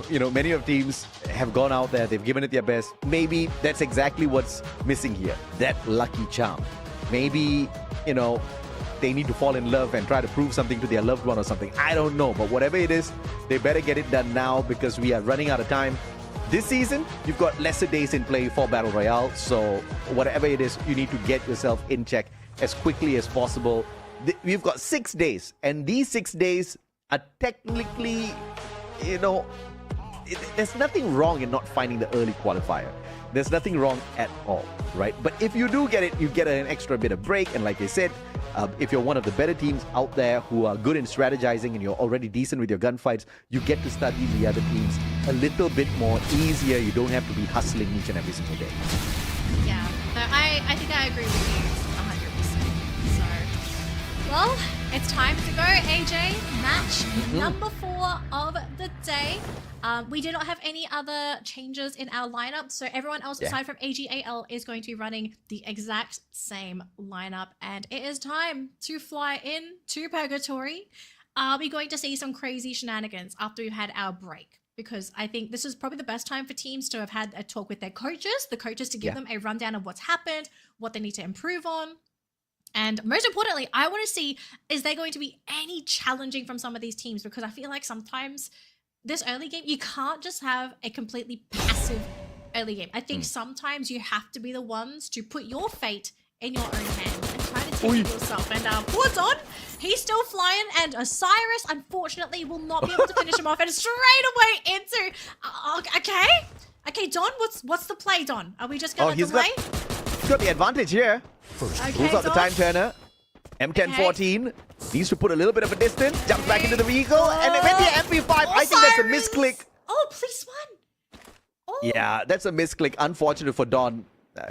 You know, many of teams have gone out there, they've given it their best. Maybe that's exactly what's missing here. That lucky charm. Maybe, you know, they need to fall in love and try to prove something to their loved one or something. I don't know. But whatever it is, they better get it done now, because we are running out of time. This season, you've got lesser days in play for Battle Royale. So whatever it is, you need to get yourself in check as quickly as possible. We've got 6 days. And these 6 days are technically, you know, there's nothing wrong in not finding the early qualifier. There's nothing wrong at all, right? But if you do get it, you get an extra bit of break. And like I said, if you're one of the better teams out there who are good in strategizing and you're already decent with your gunfights, you get to study the other teams a little bit more easier. You don't have to be hustling each and every single day. Yeah, so I think I agree with you 100%. So, well, it's time to go, AJ. Match number 4 of the day. We do not have any other changes in our lineup, so everyone else aside from AGAL is going to be running the exact same lineup, and it is time to fly in to Purgatory. Are we going to see some crazy shenanigans after we've had our break? Because I think this is probably the best time for teams to have had a talk with their coaches, the coaches to give them a rundown of what's happened, what they need to improve on. And most importantly, I want to see, is there going to be any challenging from some of these teams? Because I feel like sometimes this early game, you can't just have a completely passive early game. I think sometimes you have to be the ones to put your fate in your own hands and try to take it yourself. And poor Don, he's still flying, and Osiris, unfortunately, will not be able to finish him off. And straight away into... Okay, Don, what's the play, Don? Are we just going to delay? He's got the advantage here. Pulls out the time turner. M1014 needs to put a little bit of a distance, jumps back into the vehicle, and then with the MP5, I think that's a misclick. Oh, please one. Oh. Yeah, that's a misclick. Unfortunate for Don,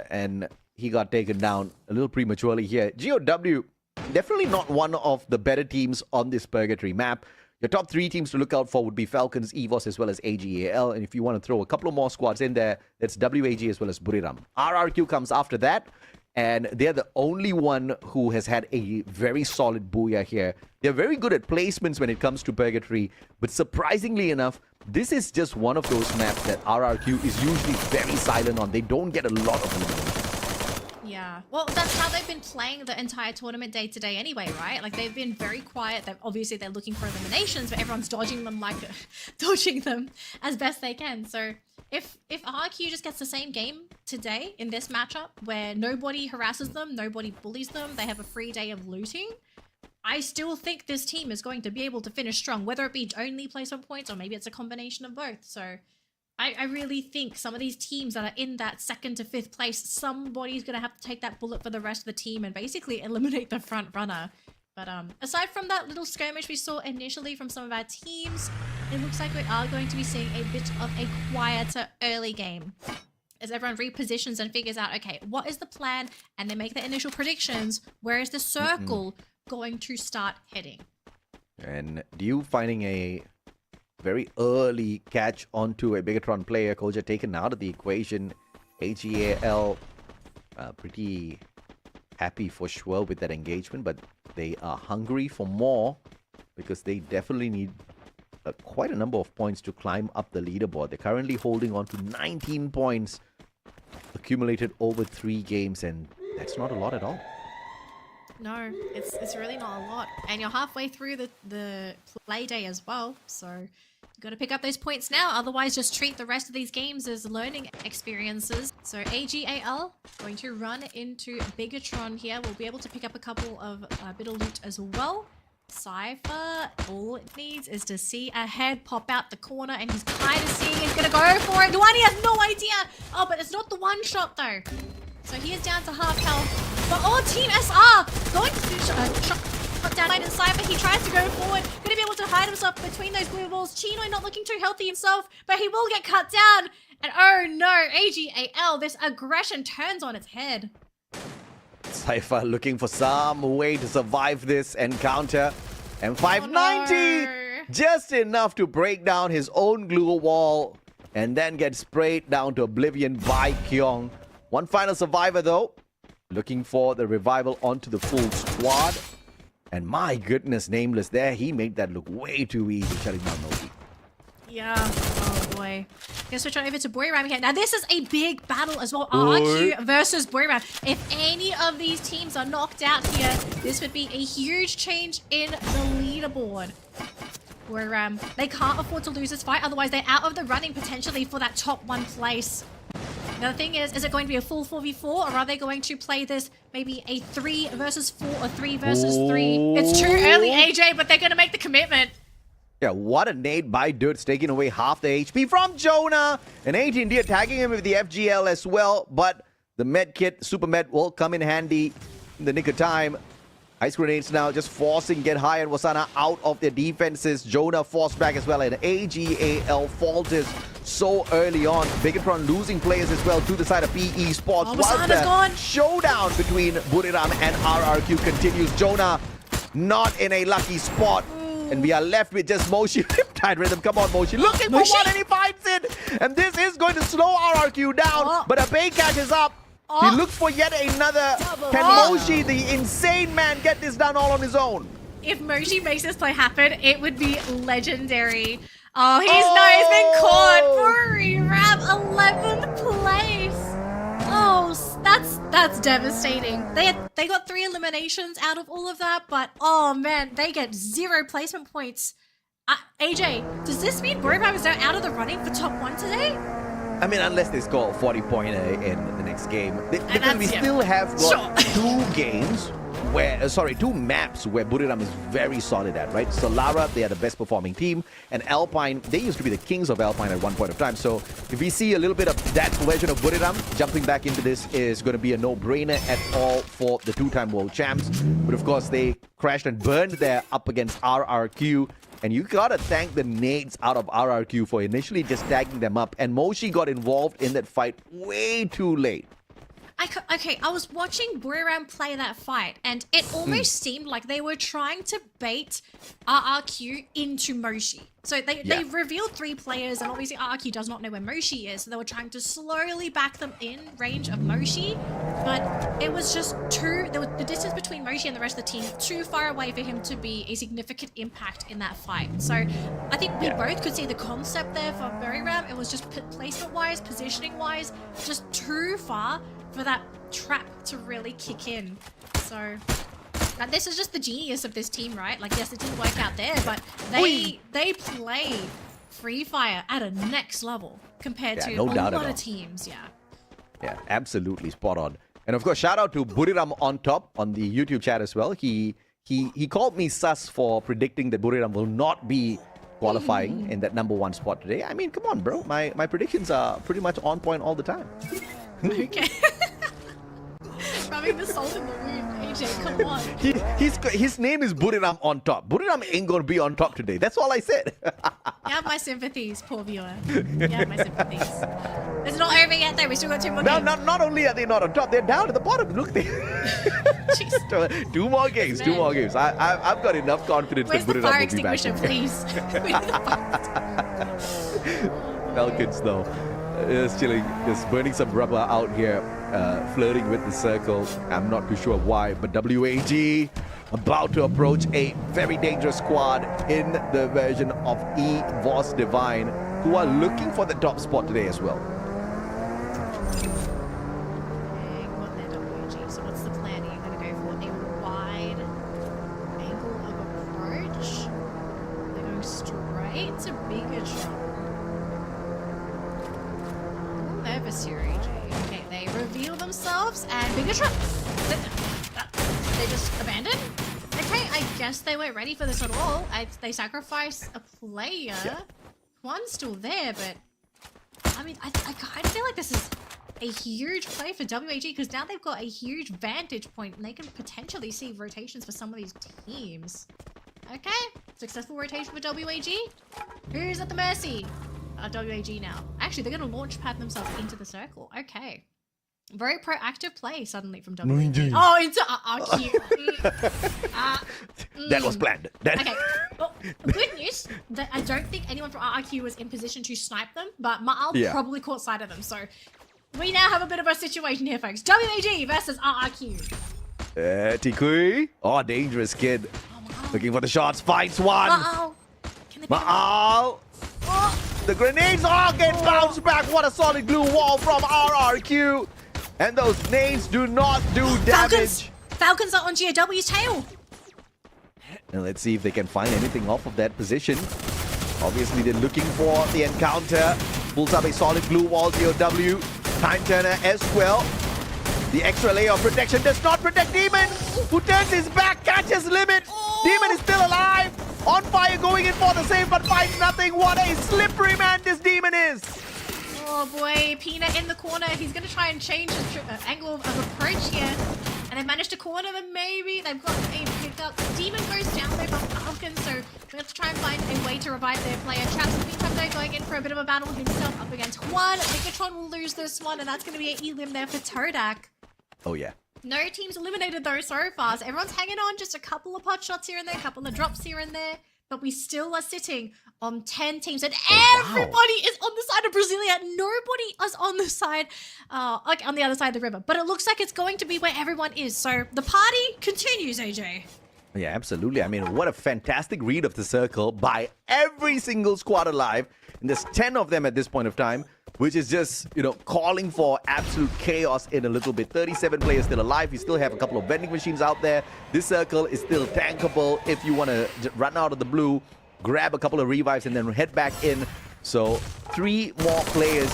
and he got taken down a little prematurely here. GOW, definitely not one of the better teams on this Purgatory map. Your top 3 teams to look out for would be Falcons, EVOS, as well as AGAL. And if you want to throw a couple of more squads in there, that's WAG as well as Buriram. RRQ comes after that. And they're the only one who has had a very solid booyah here. They're very good at placements when it comes to Purgatory. But surprisingly enough, this is just one of those maps that RRQ is usually very silent on. They don't get a lot of eliminations. Yeah, well, that's how they've been playing the entire tournament day to day anyway, right? Like, they've been very quiet. Obviously they're looking for eliminations, but everyone's dodging them dodging them as best they can. So if RRQ just gets the same game today in this matchup where nobody harasses them, nobody bullies them, they have a free day of looting, I still think this team is going to be able to finish strong, whether it be only placement points or maybe it's a combination of both. So I really think some of these teams that are in that 2nd to 5th place, somebody's going to have to take that bullet for the rest of the team and basically eliminate the front runner. But aside from that little skirmish we saw initially from some of our teams, it looks like we are going to be seeing a bit of a quieter early game as everyone repositions and figures out, okay, what is the plan? And they make their initial predictions. Where is the circle going to start heading? And do you finding a very early catch onto a Bigatron player, Koja taken out of the equation? AGAL pretty happy for sure with that engagement, but they are hungry for more because they definitely need quite a number of points to climb up the leaderboard. They're currently holding on to 19 points accumulated over 3 games, and that's not a lot at all. No, it's really not a lot. And you're halfway through the play day as well, so you've got to pick up those points now. Otherwise, just treat the rest of these games as learning experiences. So AGAL going to run into Bigatron here. We'll be able to pick up a couple of bit of loot as well. Cypher, all it needs is to see a head pop out the corner, and he's kind of seeing he's going to go for it. Duani has no idea. Oh, but it's not the one shot though. So he is down to half health. But Team SR going to shot down and Cypher. He tries to go forward. Going to be able to hide himself between those blue balls. Chino not looking too healthy himself, but he will get cut down. And oh no, AGAL, this aggression turns on its head. Cypher looking for some way to survive this encounter. And 590! no. Just enough to break down his own glue wall and then get sprayed down to oblivion by Kyong. One final survivor though. Looking for the revival onto the full squad. And my goodness, Nameless there. He made that look way too easy, shutting down Noki. Yeah. Oh boy. Gonna switch on over to Buriram here. Now this is a big battle as well. RRQ versus Buriram. If any of these teams are knocked out here, this would be a huge change in the leaderboard. Buriram, they can't afford to lose this fight, otherwise they're out of the running potentially for that top 1 place. Now the thing is it going to be a full 4v4, or are they going to play this maybe a 3 versus 4 or 3 versus 3? It's too early, AJ, but they're going to make the commitment. Yeah, what a nade by Dirt's taking away half the HP from Jonah. And 18 Deer tagging him with the FGL as well. But the med kit, super med, will come in handy in the nick of time. Ice grenades now just forcing Get High and Wasana out of their defenses. Jonah forced back as well, and AGAL falters so early on. Bigatron losing players as well to the side of PE Sports. Wasana's gone. Showdown between Buriram and RRQ continues. Jonah not in a lucky spot. And we are left with just Moshi. Riptide Rhythm, come on Moshi. Looking for one and he finds it. And this is going to slow RRQ down. But a Bay catches up. He looks for yet another. Can Moshi, the insane man, get this done all on his own? If Moshi makes this play happen, it would be legendary. Oh, he's been caught. Buriram, 11th place. Oh, that's devastating. They got 3 eliminations out of all of that, but oh man, they get 0 placement points. AJ, does this mean Buriram is now out of the running for top 1 today? I mean, unless they score a 40-pointer in the next game. Because we still have got 2 games where, 2 maps where Buriram is very solid at, right? Solara, they are the best performing team. And Alpine, they used to be the kings of Alpine at one point of time. So if we see a little bit of that version of Buriram, jumping back into this is going to be a no-brainer at all for the 2-time world champs. But of course, they crashed and burned there up against RRQ. And you gotta thank the nades out of RRQ for initially just tagging them up. And Moshi got involved in that fight way too late. Okay, I was watching Buriram play that fight, and it almost seemed like they were trying to bait RRQ into Moshi. So they revealed 3 players, and obviously RRQ does not know where Moshi is, so they were trying to slowly back them in range of Moshi, but it was just the distance between Moshi and the rest of the team too far away for him to be a significant impact in that fight. So I think we both could see the concept there for Buriram. It was just placement-wise, positioning-wise, just too far for that trap to really kick in. So this is just the genius of this team, right? Like, yes, it didn't work out there, but they play Free Fire at a next level compared to a lot of teams. Yeah, absolutely spot on. And of course, shout out to Buriram on top on the YouTube chat as well. He called me sus for predicting that Buriram will not be qualifying in that #1 spot today. I mean, come on, bro. My predictions are pretty much on point all the time. Okay. Rubbing the salt in the wound, AJ, come on. His name is Buriram on top. Buriram ain't gonna be on top today. That's all I said. You have my sympathies, poor viewer. You have my sympathies. It's not over yet though, we still got 2 more games. Not only are they not on top, they're down at the bottom. Look there. 2 more games, 2 more games. I've got enough confidence Where's that the Buriram fire will be back. extinguisher, please? We need the fire. Falcons though, just chilling, just burning some rubber out here, flirting with the circle. I'm not too sure why, but WAG about to approach a very dangerous squad in the version of EVOS Divine, who are looking for the top spot today as well. So what's the plan? Are you going to go for a wide angle of approach? They're going straight to Bigatron. Nervous here, AJ. Okay, they reveal themselves, and Bigatron. They just abandoned? Okay, I guess they weren't ready for this at all. They sacrificed a player. Yeah. One's still there, but I mean, I kind of feel like this is a huge play for WAG because now they've got a huge vantage point and they can potentially see rotations for some of these teams. Okay, successful rotation for WAG. Who's at the mercy? WAG now. Actually, they're going to launch pad themselves into the circle. Okay. Very proactive play suddenly from WAG. Oh, into RRQ. That was planned. Okay. Well, good news that I don't think anyone from RRQ was in position to snipe them, but Ma'al probably caught sight of them. So we now have a bit of a situation here, folks. WAG versus RRQ. Tikui. Oh, dangerous kid. Looking for the shots. Finds one. Ma'al. Ma'al. The grenades all get bounced back. What a solid glue wall from RRQ. And those nades do not do damage. Falcons are on GAW's tail. And let's see if they can find anything off of that position. Obviously, they're looking for the encounter. Pulls up a solid glue wall, GOW. Time Turner as well. The extra layer of protection does not protect Demon, who turns his back, catches Limit. Demon is still alive. On fire, going in for the save, but finds nothing. What a slippery man this Demon is. Oh boy, Peanut in the corner. He's going to try and change his angle of approach here. And they've managed to corner them, maybe. They've got a pickup. Demon goes down there for Falcon, so we have to try and find a way to revive their player. Traps in the meantime, though, going in for a bit of a battle himself up against Juan. Bigatron will lose this one, and that's going to be an elim there for Todak. Oh, yeah. No teams eliminated, though, so far. So everyone's hanging on. Just a couple of pot shots here and there, a couple of drops here and there. But we still are sitting on 10 teams, and everybody is on the side of Brasilia. Nobody is on the side, like on the other side of the river. But it looks like it's going to be where everyone is. So the party continues, AJ. Yeah, absolutely. I mean, what a fantastic read of the circle by every single squad alive. And there's 10 of them at this point of time, which is just, you know, calling for absolute chaos in a little bit. 37 players still alive. You still have a couple of vending machines out there. This circle is still tankable if you want to run out of the blue, grab a couple of revives, and then head back in. So 3 more players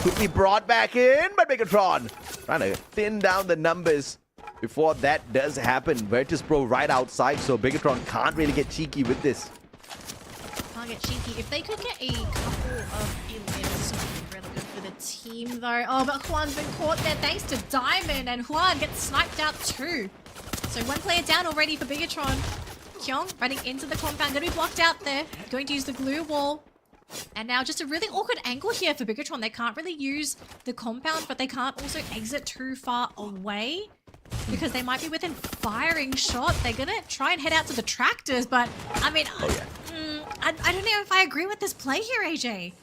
could be brought back in, but Megatron trying to thin down the numbers before that does happen. Virtus Pro right outside, so Bigatron can't really get cheeky with this. Can't get cheeky. If they could get a couple of elims, it would be really good for the team, though. Oh, but Juan's been caught there thanks to Diamond, and Juan gets sniped out too. So 1 player down already for Bigatron. Kyung running into the compound, going to be blocked out there. Going to use the glue wall. And now just a really awkward angle here for Bigatron. They can't really use the compound, but they can't also exit too far away because they might be within firing shot. They're gonna try and head out to the tractors, but I mean, I don't know if I agree with this play here, AJ.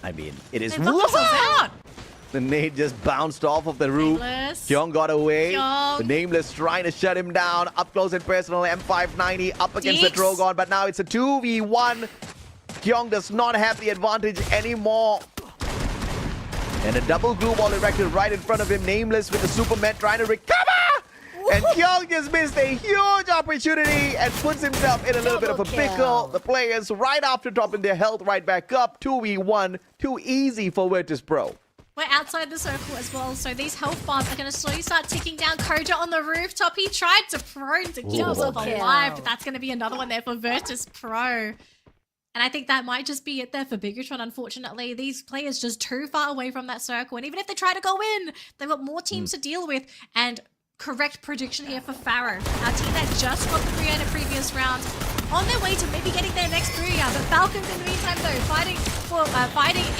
I mean, it is... They locked themselves out. The nade just bounced off of the roof. Nameless. Kyung got away. Kyung. The Nameless trying to shut him down. Up close and personal, M590 up against the Deeks. Drogon, but now it's a 2v1. Kyung does not have the advantage anymore. And a double glue wall erected right in front of him. Nameless with the Superman trying to recover. And Kyung just missed a huge opportunity and puts himself in a little bit of a pickle. The players right after dropping their health right back up. 2v1. Too easy for Virtus Pro. We're outside the circle as well, so these health bars are going to slowly start ticking down. Koja on the rooftop. He tried to prone to keep himself alive, but that's going to be another one there for Virtus Pro. And I think that might just be it there for Bigatron, unfortunately. These players just too far away from that circle. And even if they try to go in, they've got more teams to deal with. And correct prediction here for Pharaoh. Our team that just got the Booyah in the previous round, on their way to maybe getting their next Booyah. But Falcons in the meantime, though, fighting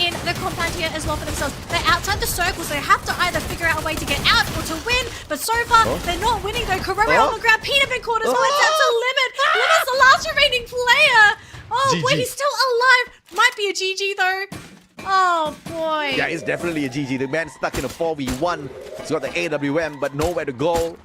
in the compound here as well for themselves. They're outside the circle, so they have to either figure out a way to get out or to win. But so far, they're not winning, though. Karome on the ground, Peanut been caught as well. It's up to Limit. Limit's the last remaining player. Oh, boy, GG. he's still alive. Might be a GG, though. Oh, boy. Yeah, it's definitely a GG. The man stuck in a 4v1. He's got the AWM, but nowhere to go.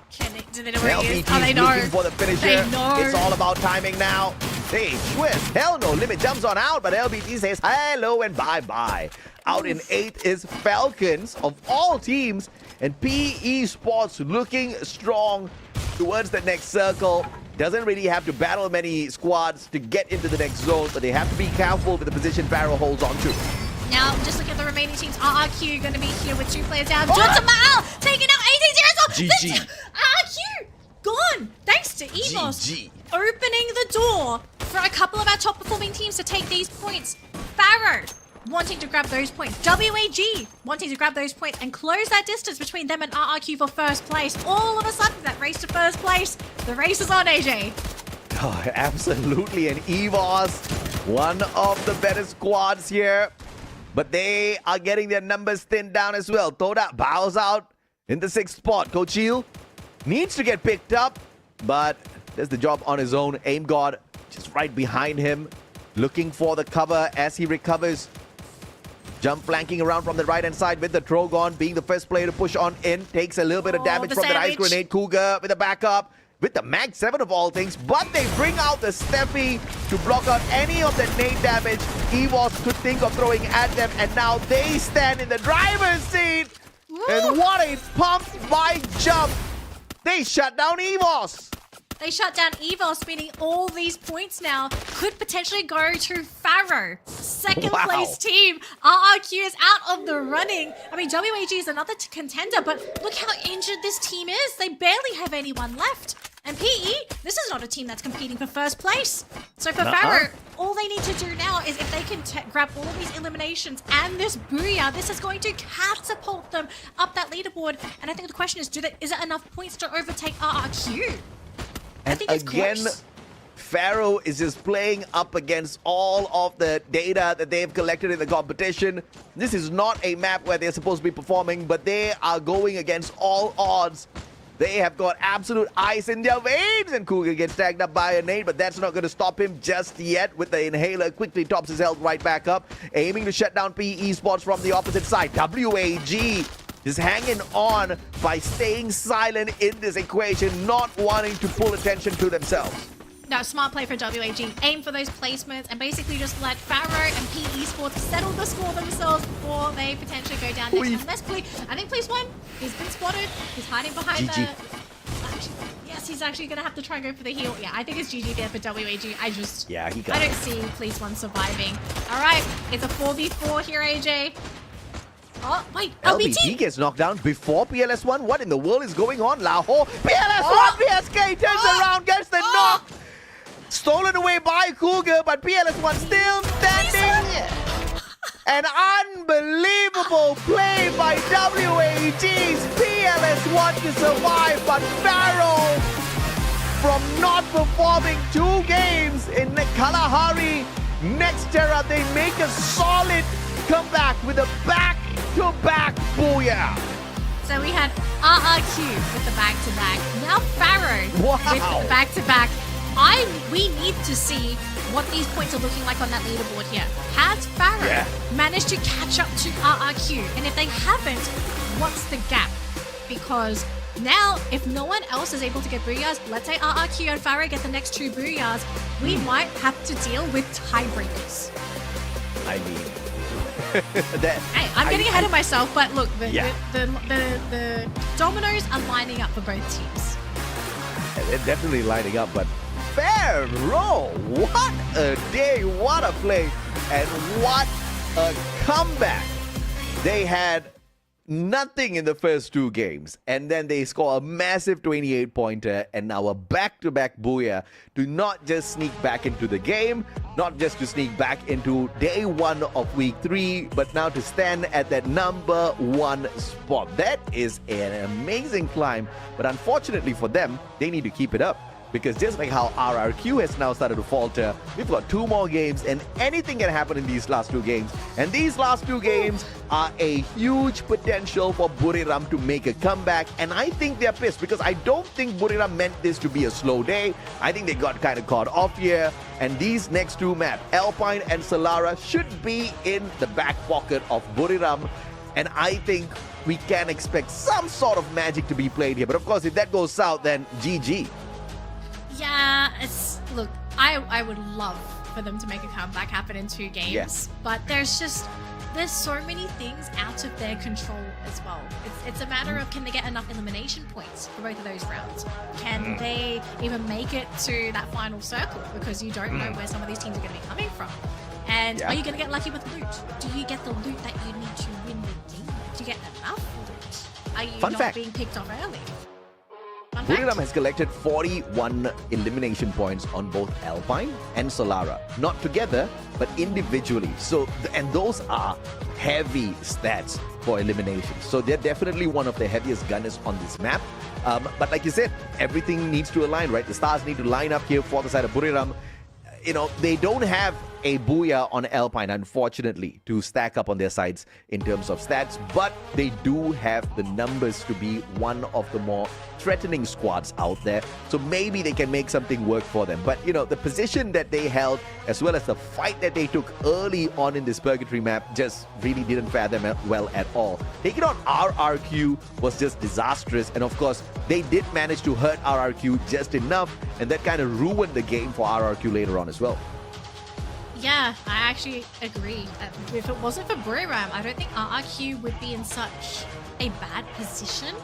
Do they know where he is? Oh, they LBT's know. looking for the finisher. They know. It's all about timing now. Hey, twist. Hell no. Limit jumps on out, but LBT says hello and bye-bye. Out in 8th is Falcons of all teams. And PE Sports looking strong towards the next circle. Doesn't really have to battle many squads to get into the next zone, but they have to be careful with the position Pharaoh holds on to. Now, just look at the remaining teams. RRQ going to be here with 2 players down. Johnson Ma'al taking out 18-0. GG. RRQ gone. Thanks to EVOS GG. opening the door for a couple of our top performing teams to take these points. Pharaoh wanting to grab those points. WAG wanting to grab those points and close that distance between them and RRQ for first place. All of a sudden, that race to first place, the race is on, AJ. Oh, absolutely. And EVOS, one of the better squads here. But they are getting their numbers thinned down as well. Toda bows out in the 6th spot. Kochil needs to get picked up, but does the job on his own. Aim God just right behind him, looking for the cover as he recovers. Jump flanking around from the right-hand side with the Drogon being the first player to push on in. Takes a little bit of damage the from the ice sandwich. grenade. Cougar with a backup. With the Mag 7 of all things, but they bring out the Steffi to block out any of the nade damage EVOS could think of throwing at them, and now they stand in the driver's seat. And what a pump by jump. They shut down EVOS. They shut down EVOS, meaning all these points now could potentially go to Pharaoh. Second place team. RRQ is out of the running. I mean, WAG is another contender, but look how injured this team is. They barely have anyone left. And PE, this is not a team that's competing for first place. So for Pharaoh, all they need to do now is if they can grab all of these eliminations and this Booyah, this is going to catapult them up that leaderboard. And I think the question is, is it enough points to overtake RRQ? I think it's Again, close. Pharaoh is just playing up against all of the data that they've collected in the competition. This is not a map where they're supposed to be performing, but they are going against all odds. They have got absolute ice in their veins, and Cougar gets tagged up by a nade, but that's not going to stop him just yet with the inhaler. Quickly tops his health right back up, aiming to shut down PE Sports from the opposite side. WAG is hanging on by staying silent in this equation, not wanting to pull attention to themselves. No, smart play for WAG. Aim for those placements and basically just let Pharaoh and PE Sports settle the score themselves before they potentially go down next. Unless I think Police 1, he's been spotted. He's hiding behind GG. Yes, he's actually going to have to try and go for the heal. Yeah, I think it's GG there for WAG. I don't see Police 1 surviving. All right, it's a 4v4 here, AJ. Oh, wait, LBT gets knocked down before PLS1. What in the world is going on? Lahore. PLS1, PSK turns around, gets the knock. Stolen away by Cougar, but PLS1 still standing. An unbelievable play by WAG's PLS1 to survive, but Pharaoh, from not performing 2 games in Kalahari, next Terra, they make a solid comeback with a back-to-back booyah. So we had RRQ with the back-to-back. Now Pharaoh Wow. with the back-to-back. We need to see what these points are looking like on that leaderboard here. Has Pharaoh managed to catch up to RRQ? And if they haven't, what's the gap? Because now, if no one else is able to get booyahs, let's say RRQ and Pharaoh get the next 2 booyahs, we might have to deal with tiebreakers. I mean, Hey, I'm getting ahead of myself, but look, Yeah. the dominoes are lining up for both teams. they're definitely lining up, but Pharaoh, what a day, what a play, and what a comeback. They had nothing in the first 2 games, and then they score a massive 28-pointer, and now a back-to-back booyah to not just sneak back into the game, not just to sneak back into day 1 of week 3, but now to stand at that number 1 spot. That is an amazing climb, but unfortunately for them, they need to keep it up. Because just like how RRQ has now started to falter, we've got 2 more games and anything can happen in these last 2 games. And these last 2 games are a huge potential for Buriram to make a comeback. And I think they're pissed because I don't think Buriram meant this to be a slow day. I think they got kind of caught off here. And these next 2 maps, Alpine and Solara, should be in the back pocket of Buriram. And I think we can expect some sort of magic to be played here. But of course, if that goes south, then GG. Yeah, look, I would love for them to make a comeback happen in 2 games, Yes. but there's so many things out of their control as well. It's a matter of, can they get enough elimination points for both of those rounds? Can they even make it to that final circle? Because you don't know where some of these teams are going to be coming from. And are you going to get lucky with loot? Do you get the loot that you need to win the game? Do you get enough loot? Are you Fun not fact. being picked off early? Fun Buriram fact. has collected 41 elimination points on both Alpine and Solara. Not together, but individually. So, and those are heavy stats for elimination. So they're definitely one of the heaviest gunners on this map. But like you said, everything needs to align, right? The stars need to line up here for the side of Buriram. You know, they don't have a booyah on Alpine, unfortunately, to stack up on their sides in terms of stats, but they do have the numbers to be one of the more threatening squads out there. So maybe they can make something work for them. But, you know, the position that they held, as well as the fight that they took early on in this Purgatory map, just really didn't fare them well at all. Taking on RRQ was just disastrous. And of course, they did manage to hurt RRQ just enough, and that kind of ruined the game for RRQ later on as well. Yeah, I actually agree. If it wasn't for Buriram, I don't think RRQ would be in such a bad position.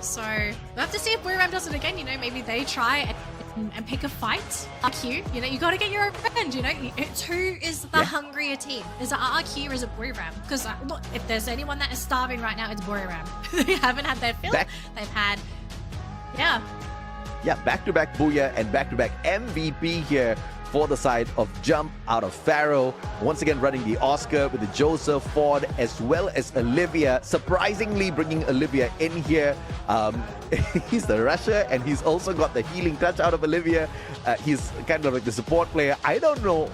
So we'll have to see if Buriram does it again. You know, maybe they try and pick a fight. RRQ, you know, you got to get your revenge. You know, it's who is the hungrier team? Is it RRQ or is it Buriram? Because look, if there's anyone that is starving right now, it's Buriram. They haven't had their fill. They've had, back-to-back booyah and back-to-back MVP here for the side of Jump out of Pharaoh. Once again running the Oscar with the Joseph, Ford, as well as Olivia. Surprisingly bringing Olivia in here. He's the rusher, and he's also got the healing touch out of Olivia. He's kind of like the support player. I don't know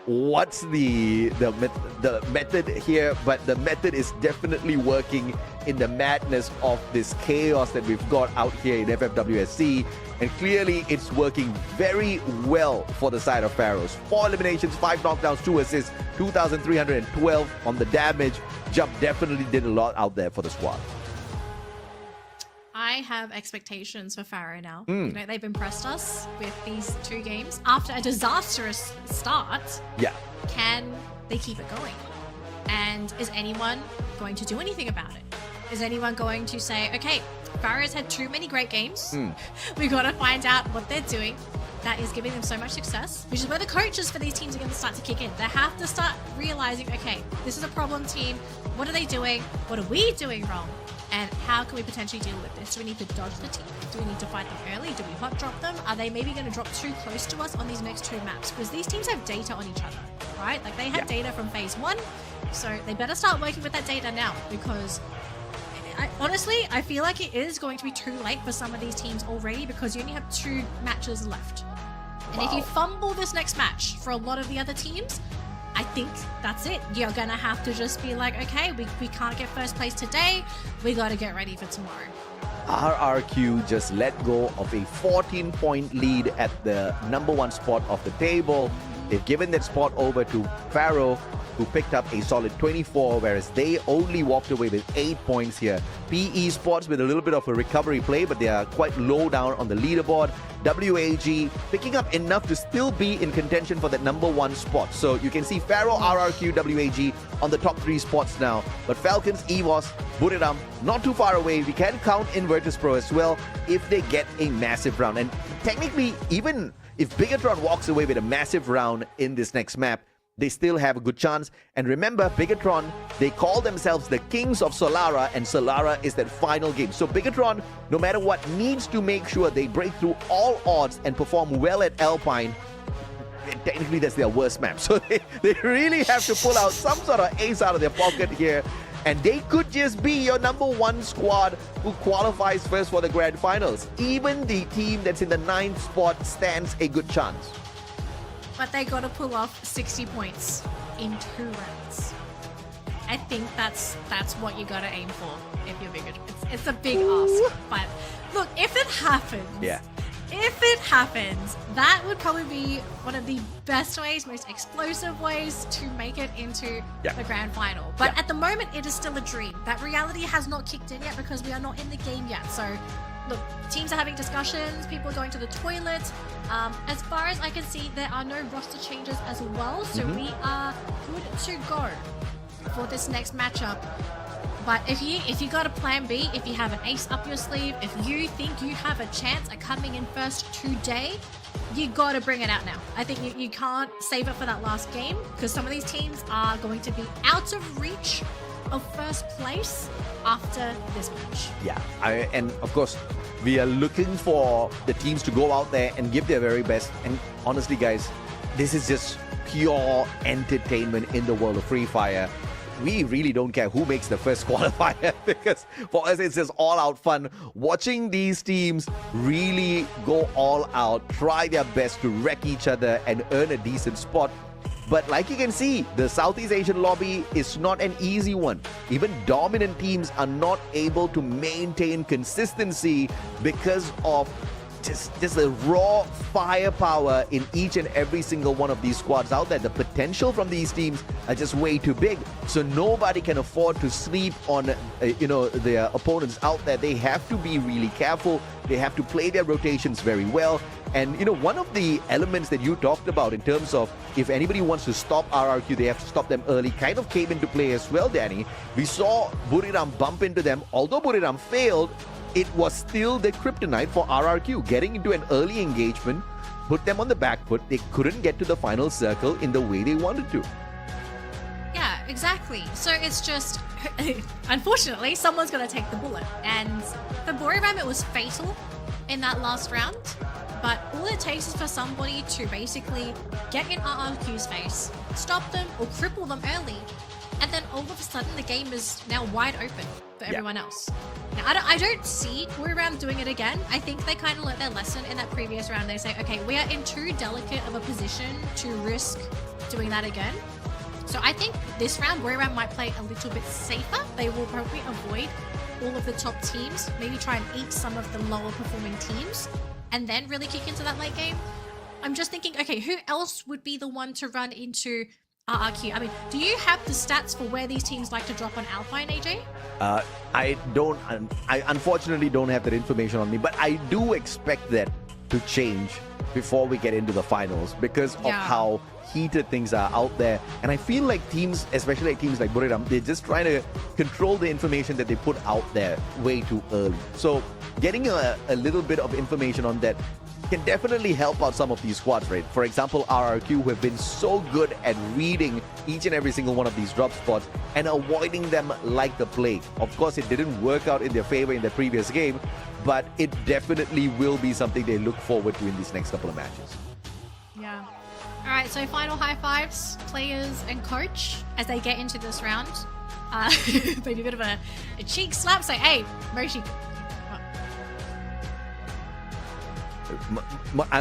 what's the method here, but the method is definitely working in the madness of this chaos that we've got out here in FFWS SEA. And clearly, it's working very well for the side of Pharaohs. 4 eliminations, 5 knockdowns, 2 assists, 2,312 on the damage. Jump definitely did a lot out there for the squad. I have expectations for Pharaoh now. You know, they've impressed us with these 2 games. After a disastrous start, can they keep it going? And is anyone going to do anything about it? Is anyone going to say, okay, Pharaoh's had too many great games. We've got to find out what they're doing that is giving them so much success, which is where the coaches for these teams are going to start to kick in. They have to start realizing, okay, this is a problem team. What are they doing? What are we doing wrong? And how can we potentially deal with this? Do we need to dodge the team? Do we need to fight them early? Do we hot drop them? Are they maybe going to drop too close to us on these next 2 maps? Because these teams have data on each other, right? Like they had data from phase 1. So they better start working with that data now, because honestly, I feel like it is going to be too late for some of these teams already, because you only have 2 matches left. And if you fumble this next match for a lot of the other teams, I think that's it. You're going to have to just be like, okay, we can't get first place today. We got to get ready for tomorrow. RRQ just let go of a 14-point lead at the #1 spot of the table. They've given that spot over to Pharaoh, who picked up a solid 24, whereas they only walked away with 8 points here. PE Sports with a little bit of a recovery play, but they are quite low down on the leaderboard. WAG picking up enough to still be in contention for that #1 spot. So you can see Pharaoh, RRQ, WAG on the top 3 spots now. But Falcons, EVOS, Buriram, not too far away. We can count in Virtus.pro as well if they get a massive round. And technically, even if Bigatron walks away with a massive round in this next map, they still have a good chance. And remember, Bigatron, they call themselves the Kings of Solara, and Solara is that final game. So Bigatron, no matter what, needs to make sure they break through all odds and perform well at Alpine. Technically, that's their worst map. So they really have to pull out some sort of ace out of their pocket here. And they could just be your #1 squad who qualifies first for the grand finals. Even the team that's in the 9th spot stands a good chance. But they got to pull off 60 points in 2 rounds. I think that's what you got to aim for if you're bigger. It's a big ask. But look, if it happens, if it happens, that would probably be one of the best ways, most explosive ways to make it into the grand final. But at the moment, it is still a dream. That reality has not kicked in yet because we are not in the game yet. So look, teams are having discussions, people are going to the toilet. As far as I can see, there are no roster changes as well, so we are good to go for this next matchup. But if you got a plan B, if you have an ace up your sleeve, if you think you have a chance at coming in first today, you got to bring it out now. I think you can't save it for that last game because some of these teams are going to be out of reach of first place after this match. Yeah, and of course, we are looking for the teams to go out there and give their very best. And honestly, guys, this is just pure entertainment in the world of Free Fire. We really don't care who makes the first qualifier because for us, it's just all out fun. Watching these teams really go all out, try their best to wreck each other and earn a decent spot. But like you can see, the Southeast Asian lobby is not an easy one. Even dominant teams are not able to maintain consistency because of just the raw firepower in each and every single one of these squads out there. The potential from these teams are just way too big. So nobody can afford to sleep on, their opponents out there. They have to be really careful. They have to play their rotations very well. And, one of the elements that you talked about in terms of if anybody wants to stop RRQ, they have to stop them early, kind of came into play as well, Danny. We saw Buriram bump into them. Although Buriram failed, it was still the kryptonite for RRQ. Getting into an early engagement put them on the back foot. They couldn't get to the final circle in the way they wanted to. Yeah, exactly. So it's just, unfortunately, someone's going to take the bullet. And for Buriram, it was fatal in that last round. But all it takes is for somebody to basically get in RRQ's face, stop them or cripple them early. And then all of a sudden, the game is now wide open for everyone else. Now, I don't see Buriram doing it again. I think they kind of learned their lesson in that previous round. They say, okay, we are in too delicate of a position to risk doing that again. So I think this round, Buriram might play a little bit safer. They will probably avoid all of the top teams, maybe try and eat some of the lower performing teams, and then really kick into that late game. I'm just thinking, okay, who else would be the one to run into RRQ? I mean, do you have the stats for where these teams like to drop on Alpine, AJ? I don't. I unfortunately don't have that information on me, but I do expect that to change before we get into the finals because of how heated things are out there. And I feel like teams, especially like teams like Buriram, they're just trying to control the information that they put out there way too early. So getting a little bit of information on that can definitely help out some of these squads, right? For example, RRQ, who have been so good at reading each and every single one of these drop spots and avoiding them like the plague. Of course, it didn't work out in their favor in the previous game, but it definitely will be something they look forward to in these next couple of matches. Yeah. All right, so final high fives, players and coach, as they get into this round. Maybe a bit of a cheek slap, say, hey, Moshi.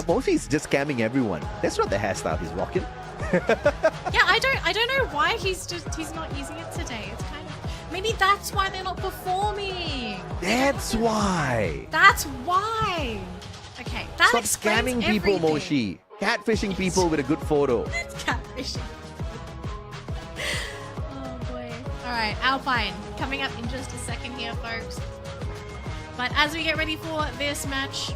Moshi's just scamming everyone. That's not the hairstyle he's rocking. Yeah, I don't know why he's not using it today. It's kind of maybe that's why they're not performing. That's why. That's why. Okay, that Stop explains scamming people, everything. Moshi. Catfishing people with a good photo. It's catfishing. Oh boy. Alright, Alpine coming up in just a second here, folks. But as we get ready for this match,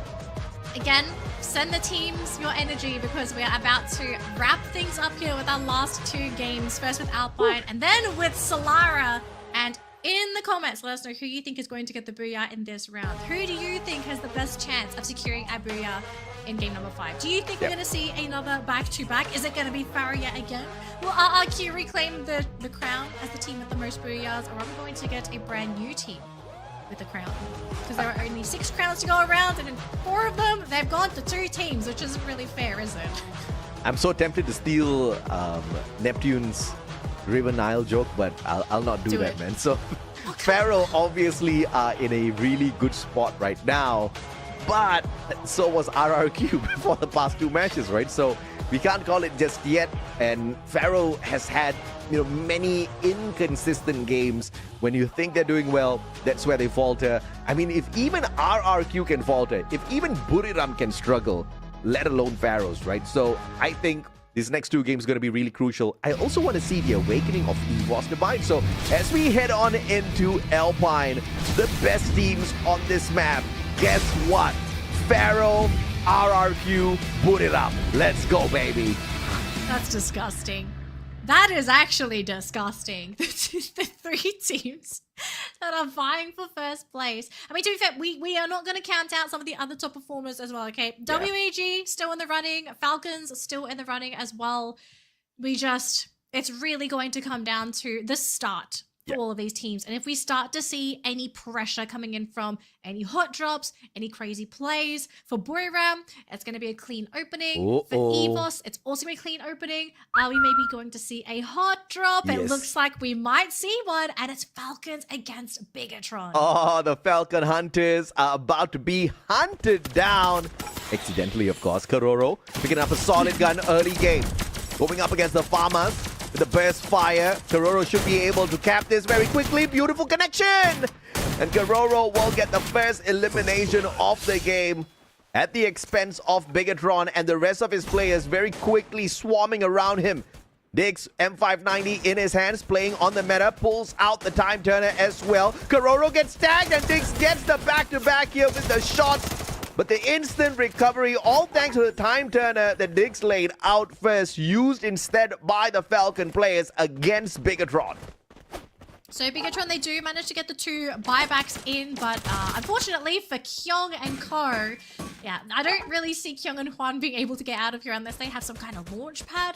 again, send the teams your energy because we are about to wrap things up here with our last two games. First with Alpine and then with Solara. And in the comments, let us know who you think is going to get the booyah in this round. Who do you think has the best chance of securing a booyah in game number 5? Do you think we're going to see another back-to-back? Is it going to be Faria again? Will RRQ reclaim the crown as the team with the most booyahs? Or are we going to get a brand new team with the crown? Because there are only 6 crowns to go around, and in 4 of them, they've gone to 2 teams, which isn't really fair, is it? I'm so tempted to steal Neptune's River Nile joke, but I'll not do that, it. man. So Pharaoh obviously are in a really good spot right now, but so was RRQ before the past 2 matches, right? So we can't call it just yet. And Pharaoh has had many inconsistent games. When you think they're doing well, that's where they falter. I mean, if even RRQ can falter, if even Buriram can struggle, let alone Pharaohs, right? So I think these next 2 games are going to be really crucial. I also want to see the awakening of EVOS Divine. So as we head on into Alpine, the best teams on this map, guess what? Pharaoh, RRQ, Buriram. Let's go, baby. That's disgusting. That is actually disgusting. The 3 teams that are vying for first place. I mean, to be fair, we are not going to count out some of the other top performers as well, okay? Yeah. WEG still in the running. Falcons still in the running as well. It's really going to come down to the start for all of these teams. And if we start to see any pressure coming in from any hot drops, any crazy plays, for Buriram, it's going to be a clean opening. For EVOS, it's also going to be a clean opening. Are we maybe going to see a hot drop? Yes. It looks like we might see one, and it's Falcons against Bigatron. Oh, the Falcon Hunters are about to be hunted down. Accidentally, of course. Karoro picking up a solid gun early game. Going up against the Farmers with the burst fire. Karoro should be able to cap this very quickly. Beautiful connection! And Karoro will get the first elimination of the game at the expense of Bigatron and the rest of his players very quickly swarming around him. Diggs, M590 in his hands, playing on the meta, pulls out the time turner as well. Karoro gets tagged and Diggs gets the back-to-back here with the shots. But the instant recovery, all thanks to the time turner that Diggs laid out first, used instead by the Falcon players against Bigatron. So Bigatron, they do manage to get the 2 buybacks in, but unfortunately for Kyung and Co, yeah, I don't really see Kyung and Hwan being able to get out of here unless they have some kind of launch pad.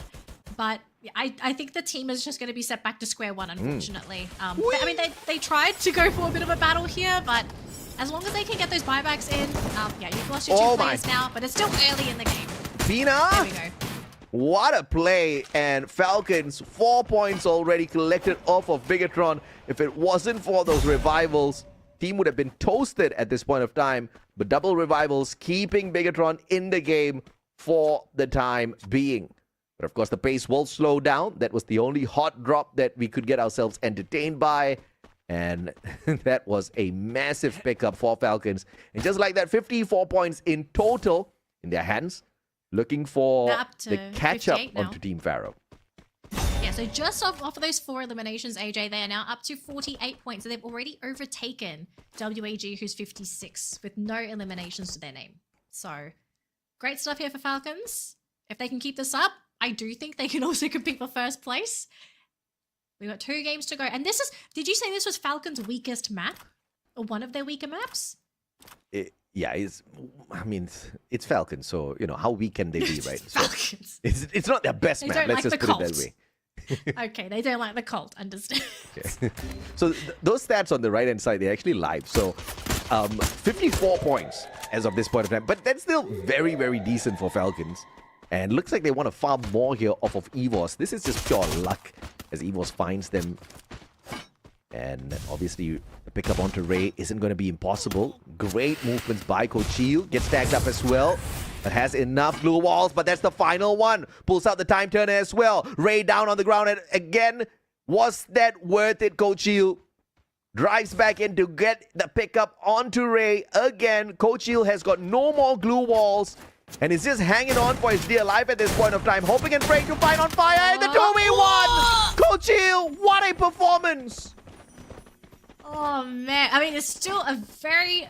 But I think the team is just going to be set back to square one, unfortunately. I mean, they tried to go for a bit of a battle here, but as long as they can get those buybacks in, yeah, you've lost your 2 players now, but it's still early in the game. Pina! There we go. What a play, and Falcons 4 points already collected off of Bigatron. If it wasn't for those revivals, team would have been toasted at this point of time. But double revivals keeping Bigatron in the game for the time being. But of course, the pace will slow down. That was the only hot drop that we could get ourselves entertained by. And that was a massive pickup for Falcons. And just like that, 54 points in total in their hands. Looking for the catch-up onto Team Pharaoh. Yeah, so just off of those 4 eliminations, AJ, they are now up to 48 points. So they've already overtaken WAG, who's 56, with no eliminations to their name. So, great stuff here for Falcons. If they can keep this up, I do think they can also compete for first place. We've got 2 games to go. And this is, did you say this was Falcons' weakest map? Or one of their weaker maps? Yeah, it's Falcons, so, how weak can they be, right? Falcons. So it's not their best map, let's just put it that way. Okay, they don't like the cult, understand. Okay. So those stats on the right-hand side, they're actually live. So 54 points as of this point of time. But that's still very, very decent for Falcons. And looks like they want to farm more here off of EVOS. This is just pure luck as EVOS finds them And obviously, the pickup onto Ray isn't going to be impossible. Great movements by Kochil. Gets tagged up as well. But has enough glue walls, but that's the final one. Pulls out the time turner as well. Ray down on the ground and again. Was that worth it, Kochil? Drives back in to get the pickup onto Ray. Again, Kochil has got no more glue walls. And is just hanging on for his dear life at this point of time. Hoping and praying to find on fire. And the 2v1! Kochil, what a performance! Oh man, I mean, it's still a very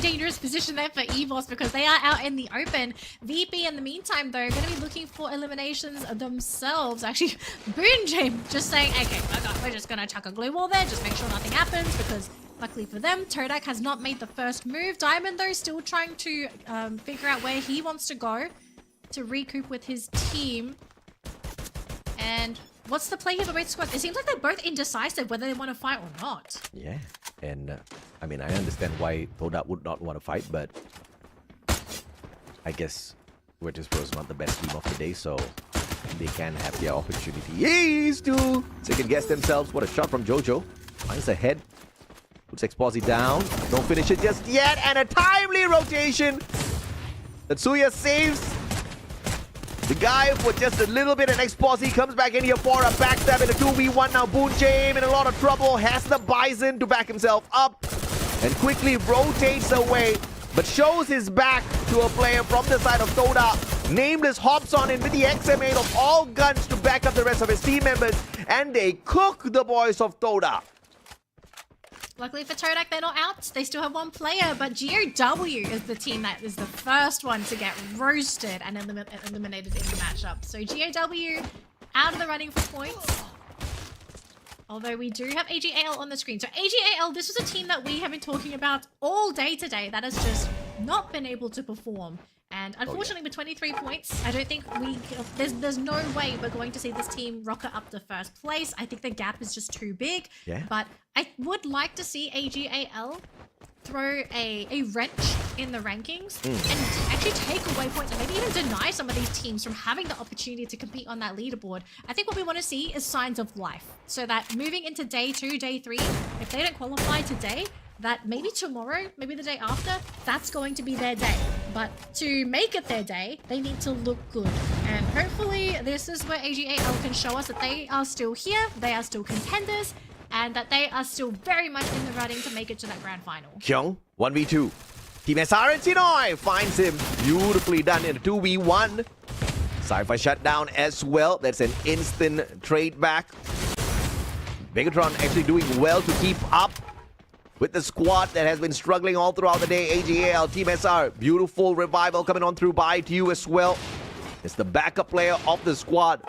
dangerous position there for EVOS because they are out in the open. VP in the meantime, though, are going to be looking for eliminations themselves. Actually, Boonjam just saying, okay, we're just going to chuck a glue wall there, just make sure nothing happens because luckily for them, Todak has not made the first move. Diamond, though, still trying to figure out where he wants to go to recoup with his team. And what's the play here for both squads? It seems like they're both indecisive whether they want to fight or not. Yeah, and I mean, I understand why Todak would not want to fight, but I guess Virtus.pro is not the best team of the day, so they can have their opportunities to second guess themselves. What a shot from Jojo. Finds ahead. Puts Exposy down. Don't finish it just yet, and a timely rotation. Tatsuya saves the guy for just a little bit, and Exposy comes back in here for a backstab in a 2v1. Now Boonjam in a lot of trouble, has the Bison to back himself up and quickly rotates away, but shows his back to a player from the side of Toda. Nameless hops on in with the XM8 of all guns to back up the rest of his team members, and they cook the boys of Toda. Luckily for Todak, they're not out. They still have one player, but GOW is the team that is the first one to get roasted and eliminated in the matchup. So GOW out of the running for points. Although we do have AGAL on the screen. So AGAL, this was a team that we have been talking about all day today that has just not been able to perform. And unfortunately, with 23 points, I don't think there's no way we're going to see this team rocket up to first place. I think the gap is just too big. Yeah. But I would like to see AGAL throw a wrench in the rankings and actually take away points and maybe even deny some of these teams from having the opportunity to compete on that leaderboard. I think what we want to see is signs of life, so that moving into day 2, day 3, if they don't qualify today, that maybe tomorrow, maybe the day after, that's going to be their day. But to make it their day, they need to look good. And hopefully this is where AGAL can show us that they are still here, they are still contenders, and that they are still very much in the running to make it to that grand final. Kyung, 1v2. Team SR and Chinoy finds him. Beautifully done in a 2v1. Sci-Fi shut down as well. That's an instant trade back. Megatron actually doing well to keep up with the squad that has been struggling all throughout the day. AGAL, Team SR, beautiful revival coming on through by TU as well. It's the backup player of the squad.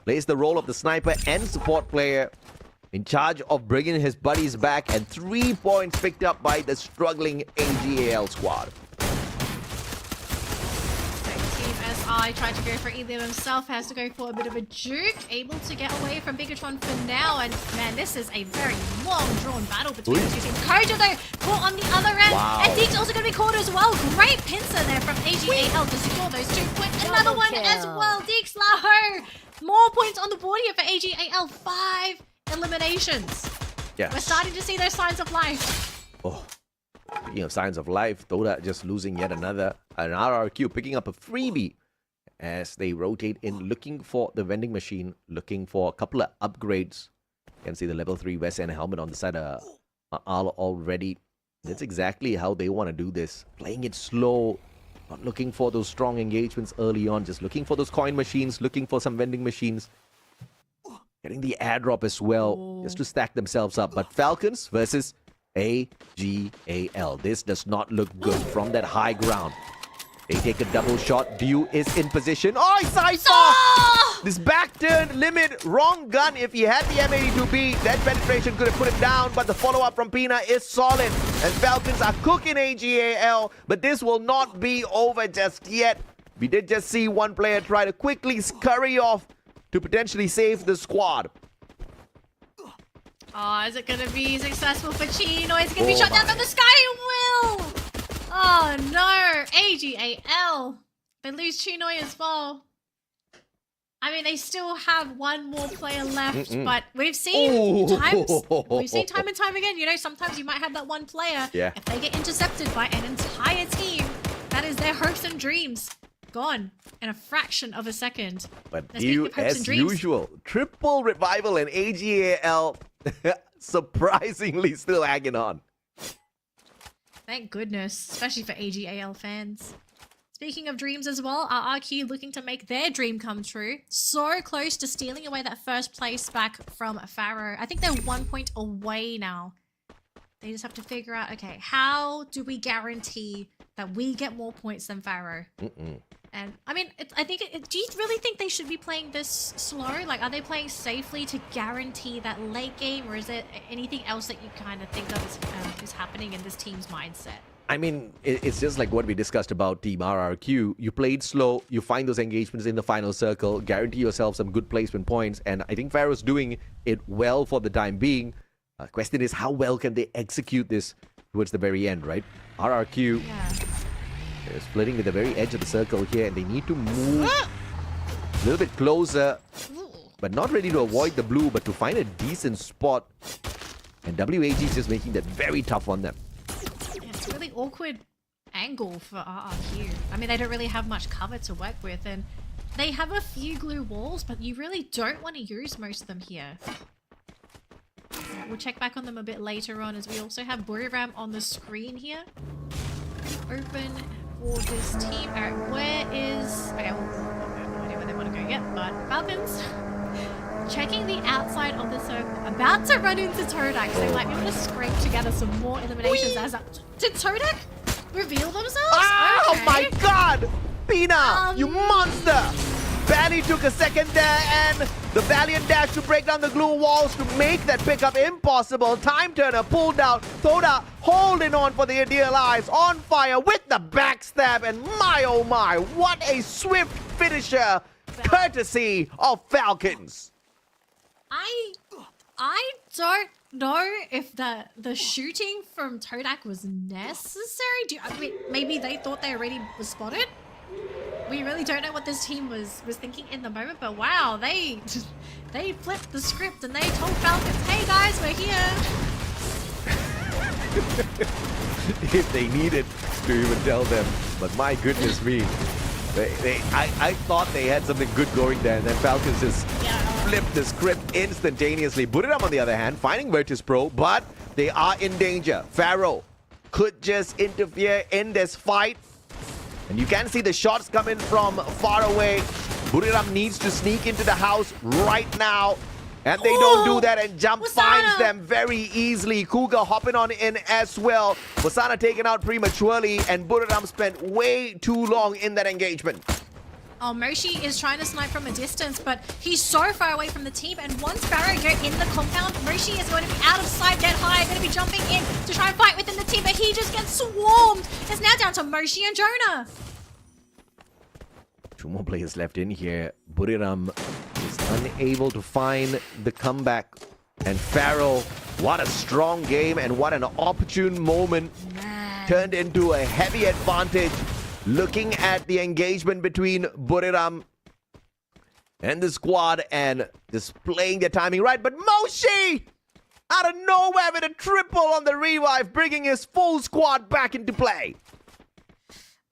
Plays the role of the sniper and support player, in charge of bringing his buddies back, and 3 points picked up by the struggling AGAL squad. Team SI tried to go for Elium himself, has to go for a bit of a juke, able to get away from Bigatron for now, and man, this is a very long-drawn battle between the two teams. Kojo, though, caught on the other end, and Deek's also going to be caught as well. Great pincer there from AGAL to secure those 2 points. Another one as well, Deek's Laho. More points on the board here for AGAL, 5 eliminations. Yeah. We're starting to see those signs of life. Oh, speaking of signs of life, Toda just losing yet an RRQ, picking up a freebie as they rotate in, looking for the vending machine, looking for a couple of upgrades. You can see the level 3 West End helmet on the side of already. That's exactly how they want to do this. Playing it slow, not looking for those strong engagements early on, just looking for those coin machines, looking for some vending machines. Getting the airdrop as well, just to stack themselves up. But Falcons versus AGAL. This does not look good from that high ground. They take a double shot. Dew is in position. Oh, Cypher! This back turn limit, wrong gun. If he had the M82B, that penetration could have put it down, but the follow-up from Pina is solid. And Falcons are cooking AGAL, but this will not be over just yet. We did just see one player try to quickly scurry off to potentially save the squad. Oh, is it going to be successful for Chino? Is it going to be shot down from the sky? It will! Oh no, AGAL. They lose Chinoy as well. I mean, they still have one more player left, but we've Ooh. seen time and time again. You know, sometimes you might have that one player. Yeah. If they get intercepted by an entire team, that is their hopes and dreams gone in a fraction of a second. But Now, speaking you, of hopes and as dreams, usual, triple revival and AGAL surprisingly still hanging on. thank goodness, especially for AGAL fans. Speaking of dreams as well, RRQ looking to make their dream come true. So close to stealing away that first place back from Pharaoh. I think they're 1 point away now. They just have to figure out, okay, how do we guarantee that we get more points than Pharaoh? And I mean, do you really think they should be playing this slow? Like, are they playing safely to guarantee that late game, or is there anything else that you kind of think of is happening in this team's mindset? I mean, it's just like what we discussed about Team RRQ. You played slow, you find those engagements in the final circle, guarantee yourself some good placement points, and I think Pharaoh's doing it well for the time being. Question is, how well can they execute this towards the very end, right? RRQ is splitting at the very edge of the circle here, and they need to move a little bit closer, but not ready to avoid the blue, but to find a decent spot. And WAG is just making that very tough on them. It's a really awkward angle for RRQ. I mean, they don't really have much cover to work with, and they have a few glue walls, but you really don't want to use most of them here. We'll check back on them a bit later on, as we also have Buriram on the screen here. Open for this team. Alright, where is... Okay, well, I have no idea where they want to go yet, but Falcons checking the outside of the circle. About to run into Todak, so they might be able to scrape together some more eliminations. As did Todak reveal themselves? Oh Okay. my god! Pina, you monster! Barely took a second there, and the valiant dash to break down the glue walls to make that pickup impossible. Time turner pulled out. Toda holding on for the dear lives. On fire with the backstab, and my oh my, what a swift finisher, courtesy of Falcons. I don't know if the shooting from Todak was necessary. I mean, maybe they thought they already were spotted. We really don't know what this team was thinking in the moment, but wow, they flipped the script and they told Falcons, "Hey guys, we're here." If they needed to even tell them, but my goodness me, I thought they had something good going there, and then Falcons just flipped the script instantaneously. Buriram, on the other hand, finding Virtus Pro, but they are in danger. Pharaoh could just interfere in this fight. And you can see the shots coming from far away. Buriram needs to sneak into the house right now. And they don't do that, and Jump finds them very easily. Cougar hopping on in as well. Wasana taken out prematurely, and Buriram spent way too long in that engagement. Oh, Moshi is trying to snipe from a distance, but he's so far away from the team, and once Pharaoh go in the compound, Moshi is going to be out of sight, dead high, going to be jumping in to try and fight within the team, but he just gets swarmed. It's now down to Moshi and Jonah. Two more players left in here. Buriram is unable to find the comeback. And Pharaoh, what a strong game and what an opportune moment. Turned into a heavy advantage. Looking at the engagement between Buriram and the squad and displaying their timing right. But Moshi, out of nowhere with a triple on the revive, bringing his full squad back into play.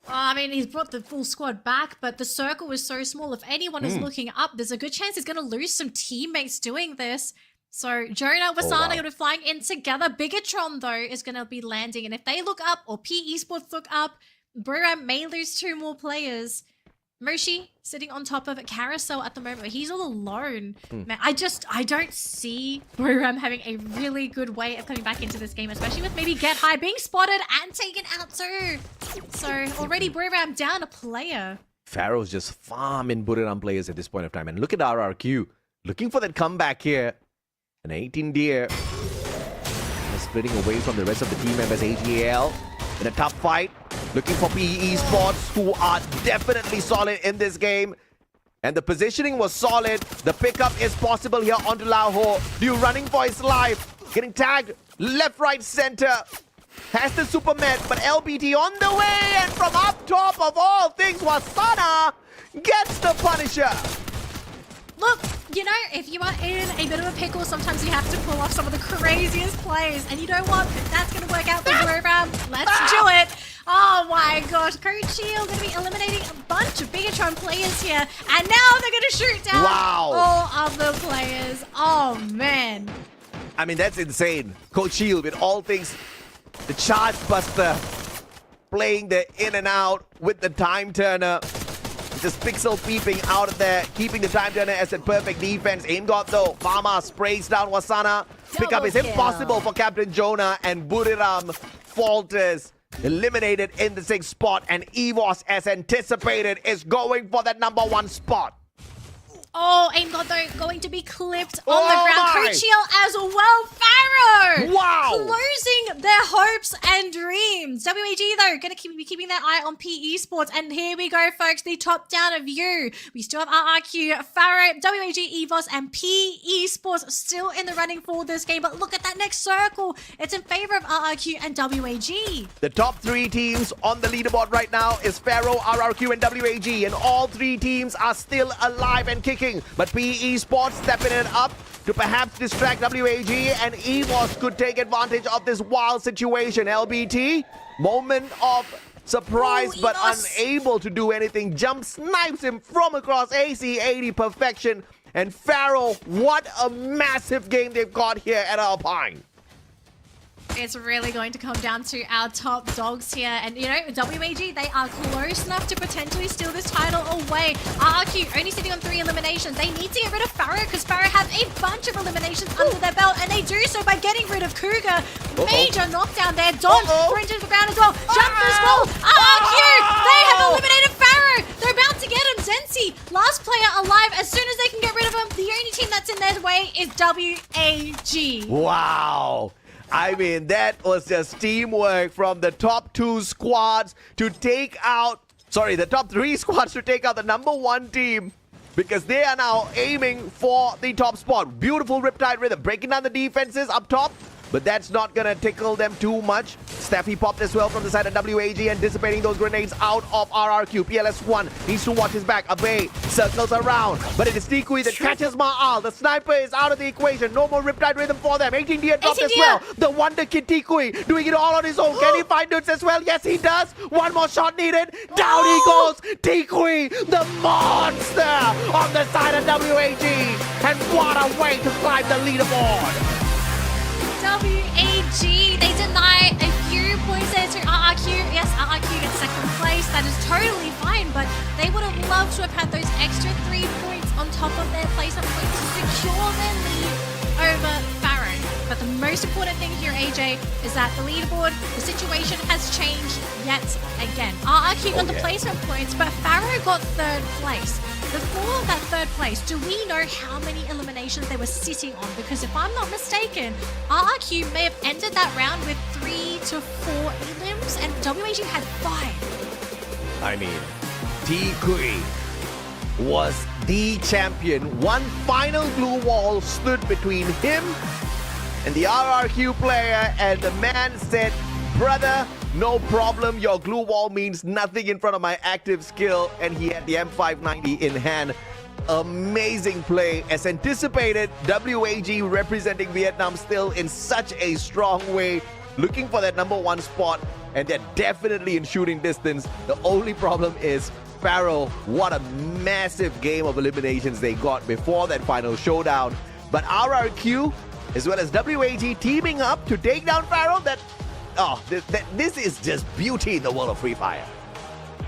I mean, he's brought the full squad back, but the circle was so small. If anyone is looking up, there's a good chance he's going to lose some teammates doing this. So Jonah, Wasana going to be flying in together. Bigatron, though, is going to be landing. And if they look up, or P Esports look up, Buriram may lose two more players. Moshi sitting on top of a carousel at the moment, but he's all alone. Man, I don't see Buriram having a really good way of coming back into this game, especially with maybe Get High being spotted and taken out too. So already Buriram down a player. Pharaoh's just farming Buriram players at this point of time. And look at RRQ, looking for that comeback here. An 18 Deer splitting away from the rest of the team members. AGL in a tough fight, looking for PE Sports, who are definitely solid in this game. And the positioning was solid. The pickup is possible here onto Laho. Liu running for his life, getting tagged left, right, center. Has the super met, but LBT on the way, and from up top of all things, Wasana gets the Punisher. you know, if you are in a bit of a pickle, sometimes you have to pull off some of the craziest plays. And you know what? If that's going to work out for Royale, let's do it. Oh my gosh, Coach Shield going to be eliminating a bunch of Bigatron players here. And now they're going to shoot down all of the players. Oh man. I mean, that's insane. Coach Shield with all things, the Charge Buster, playing the in and out with the Time Turner. Just pixel peeping out of there, keeping the Time Turner as a perfect defense. Aim got though. Farma sprays down Wasana. Pickup is impossible for Captain Jonah, and Buriram falters. Eliminated in the 6th spot, and EVOS, as anticipated, is going for that number 1 spot. Oh, Aim God though going to be clipped on the ground. Coach Shield as well. Pharaoh! Wow! Losing their hopes and dreams. WAG though, going to be keeping their eye on PE Sports. And here we go, folks, the top-down view. We still have RRQ, Pharaoh, WAG, EVOS, and PE Sports still in the running for this game. But look at that next circle. It's in favor of RRQ and WAG. The top 3 teams on the leaderboard right now is Pharaoh, RRQ, and WAG. And all 3 teams are still alive and kicking. But PE Sports stepping it up to perhaps distract WAG, and EVOS could take advantage of this wild situation. LBT, moment of surprise, but unable to do anything. Jump snipes him from across AC80 perfection. And Pharaoh, what a massive game they've got here at Alpine. It's really going to come down to our top dogs here. And, you know, WAG, they are close enough to potentially steal this title away. RRQ only sitting on 3 eliminations. They need to get rid of Pharaoh because Pharaoh have a bunch of eliminations under their belt. And they do so by getting rid of Cougar. Major knockdown there. Don thrown to the ground as well. Jump as well. RRQ, they have eliminated Pharaoh. They're about to get him. Zensi, last player alive. As soon as they can get rid of him, the only team that's in their way is WAG. Wow. I mean, that was just teamwork from the top 2 squads to take out, the top 3 squads to take out the number 1 team, because they are now aiming for the top spot. Beautiful Riptide Rhythm, breaking down the defenses up top, but that's not gonna tickle them too much. Steffi popped as well from the side of WAG, anticipating those grenades out of RRQ. PLS1 needs to watch his back. Abe circles around, but it is Tikui that catches Ma'al. The sniper is out of the equation. No more Riptide Rhythm for them. 18 Deer dropped as well. The Wonder Kid Tikui doing it all on his own. Can he find dudes as well? Yes, he does. One more shot needed. Down he goes. Tikui, the monster on the side of WAG. And what a way to climb the leaderboard. WAG, they deny a few points there to RRQ. Yes, RRQ gets 2nd place. That is totally fine, but they would have loved to have had those extra 3 points on top of their placement points to secure their lead over Pharaoh. But the most important thing here, AJ, is that the leaderboard, the situation has changed yet again. RRQ got the placement points, but Pharaoh got 3rd place. Before that 3rd place, do we know how many eliminations they were sitting on? Because if I'm not mistaken, RRQ may have ended that round with 3 to 4 elims, and WAG had 5. I mean, Tikui was the champion. One final blue wall stood between him and the RRQ player, and the man said, "Brother, no problem, your glue wall means nothing in front of my active skill," and he had the M590 in hand. Amazing play. As anticipated, WAG representing Vietnam still in such a strong way, looking for that number 1 spot, and they're definitely in shooting distance. The only problem is Pharaoh. What a massive game of eliminations they got before that final showdown. But RRQ, as well as WAG, teaming up to take down Pharaoh. This is just beauty in the world of Free Fire.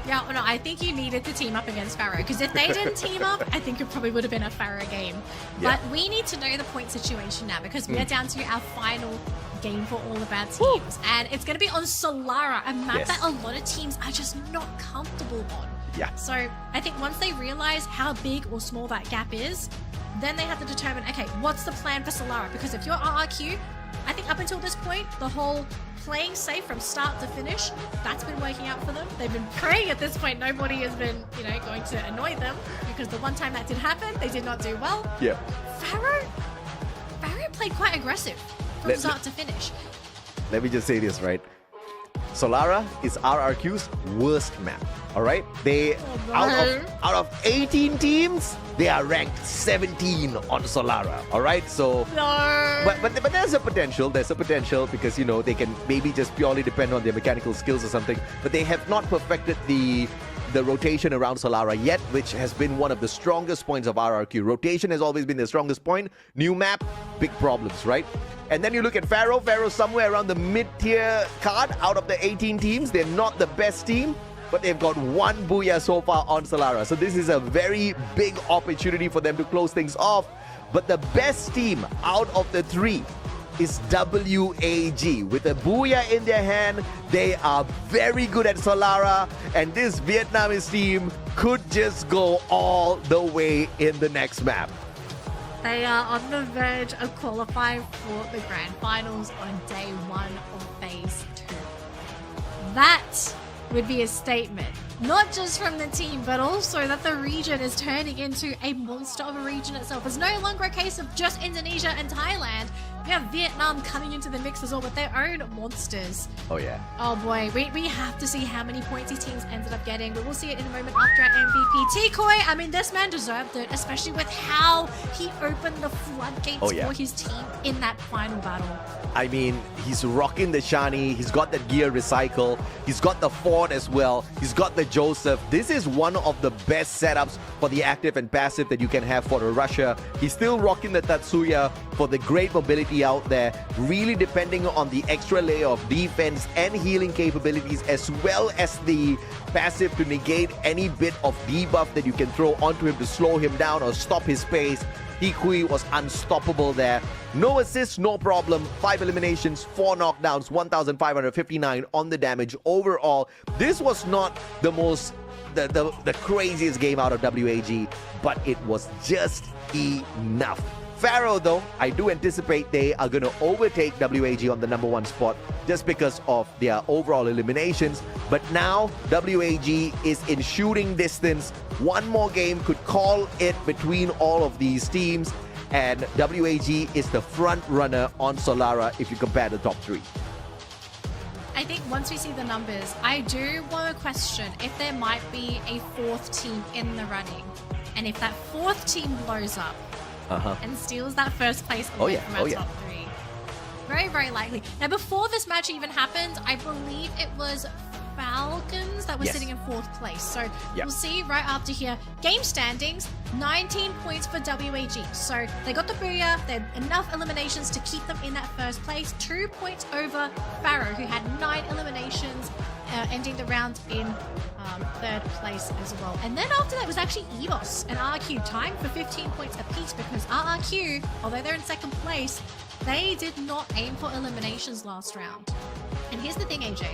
Yeah, no, I think you needed to team up against Pharaoh, because if they didn't team up, I think it probably would have been a Pharaoh game. But we need to know the point situation now, because we're down to our final game for all of our teams. And it's going to be on Solara, a map that a lot of teams are just not comfortable on. Yeah. So I think once they realize how big or small that gap is, then they have to determine, okay, what's the plan for Solara? Because if you're RRQ, I think up until this point, the whole playing safe from start to finish, that's been working out for them. They've been praying at this point nobody has been, going to annoy them, because the one time that did happen, they did not do well. Yeah. Pharaoh played quite aggressive from start to finish. Let me just say this, right? Solara is RRQ's worst map. All right, they out of 18 teams, they are ranked 17 on Solara. All right, so but there's a potential. There's a potential because they can maybe just purely depend on their mechanical skills or something. But they have not perfected the rotation around Solara yet, which has been one of the strongest points of RRQ. Rotation has always been the strongest point. New map, big problems, right? And then you look at Pharaoh. Pharaoh's somewhere around the mid-tier card out of the 18 teams. They're not the best team, but they've got one Booyah so far on Solara. So this is a very big opportunity for them to close things off. But the best team out of the three is WAG. With a Booyah in their hand, they are very good at Solara, and this Vietnamese team could just go all the way in the next map. They are on the verge of qualifying for the grand finals on day 1 of phase 2. That would be a statement, not just from the team, but also that the region is turning into a monster of a region itself. It's no longer a case of just Indonesia and Thailand. We have Vietnam coming into the mix as well with their own monsters. Oh yeah. Oh boy, we have to see how many points these teams ended up getting, but we'll see it in a moment after our MVP. T-Koi, I mean, this man deserved it, especially with how he opened the floodgates for his team in that final battle. I mean, he's rocking the shiny, he's got that gear recycle, he's got the Ford as well, he's got the Joseph. This is one of the best setups for the active and passive that you can have for a Russia. He's still rocking the Tatsuya for the great mobility out there, really depending on the extra layer of defense and healing capabilities, as well as the passive to negate any bit of debuff that you can throw onto him to slow him down or stop his pace. Hikui was unstoppable there. No assists, no problem. 5 eliminations, 4 knockdowns, 1,559 on the damage overall. This was not the most, the craziest game out of WAG, but it was just enough. Pharaoh, though, I do anticipate they are going to overtake WAG on the #1 spot just because of their overall eliminations. But now, WAG is in shooting distance. One more game could call it between all of these teams. And WAG is the front runner on Solara if you compare the top 3. I think once we see the numbers, I do want to question if there might be a 4th team in the running. And if that 4th team blows up, and steals that first place away from our top 3. Very, very likely. Now, before this match even happened, I believe it was Falcons that were sitting in 4th place. So we'll see right after here. Game standings, 19 points for WAG. So they got the Booyah. They had enough eliminations to keep them in that first place. 2 points over Pharaoh, who had 9 eliminations, ending the round in 3rd place as well. And then after that was actually EVOS and RRQ, timed for 15 points apiece, because RRQ, although they're in 2nd place, they did not aim for eliminations last round. And here's the thing, AJ.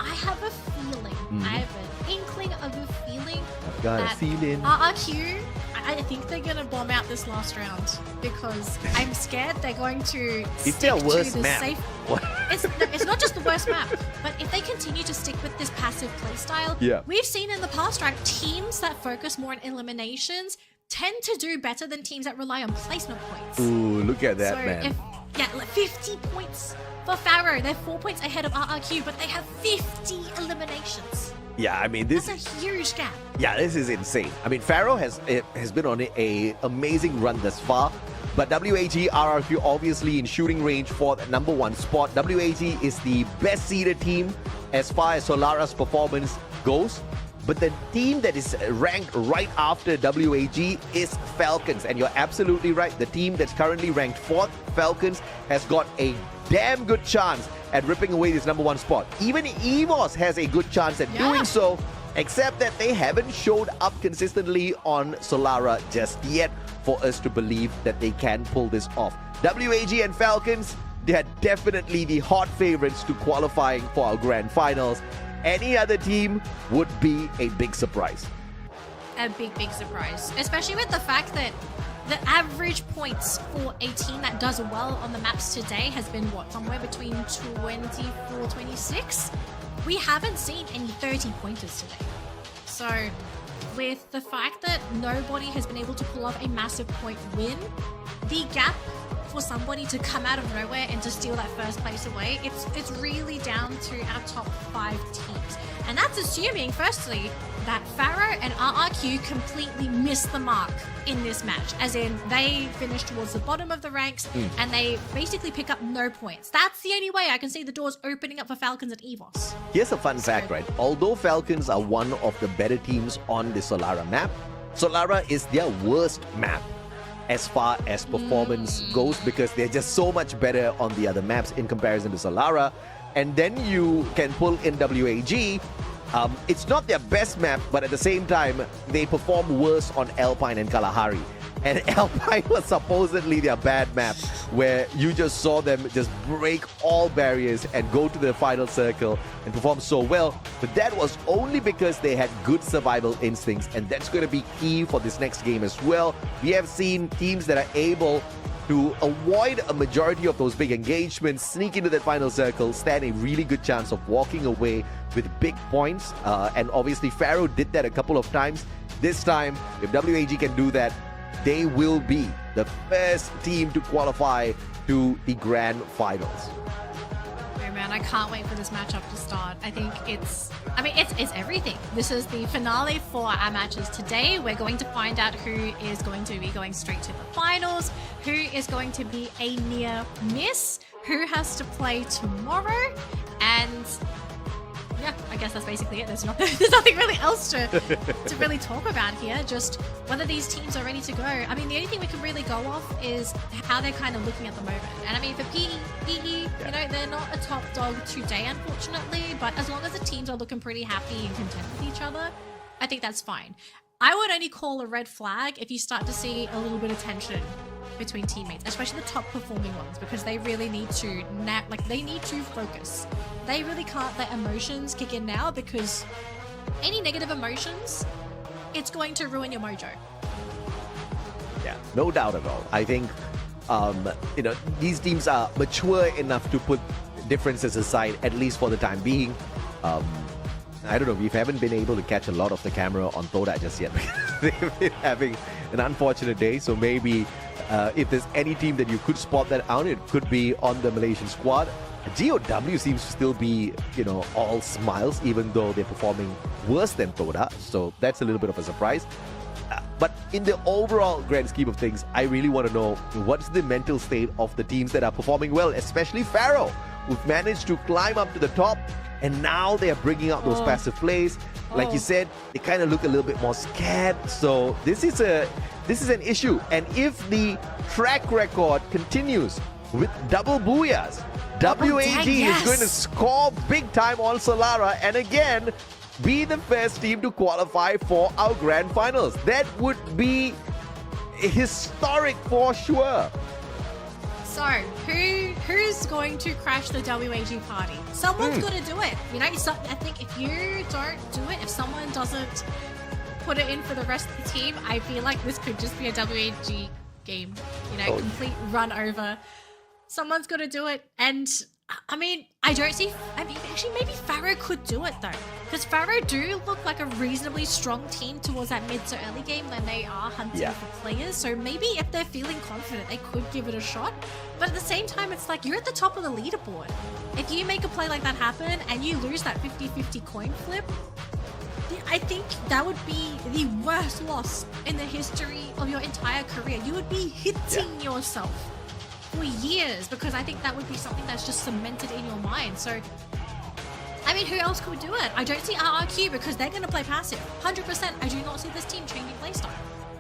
I have a feeling, I have an inkling of a feeling that RRQ, I think they're going to bomb out this last round, because I'm scared they're going to stick to the safe. It's not just the worst map, but if they continue to stick with this passive playstyle, we've seen in the past, right, teams that focus more on eliminations tend to do better than teams that rely on placement points. Ooh, look at that, so man. Like 50 points for Pharaoh. They're 4 points ahead of RRQ, but they have 50 eliminations. Yeah, I mean, this is a huge gap. Yeah, this is insane. I mean, Pharaoh has been on a amazing run thus far, but WAG, RRQ obviously in shooting range for the #1 spot. WAG is the best seeded team as far as Solara's performance goes. But the team that is ranked right after WAG is Falcons. And you're absolutely right. The team that's currently ranked 4th, Falcons, has got a damn good chance at ripping away this #1 spot. Even EVOS has a good chance at doing so, except that they haven't showed up consistently on Solara just yet for us to believe that they can pull this off. WAG and Falcons, they are definitely the hot favorites to qualifying for our grand finals. Any other team would be a big surprise. A big surprise. Especially with the fact that the average points for a team that does well on the maps today has been, what, somewhere between 24, 26? We haven't seen any 30-pointers today. So, with the fact that nobody has been able to pull off a massive point win, the gap for somebody to come out of nowhere and to steal that first place away. It's really down to our top 5 teams. And that's assuming, firstly, that Pharaoh and RRQ completely missed the mark in this match. As in, they finished towards the bottom of the ranks and they basically pick up no points. That's the only way I can see the doors opening up for Falcons and EVOS. Here's a fun fact, right? Although Falcons are one of the better teams on the Solara map, Solara is their worst map as far as performance goes, because they're just so much better on the other maps in comparison to Solara. And then you can pull in WAG. It's not their best map, but at the same time, they perform worse on Alpine and Kalahari. And Alpine was supposedly their bad map, where you just saw them just break all barriers and go to the final circle and perform so well. But that was only because they had good survival instincts, and that's going to be key for this next game as well. We have seen teams that are able to avoid a majority of those big engagements, sneak into that final circle, stand a really good chance of walking away with big points. And obviously, Pharaoh did that a couple of times. This time, if WAG can do that, they will be the first team to qualify to the grand finals. Oh man, I can't wait for this matchup to start. I think it's everything. This is the finale for our matches today. We're going to find out who is going to be going straight to the finals, who is going to be a near miss, who has to play tomorrow, and yeah, I guess that's basically it. There's nothing really else to really talk about here. Just whether these teams are ready to go. I mean, the only thing we can really go off is how they're kind of looking at the moment. And I mean, for PE, you know, they're not a top dog today, unfortunately. But as long as the teams are looking pretty happy and content with each other, I think that's fine. I would only call a red flag if you start to see a little bit of tension between teammates, especially the top performing ones, because they really need to they need to focus. They really can't let emotions kick in now, because any negative emotions, it's going to ruin your mojo. Yeah, no doubt at all. I think you know, these teams are mature enough to put differences aside, at least for the time being. I don't know, we haven't been able to catch a lot of the camera on Toda just yet. They've been having an unfortunate day, so maybe if there's any team that you could spot that out, it could be on the Malaysian squad. GOW seems to still be, you know, all smiles, even though they're performing worse than Toda. So that's a little bit of a surprise. But in the overall grand scheme of things, I really want to know what's the mental state of the teams that are performing well, especially Pharaoh, who've managed to climb up to the top, and now they are bringing out those passive plays. Like you said, they kind of look a little bit more scared. So this is an issue. And if the track record continues with double booyahs, WAG is going to score big time on Solara and again be the first team to qualify for our grand finals. That would be historic for sure. So, who's going to crash the WAG party? Someone's got to do it. You know, I think if you don't do it, if someone doesn't put it in for the rest of the team, I feel like this could just be a WAG game. You know, complete run over. Someone's got to do it. And I mean, actually maybe Pharaoh could do it though. Because Pharaoh do look like a reasonably strong team towards that mid to early game when they are hunting for players. So maybe if they're feeling confident, they could give it a shot. But at the same time, it's like you're at the top of the leaderboard. If you make a play like that happen and you lose that 50-50 coin flip, I think that would be the worst loss in the history of your entire career. You would be hitting yourself for years, because I think that would be something that's just cemented in your mind. So, I mean, who else could do it? I don't see RRQ because they're going to play passive. 100%, I do not see this team changing playstyle.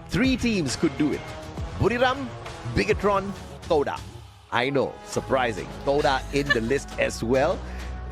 3 teams could do it. Buriram, Bigatron, Toda. I know, surprising. Toda in the list as well.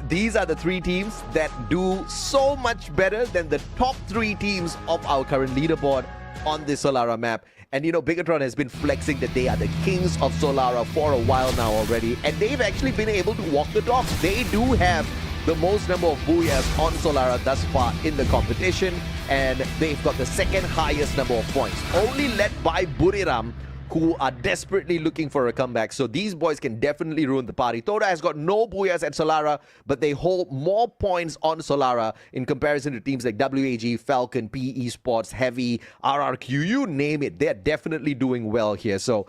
These are the 3 teams that do so much better than the top 3 teams of our current leaderboard on the Solara map. And you know, Bigatron has been flexing that they are the kings of Solara for a while now already. And they've actually been able to walk the talk. They do have the most number of booyahs on Solara thus far in the competition. And they've got the second highest number of points, only led by Buriram, who are desperately looking for a comeback. So these boys can definitely ruin the party. Toda has got no booyahs at Solara, but they hold more points on Solara in comparison to teams like WAG, Falcon, PE Sports, Heavy, RRQ, you name it. They're definitely doing well here. So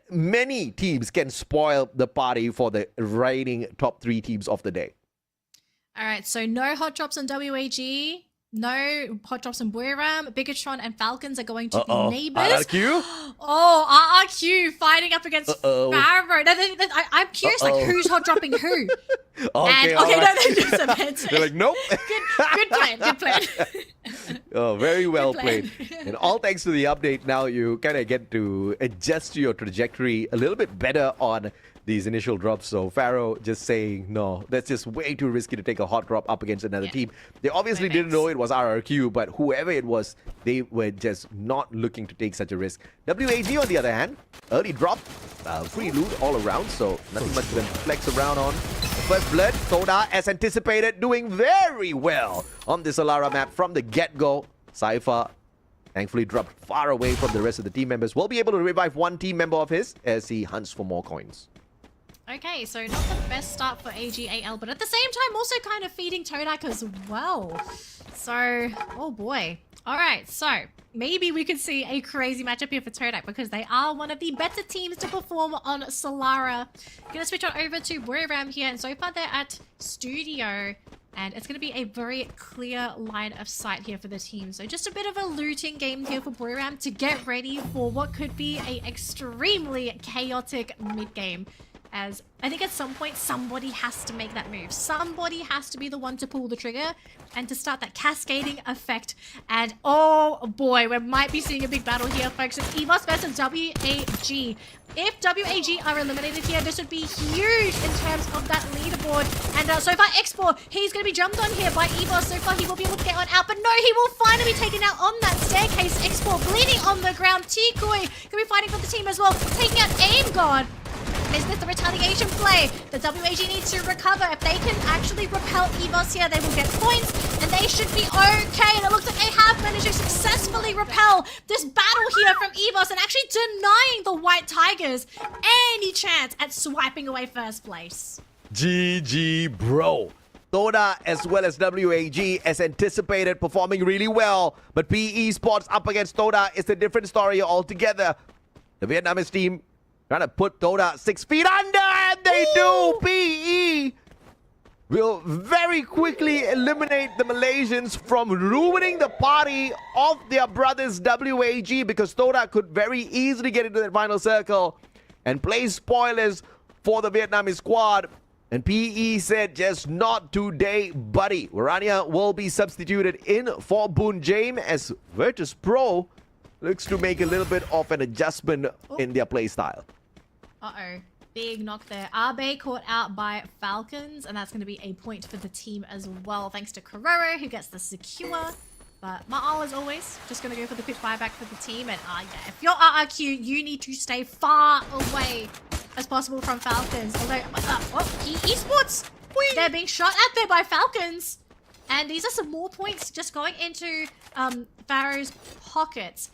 many teams can spoil the party for the reigning top 3 teams of the day. All right, so no hot drops on WAG. No hot drops on Buriram. Bigatron and Falcons are going to be neighbors. RRQ? Oh, RRQ fighting up against Pharaoh. No, I'm curious, like, who's hot dropping who? Okay, no, they just They're like, nope. good plan. Oh, very well played. And all thanks to the update, now you kind of get to adjust your trajectory a little bit better on these initial drops. So Pharaoh just saying, no, that's just way too risky to take a hot drop up against another team. They obviously didn't know it was RRQ, but whoever it was, they were just not looking to take such a risk. WAG, on the other hand, early drop, free loot all around, so nothing much for them to flex around on. First blood, Toda, as anticipated, doing very well on this Solara map from the get-go. Cypher thankfully dropped far away from the rest of the team members. Will be able to revive one team member of his as he hunts for more coins. Okay, so not the best start for AGAL, but at the same time also kind of feeding Todak as well. So, oh boy. Alright, so maybe we could see a crazy matchup here for Todak because they are one of the better teams to perform on Solara. Gonna switch on over to Buriram here, and so far they're at Studio. And it's going to be a very clear line of sight here for the team. So just a bit of a looting game here for Buriram to get ready for what could be a extremely chaotic mid-game. As I think at some point somebody has to make that move. Somebody has to be the one to pull the trigger and to start that cascading effect. And oh boy, we might be seeing a big battle here, folks. It's EVOS versus WAG. If WAG are eliminated here, this would be huge in terms of that leaderboard. And so far, Export, he's going to be jumped on here by EVOS. So far, he will be able to get on out. But no, he will finally be taken out on that staircase. Export bleeding on the ground. Tikoi going to be fighting for the team as well. Taking out Aim God. Is this the retaliation play? The WAG needs to recover. If they can actually repel EVOS here, they will get points, and they should be okay. And it looks like they have managed to successfully repel this battle here from EVOS and actually denying the White Tigers any chance at swiping away first place. GG, bro. Toda as well as WAG, as anticipated, performing really well. But PE Sports up against Toda is a different story altogether. The Vietnamese team trying to put Toda 6 feet under, and they do. PE will very quickly eliminate the Malaysians from ruining the party of their brothers WAG, because Toda could very easily get into that final circle and play spoilers for the Vietnamese squad. And PE said, just not today, buddy. Warania will be substituted in for Boon James as Virtus Pro looks to make a little bit of an adjustment in their play style. Uh-oh. Big knock there. Abe caught out by Falcons, and that's going to be a point for the team as well, thanks to Kororo, who gets the secure. But Ma'al, as always, just going to go for the quick buyback for the team. And yeah, if you're RRQ, you need to stay far away as possible from Falcons. Although, esports, they're being shot at there by Falcons. And these are some more points just going into Pharaoh's pockets.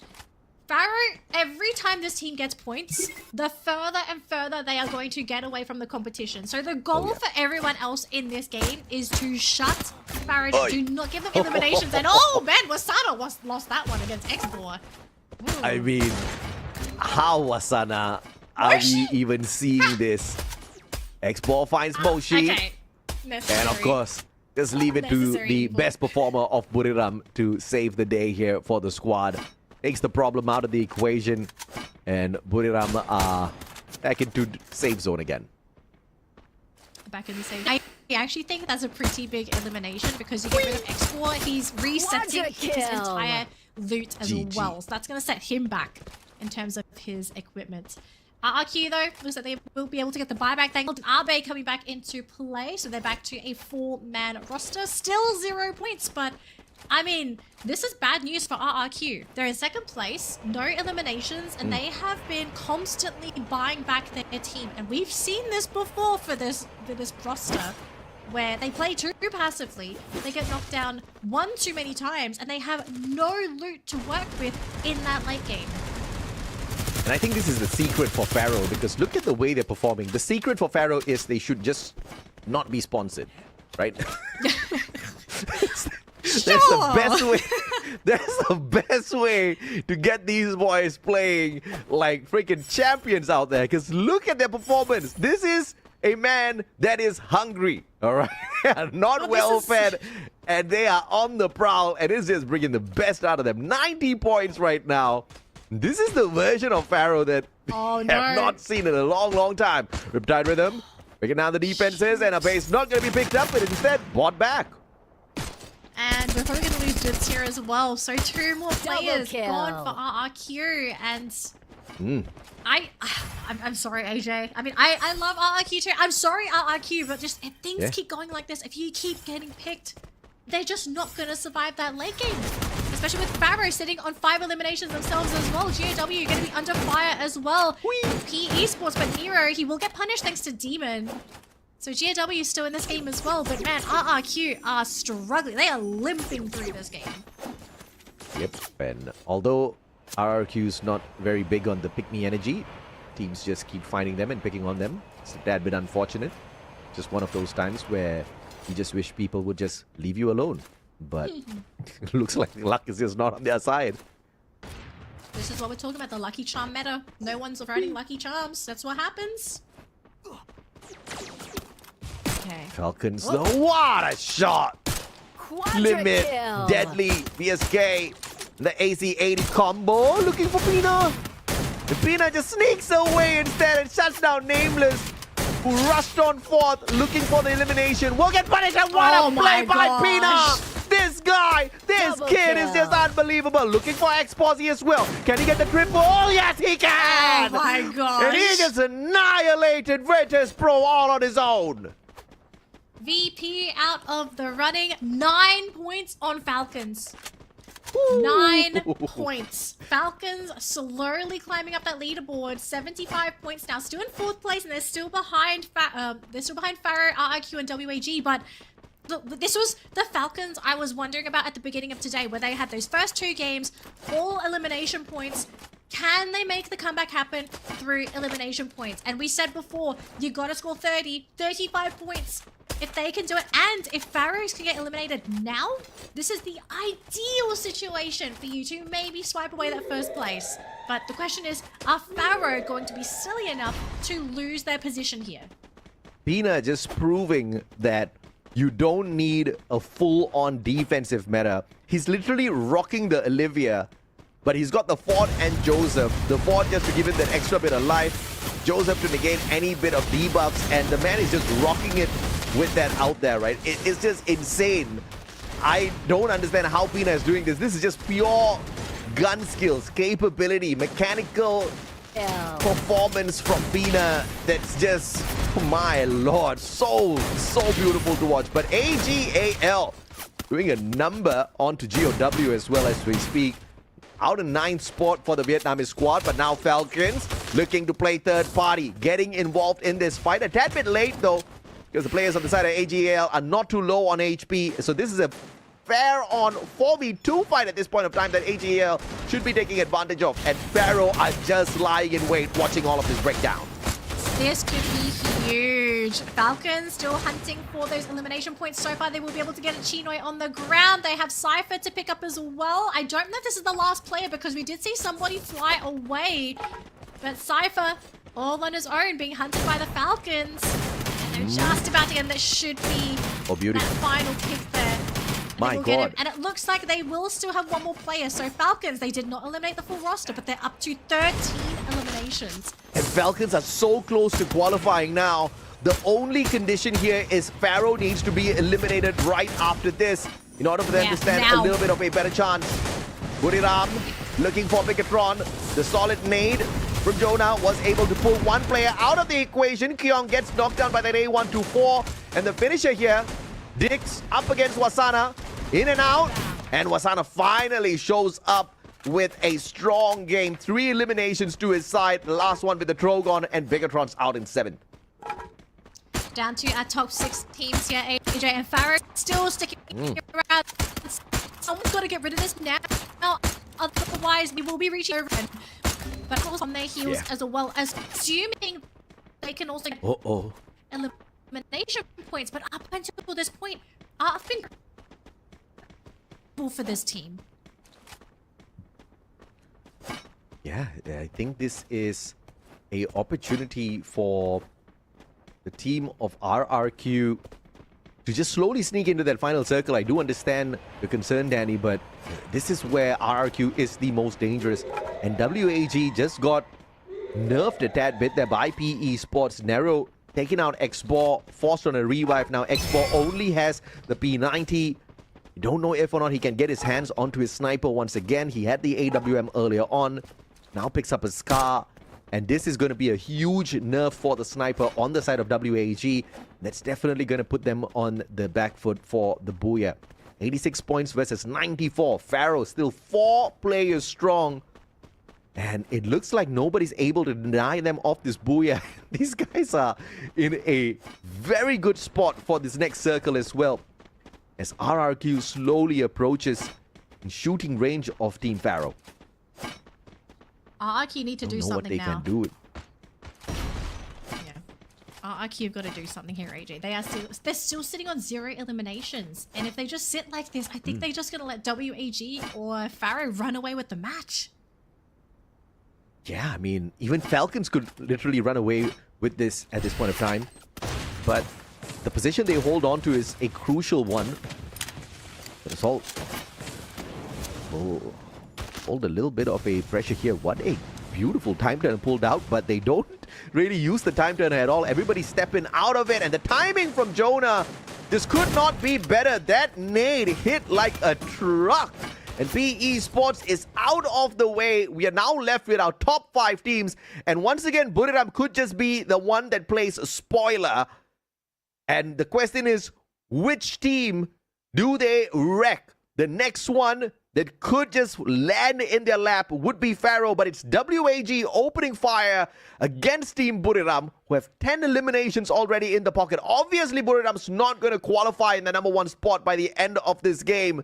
Pharaoh, every time this team gets points, the further and further they are going to get away from the competition. So the goal for everyone else in this game is to shut Pharaoh, do not give them eliminations. And oh man, Wasana lost that one against Expor. I mean, how, Wasana, are we even seeing this? Expor finds Moshi. Okay. And of course, just leave it to the best performer of Buriram to save the day here for the squad. Takes the problem out of the equation, and Buriram are back into safe zone again. Back in the safe. I actually think that's a pretty big elimination because you get rid of Export, he's resetting his entire loot as well. So that's going to set him back in terms of his equipment. RRQ though, looks like they will be able to get the buyback. Thanks to Abe coming back into play, so they're back to a 4-man roster. Still 0 points, but I mean, this is bad news for RRQ. They're in second place, no eliminations, and they have been constantly buying back their team. And we've seen this before for this roster, where they play too passively, they get knocked down one too many times, and they have no loot to work with in that late game. And I think this is the secret for Pharaoh, because look at the way they're performing. The secret for Pharaoh is they should just not be sponsored, right? That's the best way. That's the best way to get these boys playing like freaking champions out there. Because look at their performance. This is a man that is hungry, all right? Not well fed, and they are on the prowl, and it's just bringing the best out of them. 90 points right now. This is the version of Pharaoh that we have not seen in a long, long time. Riptide Rhythm, breaking down the defenses, and a base not going to be picked up, but instead bought back. And we're probably going to lose Dibs here as well. So 2 more players kill. gone for RRQ. And I'm sorry, AJ. I mean, I love RRQ too. I'm sorry, RRQ, but just if things keep going like this, if you keep getting picked, they're just not going to survive that late game. Especially with Pharaoh sitting on 5 eliminations themselves as well. GAW going to be under fire as well. PE Sports, but Nero, he will get punished thanks to Demon. So GAW is still in this game as well, but man, RRQ are struggling. They are limping through this game. Yep, and although RRQ's not very big on the pick-me energy, teams just keep finding them and picking on them. It's a tad bit unfortunate. Just one of those times where you just wish people would just leave you alone. But it looks like luck is just not on their side. This is what we're talking about, the Lucky Charm meta. No one's running Lucky Charms. That's what happens. Okay. Falcons, though, what a shot! Limit, deadly, BSK, the AC80 combo, looking for Pina. The Pina just sneaks away instead and shuts down Nameless, who rushed on forth, looking for the elimination. Will get punished, and what a play by Pina! This guy, this kid is just unbelievable. Looking for X-Posse as well. Can he get the triple? Oh, yes, he can! Oh my gosh. And he just annihilated Virtus Pro all on his own. VP out of the running. 9 points on Falcons. 9 points. Falcons slowly climbing up that leaderboard. 75 points now. Still in 4th place, and they're still behind. Pharaoh, RRQ, and WAG. But this was the Falcons I was wondering about at the beginning of today, where they had those first 2 games, all elimination points. Can they make the comeback happen through elimination points? And we said before, you gotta score 30, 35 points. If they can do it, and if Pharaohs can get eliminated now, this is the ideal situation for you to maybe swipe away that 1st place. But the question is, are Pharaoh going to be silly enough to lose their position here? Pina just proving that you don't need a full-on defensive meta. He's literally rocking the Olivia, but he's got the Ford and Joseph. The Ford just to give him that extra bit of life, Joseph to negate any bit of debuffs, and the man is just rocking it with that out there, right? It's just insane. I don't understand how Pina is doing this. This is just pure gun skills, capability, mechanical performance from Pina that's just, oh my lord, so beautiful to watch. But AGAL doing a number onto GOW as well as we speak. Out in 9th spot for the Vietnamese squad, but now Falcons looking to play 3rd party, getting involved in this fight. A tad bit late though, because the players on the side of AGAL are not too low on HP. So this is a fair on 4v2 fight at this point of time that AGAL should be taking advantage of. And Pharaoh are just lying in wait, watching all of this breakdown. This could be huge. Falcons still hunting for those elimination points. So far, they will be able to get a Chinoy on the ground. They have Cypher to pick up as well. I don't know if this is the last player because we did see somebody fly away. But Cypher, all on his own, being hunted by the Falcons. And they're just about to get him. That should be that final pick there. My God. And it looks like they will still have 1 more player. So Falcons, they did not eliminate the full roster, but they're up to 13 eliminations. And Falcons are so close to qualifying now. The only condition here is Pharaoh needs to be eliminated right after this in order for them to stand a little bit of a better chance. Buriram looking for Bigatron. The solid nade from Jonah was able to pull 1 player out of the equation. Kyong gets knocked down by that A124. And the finisher here, Dix up against Wasana. In and out. And Wasana finally shows up with a strong game. 3 eliminations to his side. The last one with the Trogon, and Bigatron's out in 7th. Down to our top 6 teams here. AJ and Pharaoh still sticking around. Someone's got to get rid of this now. Otherwise, we will be reaching over. but also on their heels Yeah. as well, as assuming they can also get Uh-oh. elimination points. But up until this point, I've been for this team. Yeah, I think this is a opportunity for the team of RRQ to just slowly sneak into that final circle. I do understand the concern, Danny, but this is where RRQ is the most dangerous. And WAG just got nerfed a tad bit there by PE Sports. Nero taking out Xbor, forced on a revive. Now Xbor only has the P90. You don't know if or not he can get his hands onto his sniper once again. He had the AWM earlier on. Now picks up a Scar. And this is going to be a huge nerf for the sniper on the side of WAG. That's definitely going to put them on the back foot for the Booyah. 86 points versus 94. Pharaoh still 4 players strong. And it looks like nobody's able to deny them off this Booyah. These guys are in a very good spot for this next circle as well, as RRQ slowly approaches in shooting range of Team Pharaoh. RRQ need to do Don't know what something they now. can do. Yeah. RRQ have got to do something here, AJ. They're still sitting on 0 eliminations. And if they just sit like this, I think they're just going to let WAG or Pharaoh run away with the match. Yeah, I mean, even Falcons could literally run away with this at this point of time. But the position they hold on to is a crucial one. But it's all... Oh, hold a little bit of a pressure here. What a beautiful time turn pulled out, but they don't really use the time turner at all. Everybody stepping out of it, and the timing from Jonah, this could not be better. That nade hit like a truck. And PE Sports is out of the way. We are now left with our top 5 teams. And once again, Buriram could just be the one that plays spoiler. And the question is, which team do they wreck? The next one that could just land in their lap would be Pharaoh, but it's WAG opening fire against Team Buriram, who have 10 eliminations already in the pocket. Obviously, Buriram's not going to qualify in the #1 spot by the end of this game.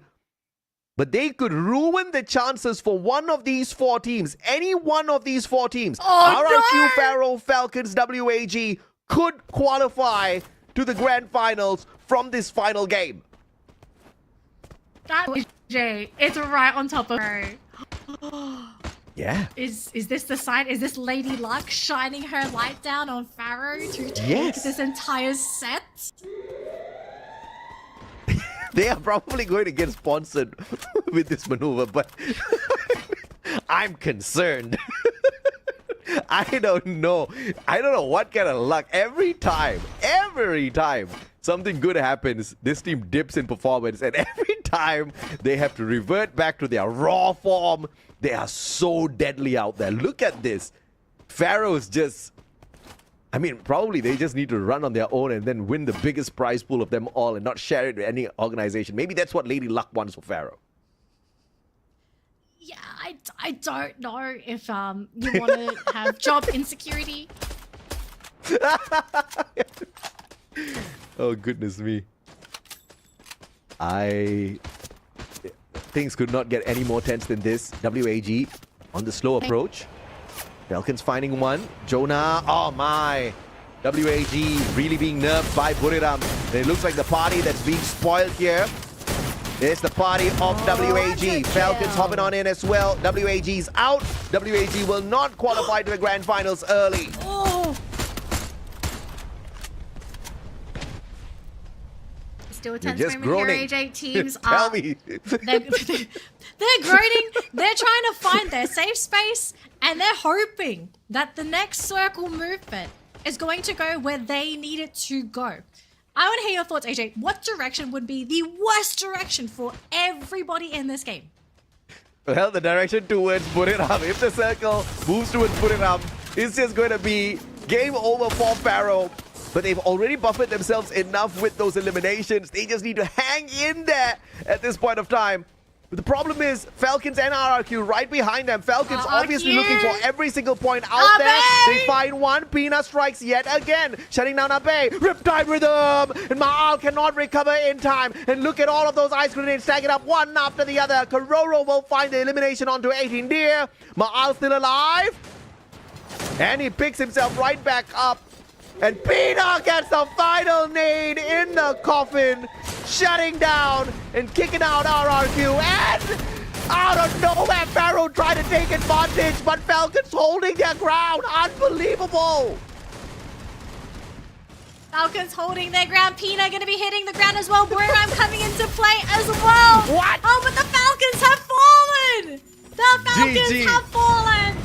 But they could ruin the chances for one of these 4 teams. Any one of these 4 teams. RRQ, no! Pharaoh, Falcons, WAG could qualify to the grand finals from this final game. That AJ, it's right on top of her. Yeah. Is this the sign? Is this Lady Luck shining her light down on Pharaoh to take Yes. this entire set? They are probably going to get sponsored with this maneuver, but I'm concerned. I don't know. I don't know what kind of luck. Every time something good happens, this team dips in performance, and every time they have to revert back to their raw form. They are so deadly out there. Look at this. Pharaoh's just... I mean, probably they just need to run on their own and then win the biggest prize pool of them all and not share it with any organization. Maybe that's what Lady Luck wants for Pharaoh. Yeah, I don't know if you want to have job insecurity. Oh, goodness me. Things could not get any more tense than this. WAG on the slow approach. Falcons finding one. Jonah, oh my. WAG really being nerfed by Buriram. And it looks like the party that's being spoiled here. There's the party of WAG. Falcons hopping on in as well. WAG's out. WAG will not qualify to the grand finals early. Oh. Still a tense just moment here, groaning. AJ. Teams Tell are... me. They're groaning. They're trying to find their safe space, and they're hoping that the next circle movement is going to go where they need it to go. I want to hear your thoughts, AJ. What direction would be the worst direction for everybody in this game? Well, the direction towards Buriram, if the circle moves towards Buriram, it's just going to be game over for Pharaoh. But they've already buffered themselves enough with those eliminations. They just need to hang in there at this point of time. But the problem is Falcons and RRQ right behind them. Falcons obviously looking for every single point out there. They find one. Peanut strikes yet again, shutting down Abe. Riptide Rhythm, and Ma'al cannot recover in time. And look at all of those ice grenades stacking up one after the other. Kororo will find the elimination onto 18 Deer. Ma'al still alive. And he picks himself right back up. And Pina gets the final nade in the coffin, shutting down and kicking out RRQ. And out of nowhere, Pharaoh tried to take advantage, but Falcons holding their ground. Unbelievable. Falcons holding their ground. Pina going to be hitting the ground as well. Buriram coming into play as well. What? Oh, but the Falcons have fallen. The Falcons GG. have fallen.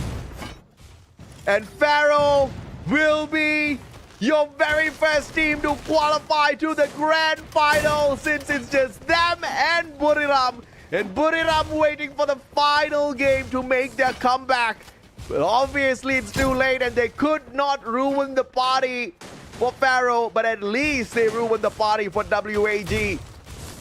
And Pharaoh will be your very first team to qualify to the grand final, since it's just them and Buriram. And Buriram waiting for the final game to make their comeback. But obviously it's too late and they could not ruin the party for Pharaoh, but at least they ruined the party for WAG.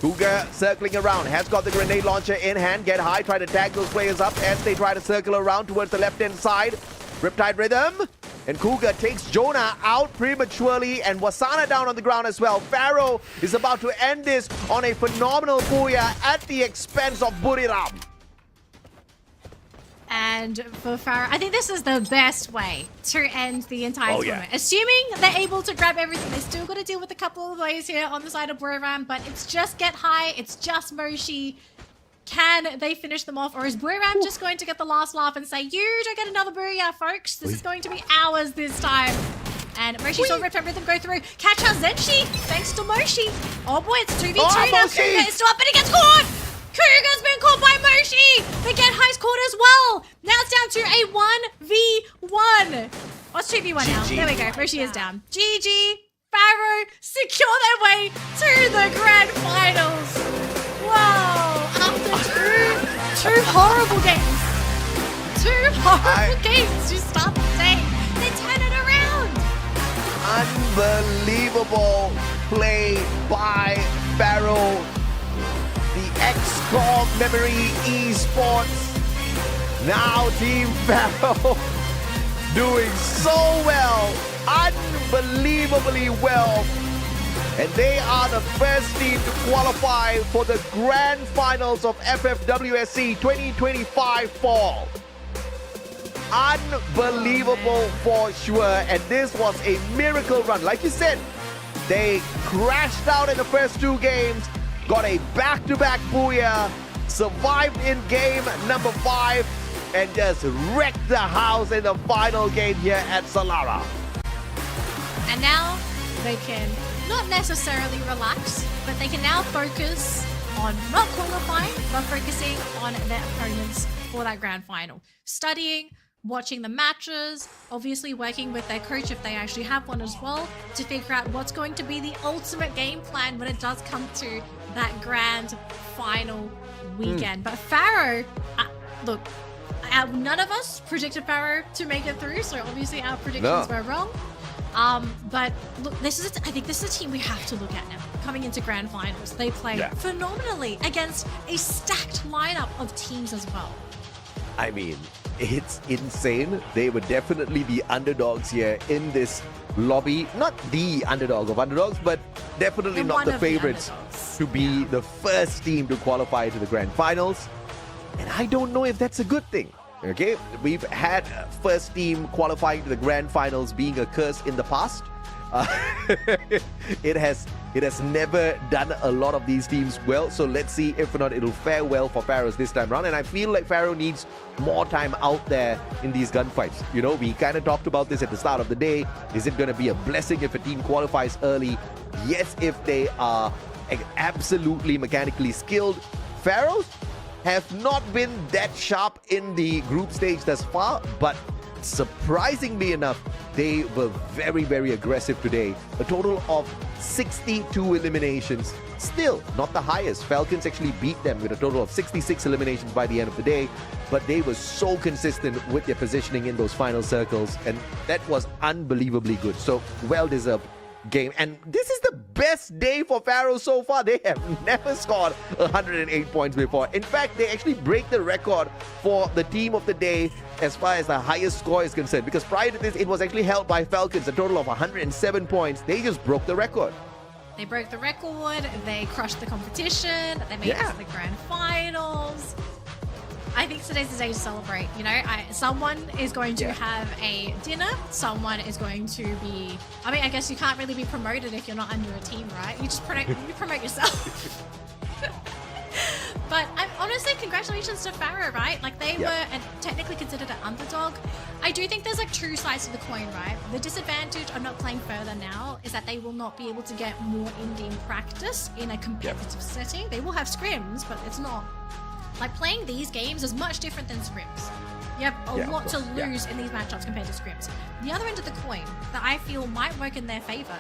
Cougar circling around, has got the grenade launcher in hand. Get high, try to tag those players up as they try to circle around towards the left-hand side. Riptide Rhythm, and Cougar takes Jonah out prematurely, and Wasana down on the ground as well. Pharaoh is about to end this on a phenomenal booyah at the expense of Buriram. And for Pharaoh, I think this is the best way to end the entire Oh, tournament. yeah. Assuming they're able to grab everything, they still got to deal with a couple of ways here on the side of Buriram, but it's just Get High, it's just Moshi. Can they finish them off, or is Buriram just going to get the last laugh and say, you don't get another booyah, folks? This is going to be ours this time. And Moshi saw Riptide Rhythm go through. Catch out Zenshi, thanks to Moshi. Oh boy, it's 2v2 now. Moshi! Cougar is still up, but he gets caught! Cougar's been caught by Moshi! The Get High's caught as well! Now it's down to a 1v1. Oh, it's 2v1 now. GG. There we go. Moshi is down. GG. Pharaoh secure their way to the grand finals. Wow. After two horrible games. Two horrible games to start the day. They turn it around. Unbelievable play by Pharaoh. The X-Corp Memory Esports. Now Team Pharaoh doing so well. Unbelievably well. And they are the first team to qualify for the grand finals of FFWS SEA 2025 fall. Unbelievable for sure. And this was a miracle run. Like you said, they crashed out in the first two games, got a back-to-back booyah, survived in game number 5, and just wrecked the house in the final game here at Solara. And now they can not necessarily relax, but they can now focus on not qualifying, but focusing on their opponents for that grand final. Studying, watching the matches, obviously working with their coach if they actually have one as well, to figure out what's going to be the ultimate game plan when it does come to that grand final weekend. But Pharaoh, look, none of us predicted Pharaoh to make it through, so obviously our predictions were wrong. But look, I think this is a team we have to look at now. Coming into grand finals, they play phenomenally against a stacked lineup of teams as well. I mean, it's insane. They were definitely the underdogs here in this lobby. Not the underdog of underdogs, but definitely And not one the of the favorites underdogs. to be the first team to qualify to the grand finals. And I don't know if that's a good thing. Okay, we've had first team qualifying to the grand finals being a curse in the past. It has never done a lot of these teams well, so let's see if or not it'll fare well for Pharaohs this time around. And I feel like Pharaoh needs more time out there in these gunfights. You know, we kind of talked about this at the start of the day. Is it going to be a blessing if a team qualifies early? Yes, if they are absolutely mechanically skilled. Pharaohs have not been that sharp in the group stage thus far, but surprisingly enough, they were very, very aggressive today. A total of 62 eliminations. Still not the highest. Falcons actually beat them with a total of 66 eliminations by the end of the day, but they were so consistent with their positioning in those final circles, and that was unbelievably good. So well-deserved game. And this is the best day for Pharaoh so far. They have never scored 108 points before. In fact, they actually break the record for the team of the day as far as the highest score is concerned, because prior to this, it was actually held by Falcons, a total of 107 points. They just broke the record. They broke the record, they crushed the competition, they made it to the grand finals. I think today's the day to celebrate. You know, someone is going to have a dinner. Someone is going to be. I mean, I guess you can't really be promoted if you're not under a team, right? You just promote yourself. But honestly, congratulations to Pharaoh, right? Like they were technically considered an underdog. I do think there's like two sides to the coin, right? The disadvantage of not playing further now is that they will not be able to get more in-game practice in a competitive setting. They will have scrims, but it's not like playing these games is much different than scrims. You have a lot to lose in these matchups compared to scrims. The other end of the coin that I feel might work in their favor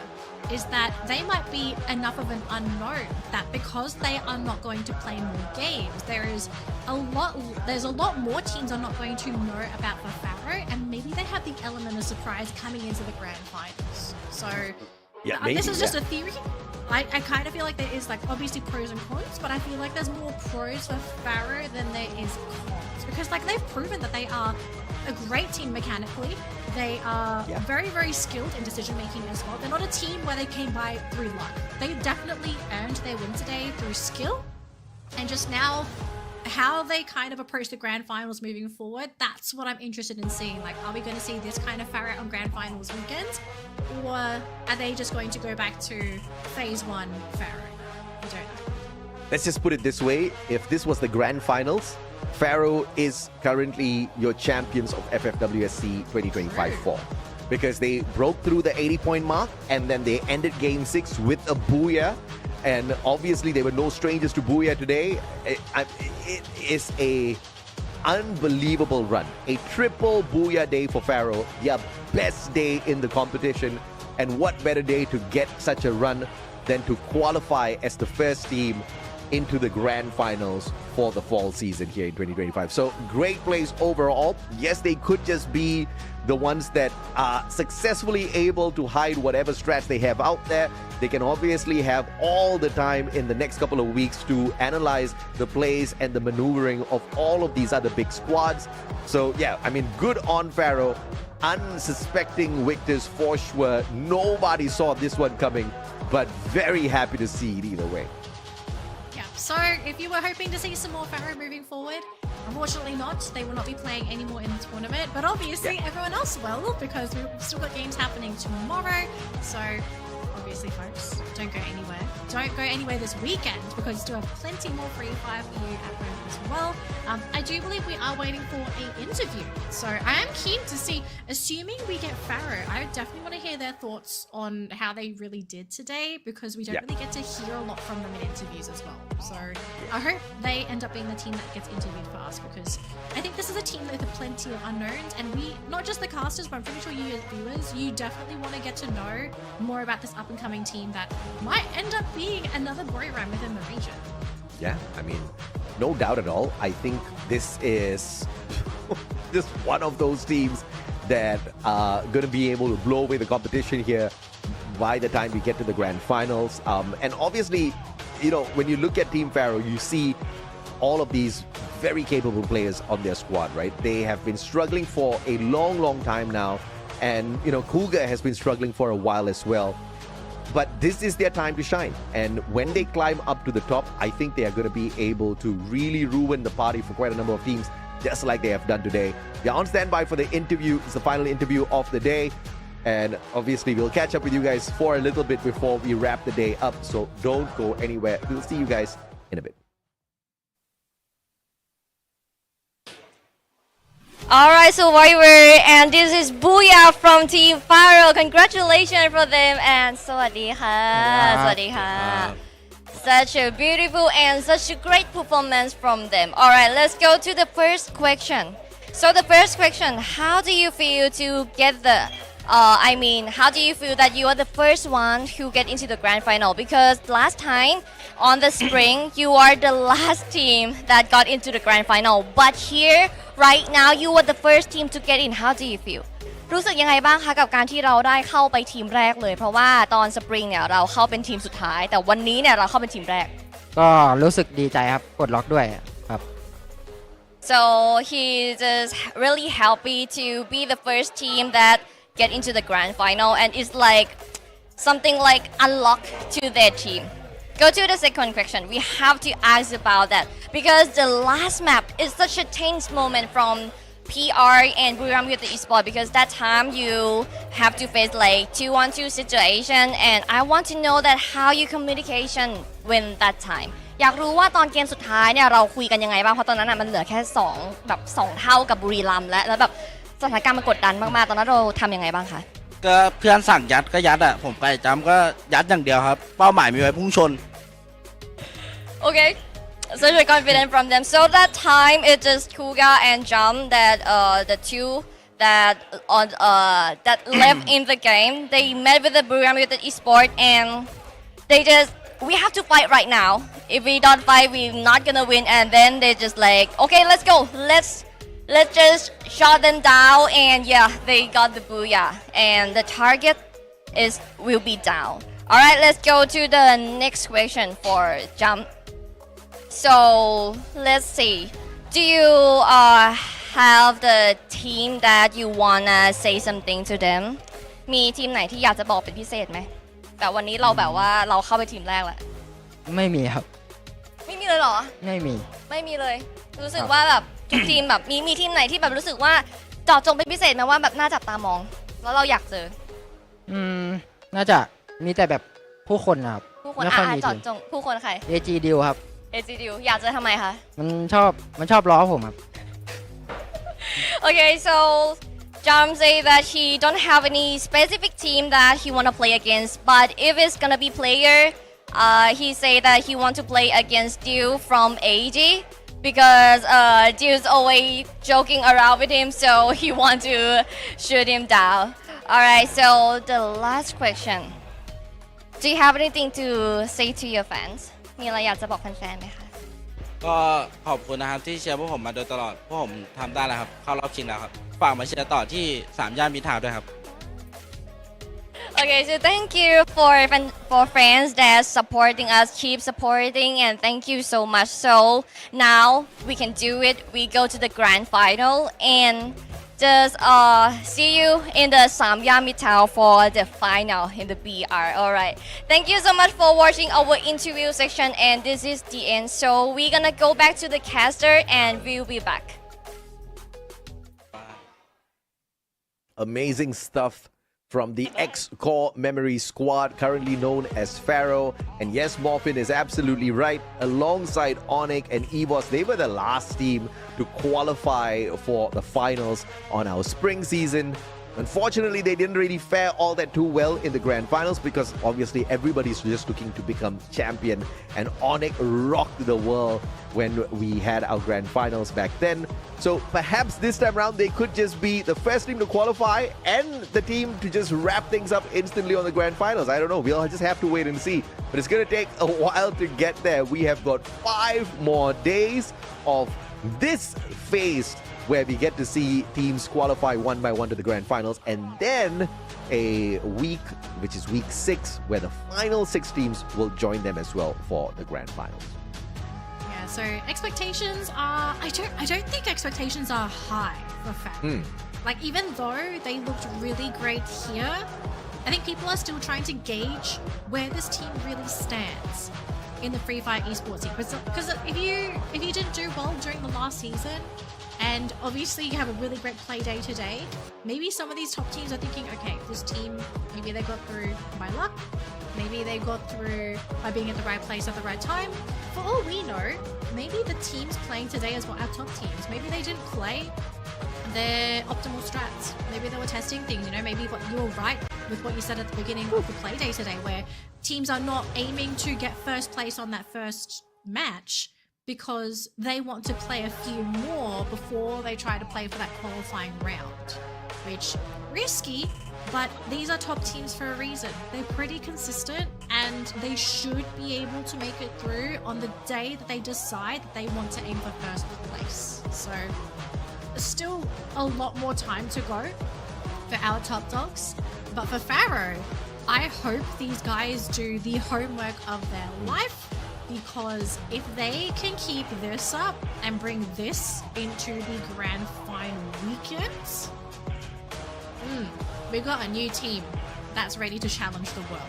is that they might be enough of an unknown that because they are not going to play more games, there's a lot more teams are not going to know about the Pharaoh, and maybe they have the element of surprise coming into the grand finals. So this is just a theory. I kind of feel like there is like obviously pros and cons, but I feel like there's more pros for Pharaoh than there is cons, because like they've proven that they are a great team mechanically. They are very, very skilled in decision making as well. They're not a team where they came by through luck. They definitely earned their win today through skill, and just now how they kind of approach the grand finals moving forward, that's what I'm interested in seeing. Like, are we going to see this kind of Pharaoh on grand finals weekend, or are they just going to go back to phase 1 Pharaoh? I don't know. Let's just put it this way. If this was the grand finals, Pharaoh is currently your champions of FFWS SEA 2025 fall, because they broke through the 80-point mark and then they ended game 6 with a booyah. And obviously, they were no strangers to booyah today. It is a unbelievable run. A triple booyah day for Pharaoh. Their best day in the competition. And what better day to get such a run than to qualify as the first team into the grand finals for the fall season here in 2025. So great plays overall. Yes, they could just be the ones that are successfully able to hide whatever strats they have out there. They can obviously have all the time in the next couple of weeks to analyze the plays and the maneuvering of all of these other big squads. So yeah, I mean, good on Pharaoh. Unsuspecting victors for sure. Nobody saw this one coming, but very happy to see it either way. So if you were hoping to see some more Pharaoh moving forward, unfortunately not. They will not be playing anymore in the tournament, but obviously everyone else will, because we've still got games happening tomorrow. So obviously, folks, don't go anywhere. Don't go anywhere this weekend, because we still have plenty more free fire for you at home as well. I do believe we are waiting for an interview. So I am keen to see, assuming we get Pharaoh, I definitely want to hear their thoughts on how they really did today, because we don't really get to hear a lot from them in interviews as well. So I hope they end up being the team that gets interviewed for us, because I think this is a team with plenty of unknowns, and we, not just the casters, but I'm pretty sure you as viewers, you definitely want to get to know more about this up and coming team that might end up being another Buriram within the region. Yeah, I mean, no doubt at all. I think this is just one of those teams that are going to be able to blow away the competition here by the time we get to the grand finals. And obviously, you know, when you look at Team Pharaoh, you see all of these very capable players on their squad, right? They have been struggling for a long, long time now. And, you know, Cougar has been struggling for a while as well. But this is their time to shine. And when they climb up to the top, I think they are going to be able to really ruin the party for quite a number of teams, just like they have done today. They're on standby for the interview. It's the final interview of the day. And obviously, we'll catch up with you guys for a little bit before we wrap the day up. So don't go anywhere. We'll see you guys in a bit. Alright, Survivor, and this is Booyah from Team Pharaoh. Congratulations for them, and สวัสดีค่ะ สวัสดีค่ะ Such a beautiful and such a great performance from them. Alright, let's go to the first question. So the first question, how do you feel to get the how do you feel that you are the first one who get into the grand final? Because last time on the spring, you are the last team that got into the grand final. But here, right now, you are the first team to get in. How do you feel? รู้สึกยังไงบ้างคะกับการที่เราได้เข้าไปทีมแรกเลยเพราะว่าตอนสปริงเนี่ยเราเข้าเป็นทีมสุดท้ายแต่วันนี้เนี่ยเราเข้าเป็นทีมแรกก็รู้สึกดีใจครับปลดล็อกด้วยครับ So he's just really happy to be the first team that get into the grand final, and it's like something like unlock to their team. go to the second question. We have to ask about that because the last map is such a tense moment from PR and Buriram with the esport because that time you have to face like 2-on-2 situation and I want to know that how you communication when that time อยากรู้ว่าตอนเกมสุดท้ายเนี่ยเราคุยกันยังไงบ้างเพราะตอนนั้นมันเหลือแค่2แบบ2เท่ากับบุรีรัมย์แล้วแบบสถานการณ์มันกดดันมากๆตอนนั้นเราทำยังไงบ้างคะก็เพื่อนสั่งยัดก็ยัดอ่ะผมกับไอ้จำก็ยัดอย่างเดียวครับเป้าหมายมีไว้พุ่งชน Okay, such a confident from them. So that time it's just Kuga and Jam that the two that that left in the game. They met with the Buriram with the esport and they just we have to fight right now. If we don't fight, we're not gonna win. And then they just like okay, let's go. Let's just shut them down and yeah, they got the booyah and the target will be down. All right, let's go to the next question for Jam. So let's see. Do you have the team that you wanna say something to them? มีทีมไหนที่อยากจะบอกเป็นพิเศษไหมแต่วันนี้เราแบบว่าเราเข้าไปทีมแรกแหละไม่มีครับไม่มีเลยเหรอไม่มีเลยรู้สึกว่าแบบทุกทีมแบบมีทีมไหนที่แบบรู้สึกว่าเจาะจงเป็นพิเศษไหมว่าแบบน่าจับตามองแล้วเราอยากเจอน่าจะมีแต่แบบผู้คนนะครับผู้คนเจาะจงผู้คนใคร AG ดิวครับ AG ดิวอยากเจอทำไมคะมันชอบล้อผมครับ Okay, so Jam say that he don't have any specific team that he wanna play against, but if it's gonna be player, he say that he want to play against Dew from AG because Dew's always joking around with him, so he want to shoot him down. Alright, so the last question. Do you have anything to say to your fans? มีอะไรอยากจะบอกแฟนๆไหมคะก็ขอบคุณนะครับที่เชียร์พวกผมมาโดยตลอดพวกผมทำได้แล้วครับเข้ารอบชิงแล้วครับฝากมาเชียร์ต่อที่3ย่านมิตรทาวน์ด้วยครับ Okay, so thank you for fans that supporting us, keep supporting, and thank you so much. So now we can do it. We go to the grand final and just see you in the Samyang Midtown for the final in the BR. Alright. Thank you so much for watching our interview section and this is the end. So we're gonna go back to the caster and we'll be back. Amazing stuff from the ex-core memory squad, currently known as Pharaoh. And yes, Morphin is absolutely right. Alongside Onyx and EVOS, they were the last team to qualify for the finals on our spring season. Unfortunately, they didn't really fare all that too well in the grand finals because obviously everybody's just looking to become champion, and Onyx rocked the world when we had our grand finals back then. So perhaps this time around they could just be the first team to qualify and the team to just wrap things up instantly on the grand finals. I don't know, we'll just have to wait and see, but it's gonna take a while to get there. We have got 5 more days of this phase where we get to see teams qualify one by one to the grand finals, and then a week, which is week 6, where the final 6 teams will join them as well for the grand finals. Yeah, so expectations are, I don't think expectations are high for FAB. Like, even though they looked really great here, I think people are still trying to gauge where this team really stands in the Free Fire esports scene. Because if you didn't do well during the last season, and obviously you have a really great play day today, maybe some of these top teams are thinking, okay, this team, maybe they got through by luck, maybe they got through by being at the right place at the right time. For all we know, maybe the teams playing today as well, our top teams, maybe they didn't play their optimal strats. Maybe they were testing things, you know, maybe you were right with what you said at the beginning of the play day today, where teams are not aiming to get first place on that first match because they want to play a few more before they try to play for that qualifying round. Which, risky, but these are top teams for a reason. They're pretty consistent and they should be able to make it through on the day that they decide that they want to aim for first place. So, there's still a lot more time to go for our top dogs. But for Pharaoh, I hope these guys do the homework of their life, because if they can keep this up and bring this into the grand final weekends, we got a new team that's ready to challenge the world.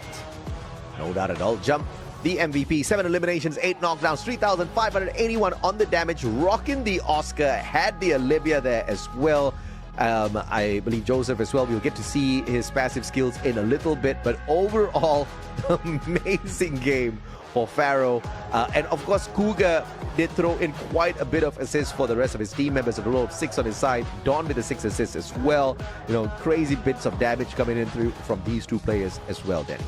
No doubt at all. Jump. the MVP. 7 eliminations, 8 knockdowns, 3,581 on the damage. Rocking the Oscar, had the Olivia there as well. I believe Joseph as well. We'll get to see his passive skills in a little bit, but overall, amazing game for Pharaoh. And of course, Cougar did throw in quite a bit of assists for the rest of his team members. A total of 6 on his side. Don with the 6 assists as well. You know, crazy bits of damage coming in through from these two players as well, Danny.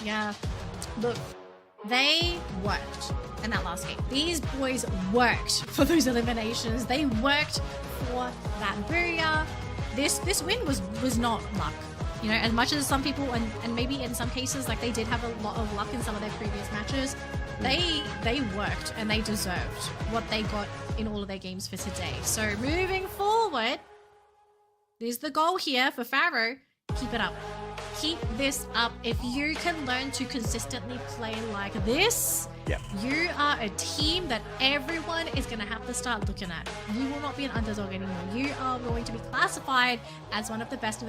Yeah, look, they worked in that last game. These boys worked for those eliminations. They worked for that Booyah. This win was not luck. You know, as much as some people, and maybe in some cases, like they did have a lot of luck in some of their previous matches, they worked and they deserved what they got in all of their games for today. So moving forward, there's the goal here for Pharaoh. Keep it up. Keep this up. If you can learn to consistently play like this, you are a team that everyone is going to have to start looking at. You will not be an underdog anymore. You are going to be classified as one of the best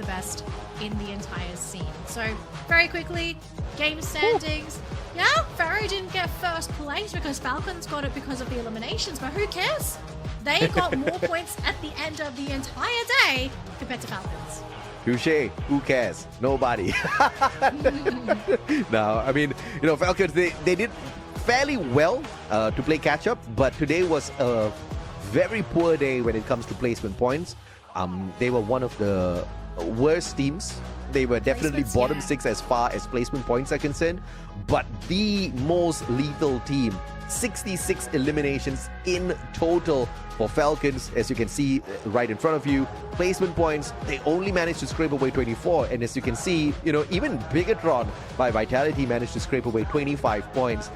in the entire scene. So very quickly, game standings. Yeah, Pharaoh didn't get first place because Falcons got it because of the eliminations, but who cares? They got more points at the end of the entire day compared to Falcons. Touché. Who cares? Nobody. No, I mean, you know, Falcons, they did fairly well to play catch up, but today was a very poor day when it comes to placement points. They were one of the worst teams. They were definitely bottom 6 as far as placement points are concerned, but the most lethal team. 66 eliminations in total for Falcons, as you can see right in front of you. Placement points, they only managed to scrape away 24, and as you can see, you know, even Bigatron by Vitality managed to scrape away 25 points.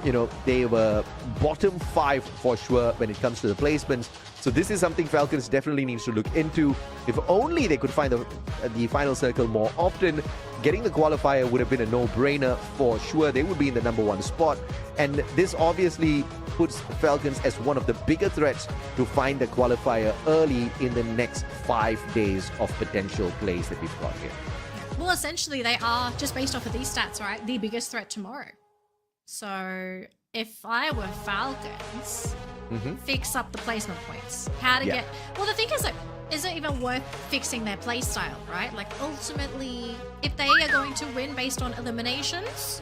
You know, they were bottom 5 for sure when it comes to the placements. So this is something Falcons definitely needs to look into. If only they could find the final circle more often, getting the qualifier would have been a no-brainer for sure. They would be in the #1 spot. And this obviously puts Falcons as one of the bigger threats to find the qualifier early in the next 5 days of potential plays that we've got here. Well, essentially, they are, just based off of these stats, right, the biggest threat tomorrow. So if I were Falcons, fix up the placement points. How to get... Well, the thing is that, is it even worth fixing their play style, right? Like, ultimately, if they are going to win based on eliminations,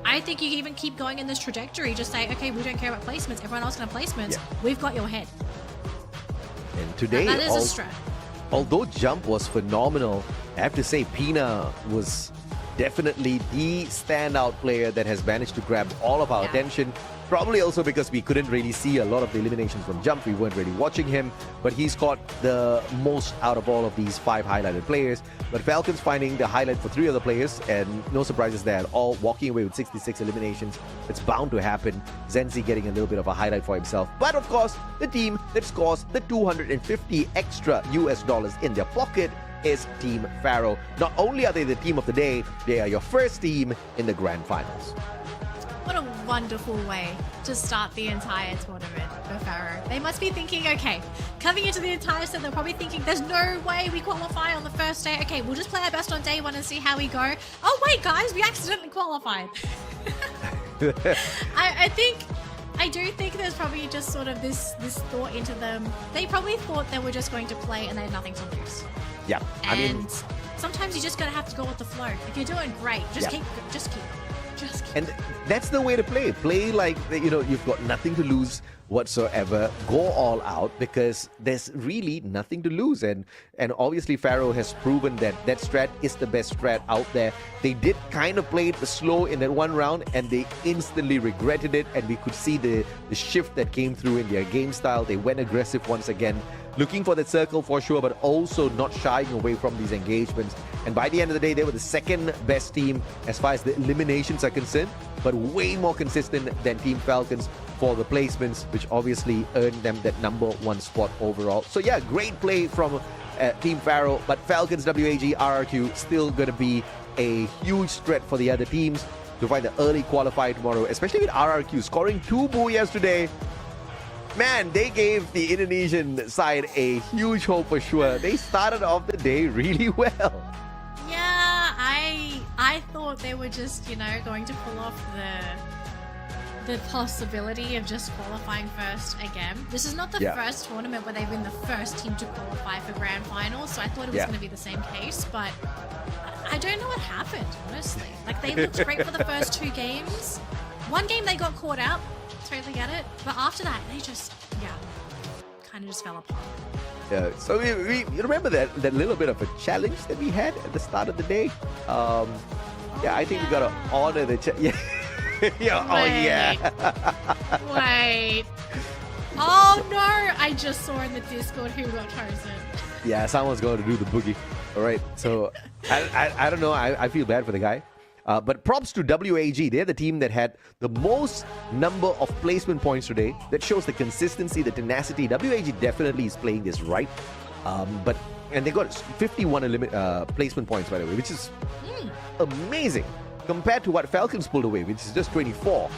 I think you even keep going in this trajectory. Just say, okay, we don't care about placements. Everyone else can have placements. We've got your head. And today, that is a strat. Although Jump was phenomenal, I have to say Pina was definitely the standout player that has managed to grab all of our attention. Probably also because we couldn't really see a lot of the eliminations from Jump. We weren't really watching him, but he's got the most out of all of these 5 highlighted players. But Falcons finding the highlight for 3 other players, and no surprises there, all walking away with 66 eliminations. It's bound to happen. Zenzi getting a little bit of a highlight for himself. But of course, the team that scores the $250 extra US in their pocket is Team Pharaoh. Not only are they the team of the day, they are your first team in the grand finals. What a wonderful way to start the entire tournament for Pharaoh. They must be thinking, okay, coming into the entire set, they're probably thinking, there's no way we qualify on the first day. Okay, we'll just play our best on day 1 and see how we go. Oh, wait, guys, we accidentally qualified. I do think there's probably just sort of this thought into them. They probably thought they were just going to play and they had nothing to lose. Yeah, I mean, sometimes you just gotta have to go with the flow. If you're doing great, just keep. And that's the way to play. Play like, you know, you've got nothing to lose whatsoever. Go all out because there's really nothing to lose. And obviously Pharaoh has proven that that strat is the best strat out there. They did kind of play it slow in that one round and they instantly regretted it. And we could see the shift that came through in their game style. They went aggressive once again, looking for that circle for sure, but also not shying away from these engagements. And by the end of the day, they were the second best team as far as the eliminations are concerned, but way more consistent than Team Falcons for the placements, which obviously earned them that #1 spot overall. So yeah, great play from Team Pharaoh, but Falcons, WAG, RRQ still going to be a huge threat for the other teams to find the early qualifier tomorrow, especially with RRQ scoring 2 booyahs today. Man, they gave the Indonesian side a huge hope for sure. They started off the day really well. Yeah, I I thought they were just, going to pull off the possibility of just qualifying first again. This is not the first tournament where they've been the first team to qualify for grand finals, so I thought it was going to be the same case, but I don't know what happened, honestly. Like, they looked great for the first 2 games. One game they got caught out, totally get it, but after that, they just, kind of just fell apart. Yeah, so we remember that little bit of a challenge that we had at the start of the day. I think we gotta honor the Wait. Oh no! I just saw in the Discord who got chosen. Yeah, someone's going to do the boogie. All right, so I don't know. I feel bad for the guy. But props to WAG. They're the team that had the most number of placement points today. That shows the consistency, the tenacity. WAG definitely is playing this right. And they got 51 placement points, by the way, which is amazing compared to what Falcons pulled away, which is just 24.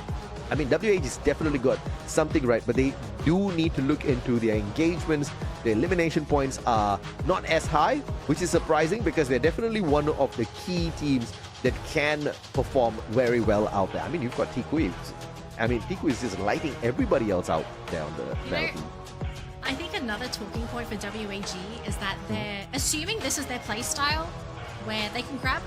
I mean, WAG has definitely got something right, but they do need to look into their engagements. The elimination points are not as high, which is surprising because they're definitely one of the key teams that can perform very well out there. I mean, you've got Tiku. I mean, Tiku is just lighting everybody else out there on the battlefield. I think another talking point for WAG is that they're assuming this is their play style, where they can grab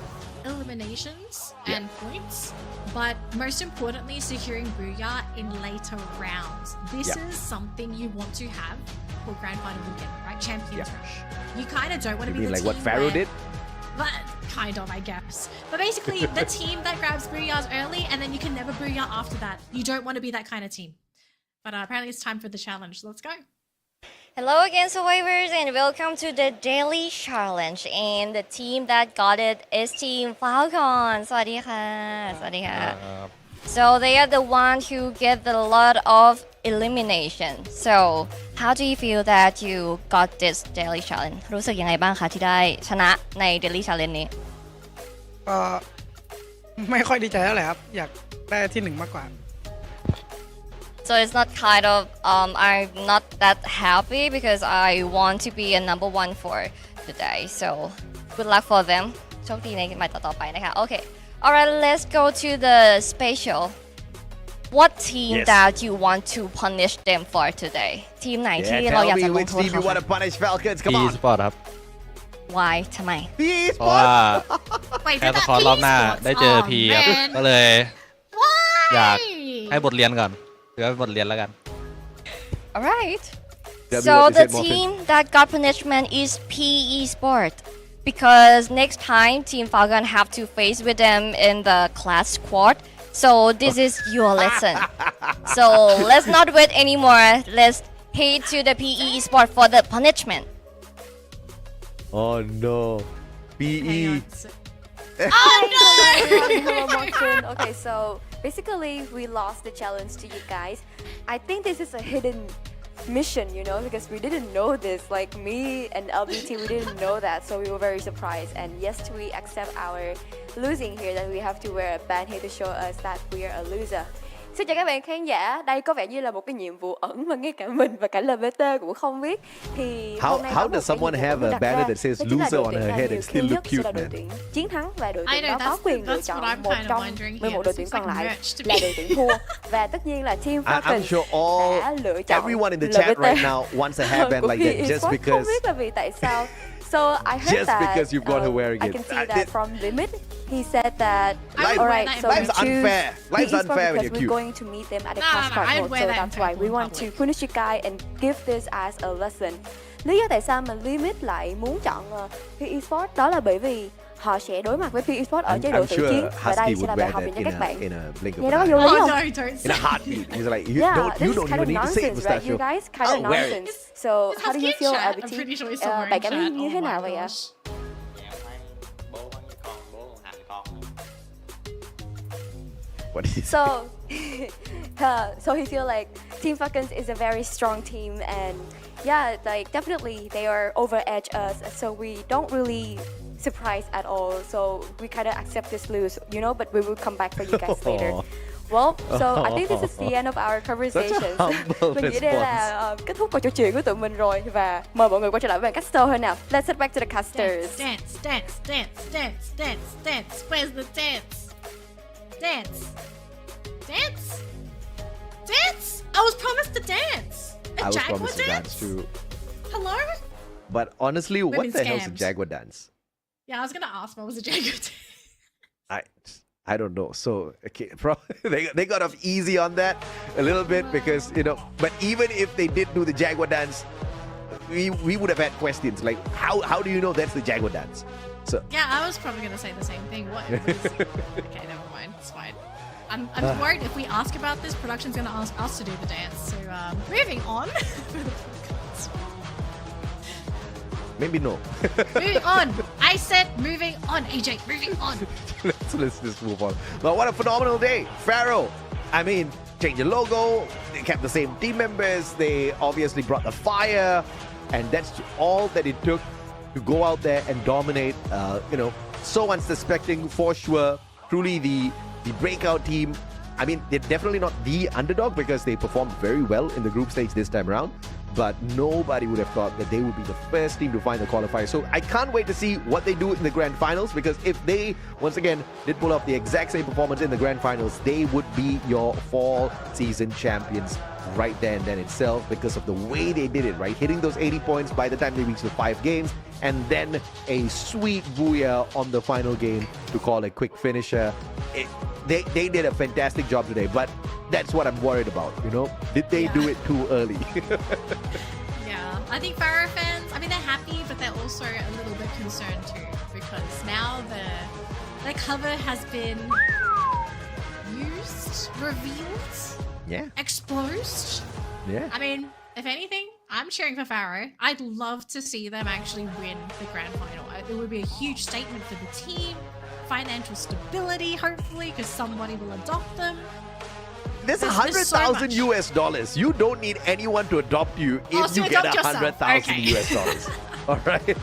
eliminations and points, but most importantly, securing Booyah in later rounds. This is something you want to have for Grand Final weekend, right? Champions Rush. You kind of don't want to be the like team what Pharaoh did? But kind of, I guess. But basically, the team that grabs Booyahs early and then you can never Booyah after that. You don't want to be that kind of team. But apparently it's time for the challenge. Let's go. Hello again, survivors, and welcome to the daily challenge. And the team that got it is Team Falcon. สวัสดีค่ะ สวัสดีค่ะ So they are the one who get a lot of elimination. So how do you feel that you got this daily challenge? รู้สึกยังไงบ้างคะที่ได้ชนะใน daily challenge นี้ ก็ไม่ค่อยดีใจเท่าไหร่ครับ อยากได้ที่ 1 มากกว่า So it's not kind of I'm not that happy because I want to be a number 1 for today. So good luck for them. โชคดีในแมตช์ต่อๆไปนะคะ Okay. Alright, let's go to the special. What team that you want to punish them for today? ทีมไหนที่เราอยากจะลงโทษ Which team you want to punish Falcons? Come on. E-sport ครับ Why ทำไม เพราะว่า Wait, แพ้สคอร์รอบหน้าได้เจอพีครับก็เลยอยากให้บทเรียนก่อนถือว่าเป็นบทเรียนแล้วกัน Alright. So the team that got punishment is PE Sport. Because next time Team Falcon have to face with them in the class squad. So this is your lesson. So let's not wait anymore. Let's head to the PE Sport for the punishment. Oh no. PE. Oh no! Okay, so basically we lost the challenge to you guys. I think this is a hidden mission, because we didn't know this. Like me and LBT, we didn't know that, so we were very surprised. And yes, we accept our losing here, that we have to wear a band here to show us that we are a loser. Xin chào các bạn khán giả, đây có vẻ như là một cái nhiệm vụ ẩn mà ngay cả mình và cả LBT cũng không biết. Thì how does someone have a banner that says loser on her head and still look cute, man? Chiến thắng và đội tuyển đó có quyền lựa chọn một trong 11 đội tuyển còn lại là đội tuyển thua. Và tất nhiên là Team Falcon I'm sure đã lựa chọn everyone in the chat right now wants a hairband like that just because. Không biết là vì tại sao. So I heard just that because you've got her wearing I it. can see that from Limit. He said that alright, so life's we choose unfair. Life's unfair when because you're we're cute. going to meet them at the class card mode. So that's why we want to punish you guys and give this as a lesson. Lý do tại sao mà Limit lại muốn chọn PE Sport đó là bởi vì họ sẽ đối mặt với PE Sport ở chế độ tự chiến và đây sẽ là bài học dành cho các bạn. Nghe đó có vô lý không? In a heartbeat. He's like, you this don't is kind even of need to say it, nonsense, right? You Mustachio. guys kind of nonsense. So how do you feel, LBT? Bạn cảm thấy như thế nào vậy ạ? What do you So, so he feel like Team Falcons is a very strong team, and yeah, like definitely they are over edge us. So we don't really surprise at all. So we kind of accept this lose, but we will come back for you guys later. Well, so I think this is the end of our conversation. humble Mình nghĩ đây là kết thúc cuộc trò chuyện của tụi mình rồi và mời mọi người quay trở lại với caster hơn nào. Let's head back to the casters. Dance. Where's the dance? Dance? I was promised to dance. I was Jaguar promised to dance too. Hello? But honestly, what been the hell's a scammed. Jaguar dance? Yeah, I was gonna ask what was a Jaguar dance. I don't know. So okay, they got off easy on that a little bit because But even if they did do the Jaguar dance, we would have had questions like how do you know that's the Jaguar dance? So Yeah, I was probably gonna say the same thing. What? Okay, never mind. It's fine. I'm worried if we ask about this, production's gonna ask us to do the dance. So moving on. maybe no. Moving on. I said moving on, AJ. Moving on. let's just move on. But what a phenomenal day, Pharaoh. I mean, change the logo. They kept the same team members. They obviously brought the fire, and that's all that it took to go out there and dominate. So unsuspecting for sure. Truly the breakout team. I mean, they're definitely not the underdog because they performed very well in the group stage this time around. But nobody would have thought that they would be the first team to find the qualifier. So I can't wait to see what they do in the grand finals, because if they, once again, did pull off the exact same performance in the grand finals, they would be your fall season champions right there and then itself, because of the way they did it, right? Hitting those 80 points by the time they reached the 5 games, and then a sweet booyah on the final game to call a quick finisher. They did a fantastic job today, but that's what I'm worried about, Did they do it too early? Yeah, I think Pharaoh fans, I mean, they're happy, but they're also a little bit concerned too, because now the cover has been used, revealed, exposed. Yeah. I mean, if anything, I'm cheering for Pharaoh. I'd love to see them actually win the grand final. It would be a huge statement for the team, financial stability, hopefully, because somebody will adopt them. There's $100,000 US. You don't need anyone to adopt you if so you get adopt yourself. $100,000 Okay. US. All right.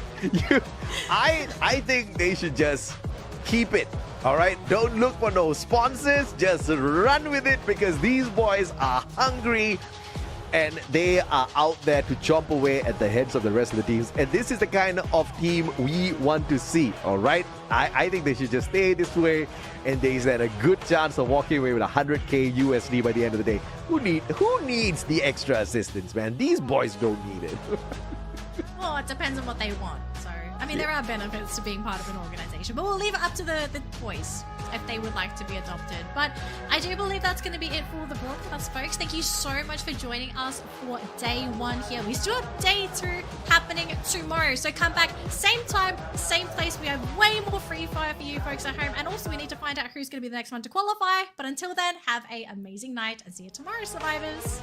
I think they should just keep it. All right. Don't look for no sponsors. Just run with it, because these boys are hungry and they are out there to chomp away at the heads of the rest of the teams. And this is the kind of team we want to see. All right. I think they should just stay this way, and they stand a good chance of walking away with $100K USD by the end of the day. Who needs the extra assistance, man? These boys don't need it. Well, it depends on what they want. So, I mean, there are benefits to being part of an organization, but we'll leave it up to the boys if they would like to be adopted. But I do believe that's going to be it for the broadcast, folks. Thank you so much for joining us for day 1 here. We still have day 2 happening tomorrow, so come back same time, same place. We have way more free fire for you folks at home, and also we need to find out who's going to be the next one to qualify. But until then, have an amazing night and see you tomorrow, survivors.